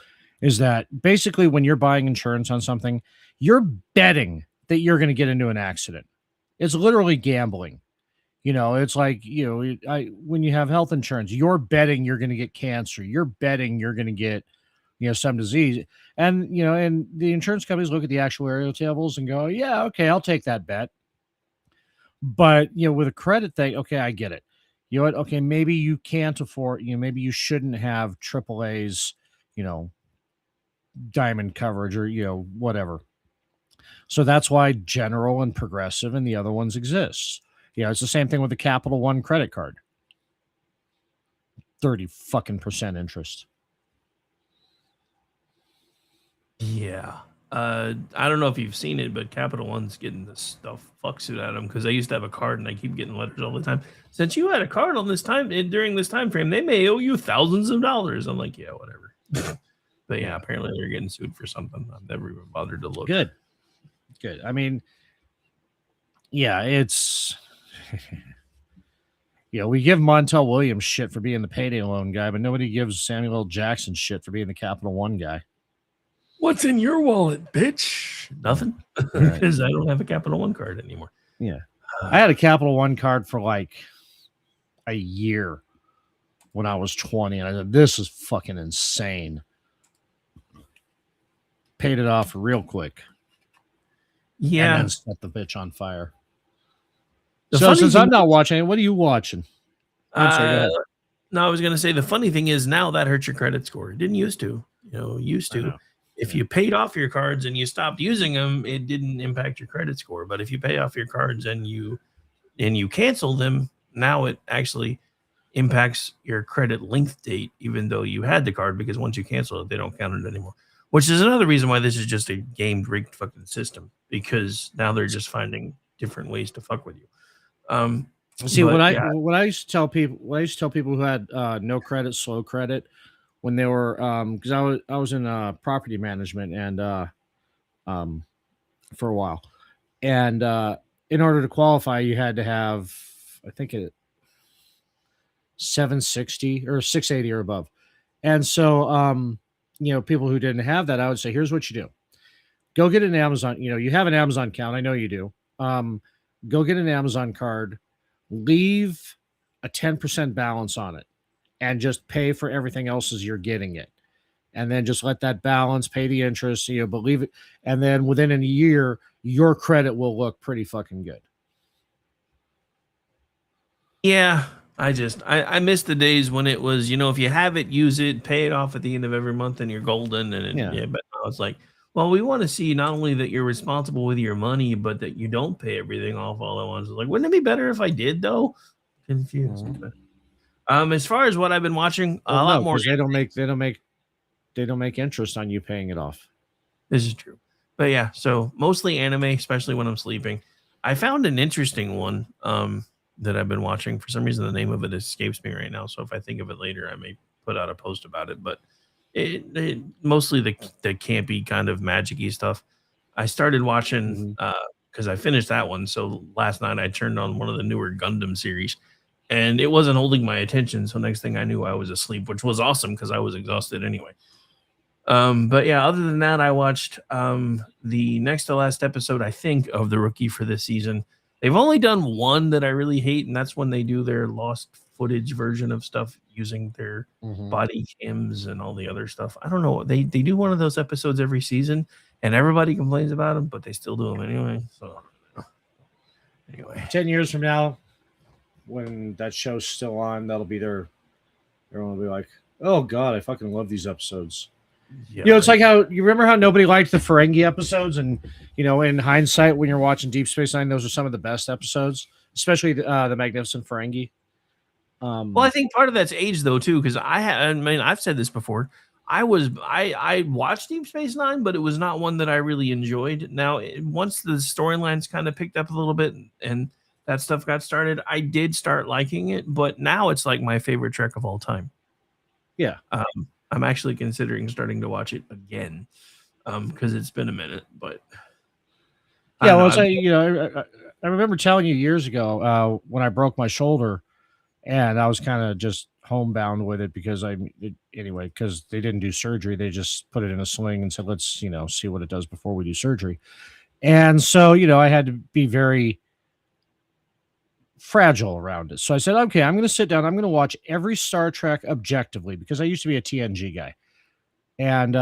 is that basically when you're buying insurance on something, you're betting that you're going to get into an accident. It's literally gambling. You know, it's like, you know, when you have health insurance, you're betting you're going to get cancer. You're betting you're going to get, you know, some disease. And, you know, and the insurance companies look at the actuarial tables and go, yeah, okay, I'll take that bet. But, you know, with a credit thing, okay, I get it. You know what? Okay, maybe you can't afford, you know, maybe you shouldn't have AAA's, you know, diamond coverage or, you know, whatever. So that's why General and Progressive and the other ones exist. You know, it's the same thing with the Capital One credit card. 30% interest. Yeah. I don't know if you've seen it, but Capital One's getting this stuff fucksuit at them because I used to have a card and I keep getting letters all the time. Since you had a card on this time during this time frame, they may owe you thousands of dollars. I'm like, yeah, whatever. But yeah, apparently they're getting sued for something. I've never even bothered to look. Good. I mean, yeah, it's you know, we give Montel Williams shit for being the payday loan guy, but nobody gives Samuel L. Jackson shit for being the Capital One guy. What's in your wallet, bitch? Nothing. Because I don't have a Capital One card anymore. Yeah. I had a Capital One card for like a year when I was 20, and I said, this is fucking insane. Paid it off real quick. Yeah. And then set the bitch on fire. So since I'm not watching, what are you watching? I'm sorry, go ahead. No, I was going to say the funny thing is now that hurts your credit score. It didn't used to. You know, used to. If you paid off your cards and you stopped using them, it didn't impact your credit score. But if you pay off your cards and you cancel them, now it actually impacts your credit length date, even though you had the card, because once you cancel it, they don't count it anymore. Which is another reason why this is just a game rigged fucking system, because now they're just finding different ways to fuck with you. See, what I used to tell people who had no credit, slow credit, when they were because I was in property management and for a while, and in order to qualify, you had to have, I think, it 760 or 680 or above, and so you know, people who didn't have that, I would say, here's what you do: go get an Amazon. You have an Amazon account. I know you do. Go get an Amazon card, leave a 10% balance on it, and just pay for everything else as you're getting it. And then just let that balance pay the interest. Believe it. And then within a year, your credit will look pretty fucking good. Yeah. I miss the days when it was, if you have it, use it, pay it off at the end of every month and you're golden. And but now it's like, well, we want to see not only that you're responsible with your money, but that you don't pay everything off all at once. Like, wouldn't it be better if I did though? Confused. As far as what I've been watching, a lot more. They don't make interest on you paying it off. This is true. But yeah, so mostly anime, especially when I'm sleeping. I found an interesting one that I've been watching. For some reason, the name of it escapes me right now. So if I think of it later, I may put out a post about it. But it mostly the campy kind of magic-y stuff. I started watching because I finished that one. So last night I turned on one of the newer Gundam series, and it wasn't holding my attention. So next thing I knew, I was asleep, which was awesome because I was exhausted anyway. But yeah, other than that, I watched the next to last episode, I think, of The Rookie for this season. They've only done one that I really hate, and that's when they do their lost footage version of stuff using their body cams and all the other stuff. I don't know. They do one of those episodes every season, and everybody complains about them, but they still do them anyway. So anyway, 10 years from now, when that show's still on, that'll be there. Everyone will be like, "Oh God, I fucking love these episodes." Yeah, it's like how you remember how nobody liked the Ferengi episodes, and in hindsight, when you're watching Deep Space Nine, those are some of the best episodes, especially the Magnificent Ferengi. Well, I think part of that's age though too, because I've said this before. I watched Deep Space Nine, but it was not one that I really enjoyed. Now, once the storylines kind of picked up a little bit and that stuff got started, I did start liking it. But now it's like my favorite Trek of all time. Yeah. I'm actually considering starting to watch it again because it's been a minute. But yeah, I remember telling you years ago when I broke my shoulder, and I was kind of just homebound with it because because they didn't do surgery. They just put it in a sling and said, let's see what it does before we do surgery. And so I had to be very fragile around it. So I said, okay, I'm going to sit down. I'm going to watch every Star Trek objectively because I used to be a TNG guy. And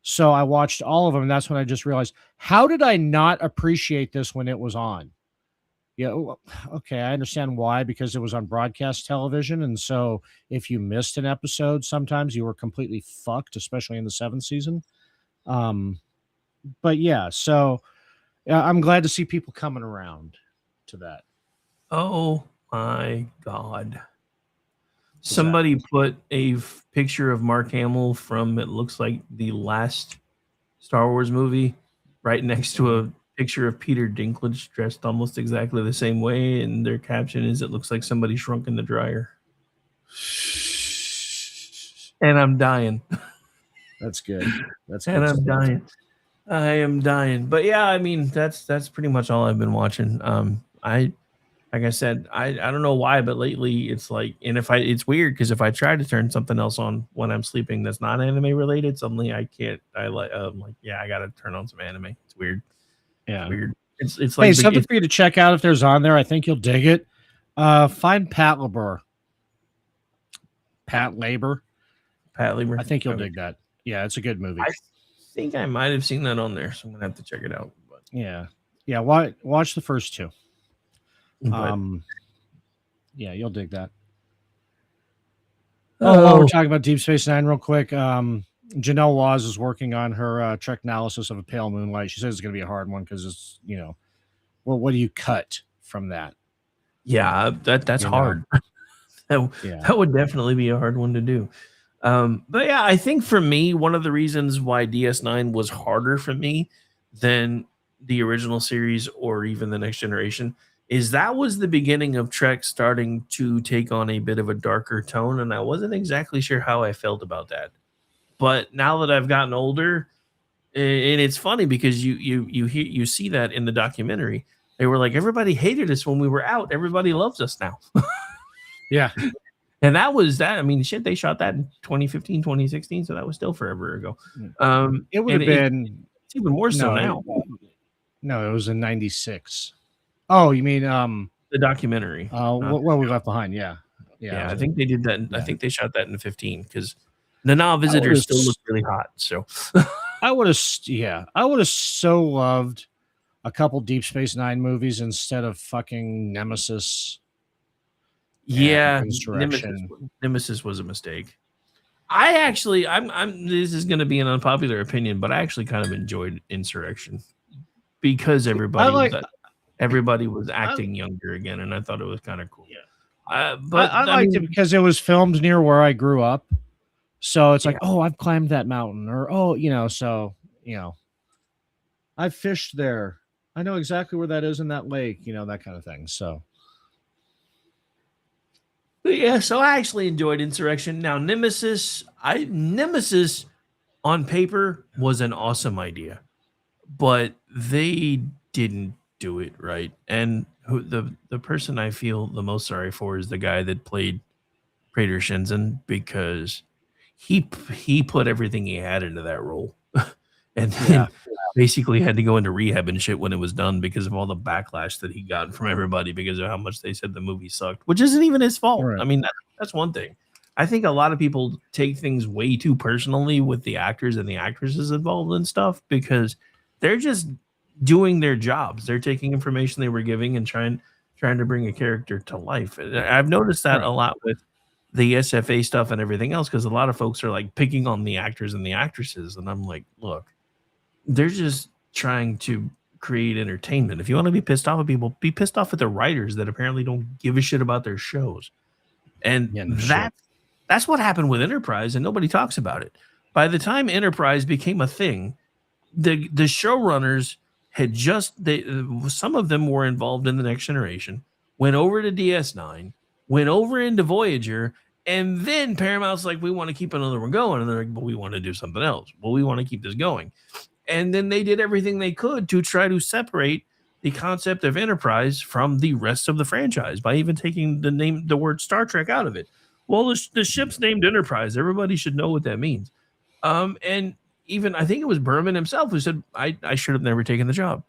so I watched all of them. And that's when I just realized, how did I not appreciate this when it was on? Yeah. Okay. I understand why, because it was on broadcast television. And so if you missed an episode, sometimes you were completely fucked, especially in the 7th season. But yeah, so I'm glad to see people coming around to that. Oh my God. Somebody put a picture of Mark Hamill from, it looks like the last Star Wars movie, right next to a picture of Peter Dinklage dressed almost exactly the same way. And their caption is, it looks like somebody shrunk in the dryer. And I'm dying. That's good. That's and good I'm stuff. dying. I am dying. But yeah, I mean, that's pretty much all I've been watching. Like I said, I don't know why, but lately it's like, and it's weird because if I try to turn something else on when I'm sleeping that's not anime related, suddenly I can't. I'm like, yeah, I gotta turn on some anime. It's weird. Yeah, it's weird. It's like something for you to check out if there's on there. I think you'll dig it. Find Pat Labor. Pat Labor. I think you'll dig that. Yeah, it's a good movie. I think I might have seen that on there, so I'm gonna have to check it out. But yeah. Watch the first two. Yeah, you'll dig that. While we're talking about Deep Space Nine real quick, Janelle Waz is working on her Trek analysis of A Pale Moonlight. She says it's going to be a hard one because it's, well, what do you cut from that? Yeah, that's hard. That would definitely be a hard one to do. But yeah, I think for me, one of the reasons why DS9 was harder for me than the original series or even the Next Generation is that was the beginning of Trek starting to take on a bit of a darker tone, and I wasn't exactly sure how I felt about that. But now that I've gotten older, and it's funny because you see that in the documentary, they were like, everybody hated us when we were out, everybody loves us now. Yeah. And that was that. I mean, shit, they shot that in 2015, 2016, so that was still forever ago. It would have been even more so now. No, it was in '96. Oh, you mean the documentary? What We Left Behind? Yeah. I think they did that. I think they shot that in '15 because the Now Visitors still look really hot. So I would have so loved a couple Deep Space Nine movies instead of fucking Nemesis. Yeah, Insurrection. Nemesis was a mistake. I actually, I'm. This is going to be an unpopular opinion, but I actually kind of enjoyed Insurrection because everybody was acting younger again, and I thought it was kind of cool. But I liked it because it was filmed near where I grew up, so it's like, oh, I've climbed that mountain, or I've fished there. I know exactly where that is in that lake, that kind of thing. So. Yeah, so I actually enjoyed Insurrection. Now, Nemesis on paper was an awesome idea, but they didn't do it right. And the person I feel the most sorry for is the guy that played Praetor Shenzhen, because he put everything he had into that role, and then basically had to go into rehab and shit when it was done because of all the backlash that he got from everybody because of how much they said the movie sucked, which isn't even his fault. Right. I mean, that's one thing. I think a lot of people take things way too personally with the actors and the actresses involved and stuff because they're just doing their jobs. They're taking information they were giving and trying to bring a character to life. And I've noticed that a lot with the SFA stuff and everything else, because a lot of folks are like picking on the actors and the actresses, and I'm like, look, they're just trying to create entertainment. If you want to be pissed off at people, be pissed off at the writers that apparently don't give a shit about their shows. And that's what happened with Enterprise, and nobody talks about it. By the time Enterprise became a thing, the showrunners had some of them were involved in The Next Generation, went over to DS9, went over into Voyager, and then Paramount's like, we want to keep another one going. And they're like, but we want to do something else. Well, we want to keep this going. And then they did everything they could to try to separate the concept of Enterprise from the rest of the franchise by even taking the word Star Trek out of it. Well, the ship's named Enterprise. Everybody should know what that means. And even I think it was Berman himself who said, I should have never taken the job.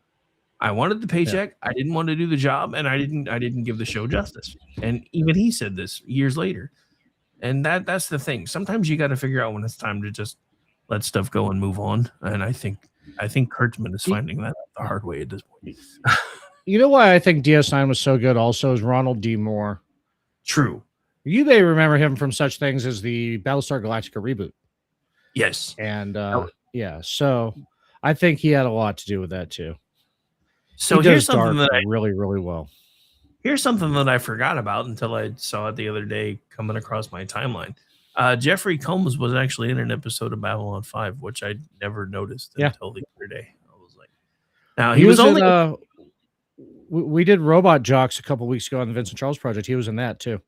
I wanted the paycheck. I didn't want to do the job, and I didn't give the show justice. And even he said this years later. And that's the thing. Sometimes you got to figure out when it's time to just let stuff go and move on. And I think Kurtzman is finding that the hard way at this point. You know why I think DS9 was so good also is Ronald D. Moore. True. You may remember him from such things as the Battlestar Galactica reboot. Yes. And so I think he had a lot to do with that too. So here's something that really, really well. Here's something that I forgot about until I saw it the other day coming across my timeline. Jeffrey Combs was actually in an episode of Babylon 5, which I never noticed until the other day. I was like, now he was only in, we did Robot Jocks a couple weeks ago on the Vincent Charles Project. He was in that too.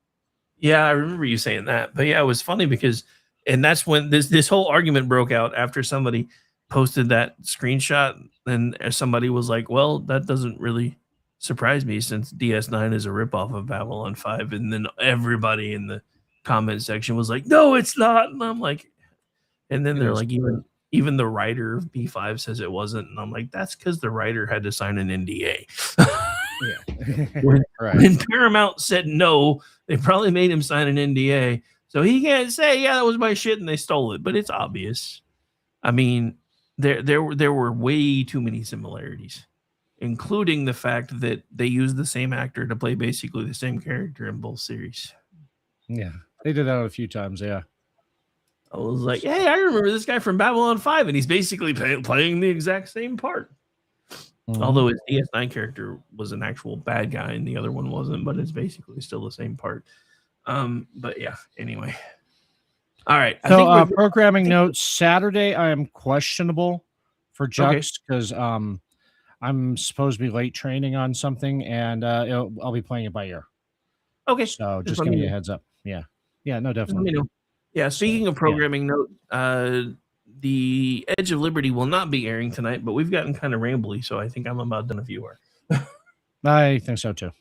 Yeah, I remember you saying that. But yeah, it was funny because, and that's when this whole argument broke out after somebody posted that screenshot, and somebody was like, well, that doesn't really surprise me since DS9 is a ripoff of Babylon 5. And then everybody in the comment section was like, no, it's not. And I'm like, and then they're like, even the writer of B5 says it wasn't. And I'm like, that's because the writer had to sign an NDA. When Paramount said no, they probably made him sign an NDA. So he can't say, yeah, that was my shit and they stole it. But it's obvious. I mean, there were way too many similarities, including the fact that they used the same actor to play basically the same character in both series. Yeah, they did that a few times, yeah. I was like, hey, I remember this guy from Babylon 5, and he's basically playing the exact same part. Mm-hmm. Although his DS9 character was an actual bad guy and the other one wasn't, but it's basically still the same part. But yeah, anyway. All right. So programming notes, Saturday I am questionable for Jux because I'm supposed to be late training on something, and I'll be playing it by ear. Okay. So just give me a heads up. Yeah. Yeah, no, definitely. Let me know. Yeah, speaking of programming note, the Edge of Liberty will not be airing tonight, but we've gotten kind of rambly, so I think I'm about done if you are. I think so too.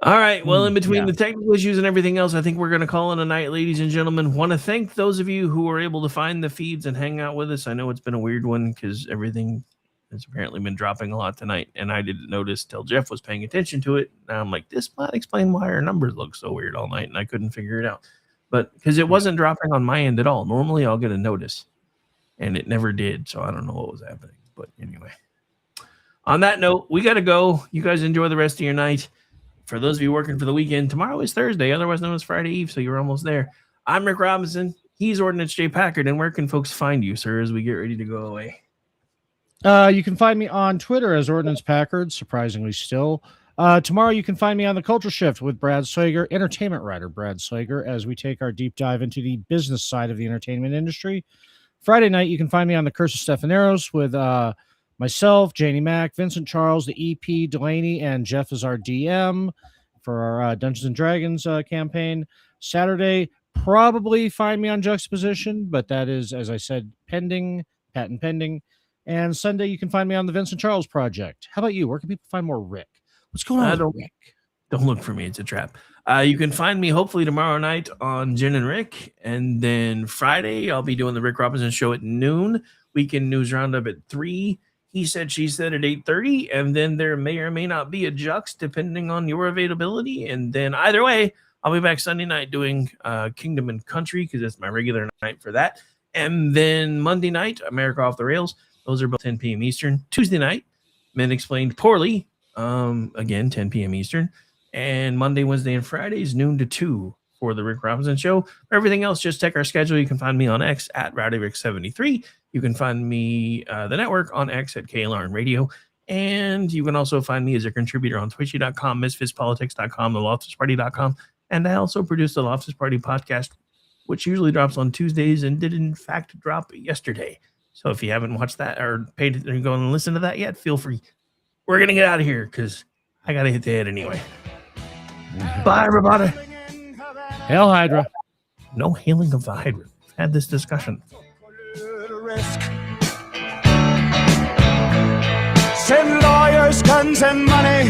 All right. Well, in between the technical issues and everything else, I think we're going to call it a night, ladies and gentlemen. Want to thank those of you who were able to find the feeds and hang out with us. I know it's been a weird one because everything has apparently been dropping a lot tonight, and I didn't notice till Jeff was paying attention to it. Now I'm like, this might explain why our numbers look so weird all night, and I couldn't figure it out. But because it wasn't dropping on my end at all. Normally I'll get a notice, and it never did, so I don't know what was happening. But anyway, on that note, we got to go. You guys enjoy the rest of your night. For those of you working for the weekend, tomorrow is Thursday, otherwise known as Friday Eve, so you're almost there. I'm Rick Robinson. He's Ordnance J. Packard. And where can folks find you, sir, as we get ready to go away? You can find me on Twitter as Ordnance Packard, surprisingly still. Tomorrow you can find me on the Culture Shift with Brad Slager, entertainment writer Brad Slager, as we take our deep dive into the business side of the entertainment industry. Friday night you can find me on the Curse of Stephaneros with myself, Janie Mack, Vincent Charles, the EP, Delaney, and Jeff is our DM for our Dungeons and Dragons campaign. Saturday, probably find me on Juxtaposition, but that is, as I said, patent pending. And Sunday, you can find me on the Vincent Charles Project. How about you? Where can people find more Rick? What's going on with Rick? Don't look for me. It's a trap. You can find me hopefully tomorrow night on Jen and Rick. And then Friday, I'll be doing the Rick Robinson Show at noon. Weekend News Roundup at 3. He said, she said at 8:30, and then there may or may not be a Jux depending on your availability. And then either way, I'll be back Sunday night doing Kingdom and Country because it's my regular night for that. And then Monday night, America Off the Rails. Those are both 10 p.m. Eastern. Tuesday night, Men Explained Poorly. Again, 10 p.m. Eastern. And Monday, Wednesday, and Fridays, noon to 2 for the Rick Robinson Show. For everything else, just check our schedule. You can find me on X at RowdyRick73. You can find me, the network, on X at KLRNRadio. And you can also find me as a contributor on Twitchy.com, MisfitsPolitics.com, TheLoftusParty.com. And I also produce the Loftus Party podcast, which usually drops on Tuesdays and did, in fact, drop yesterday. So if you haven't watched that or paid or go and listen to that yet, feel free. We're going to get out of here because I got to hit the head anyway. Bye, everybody. Hail Hydra. No hailing of the Hydra. We've had this discussion. Send lawyers, guns, and money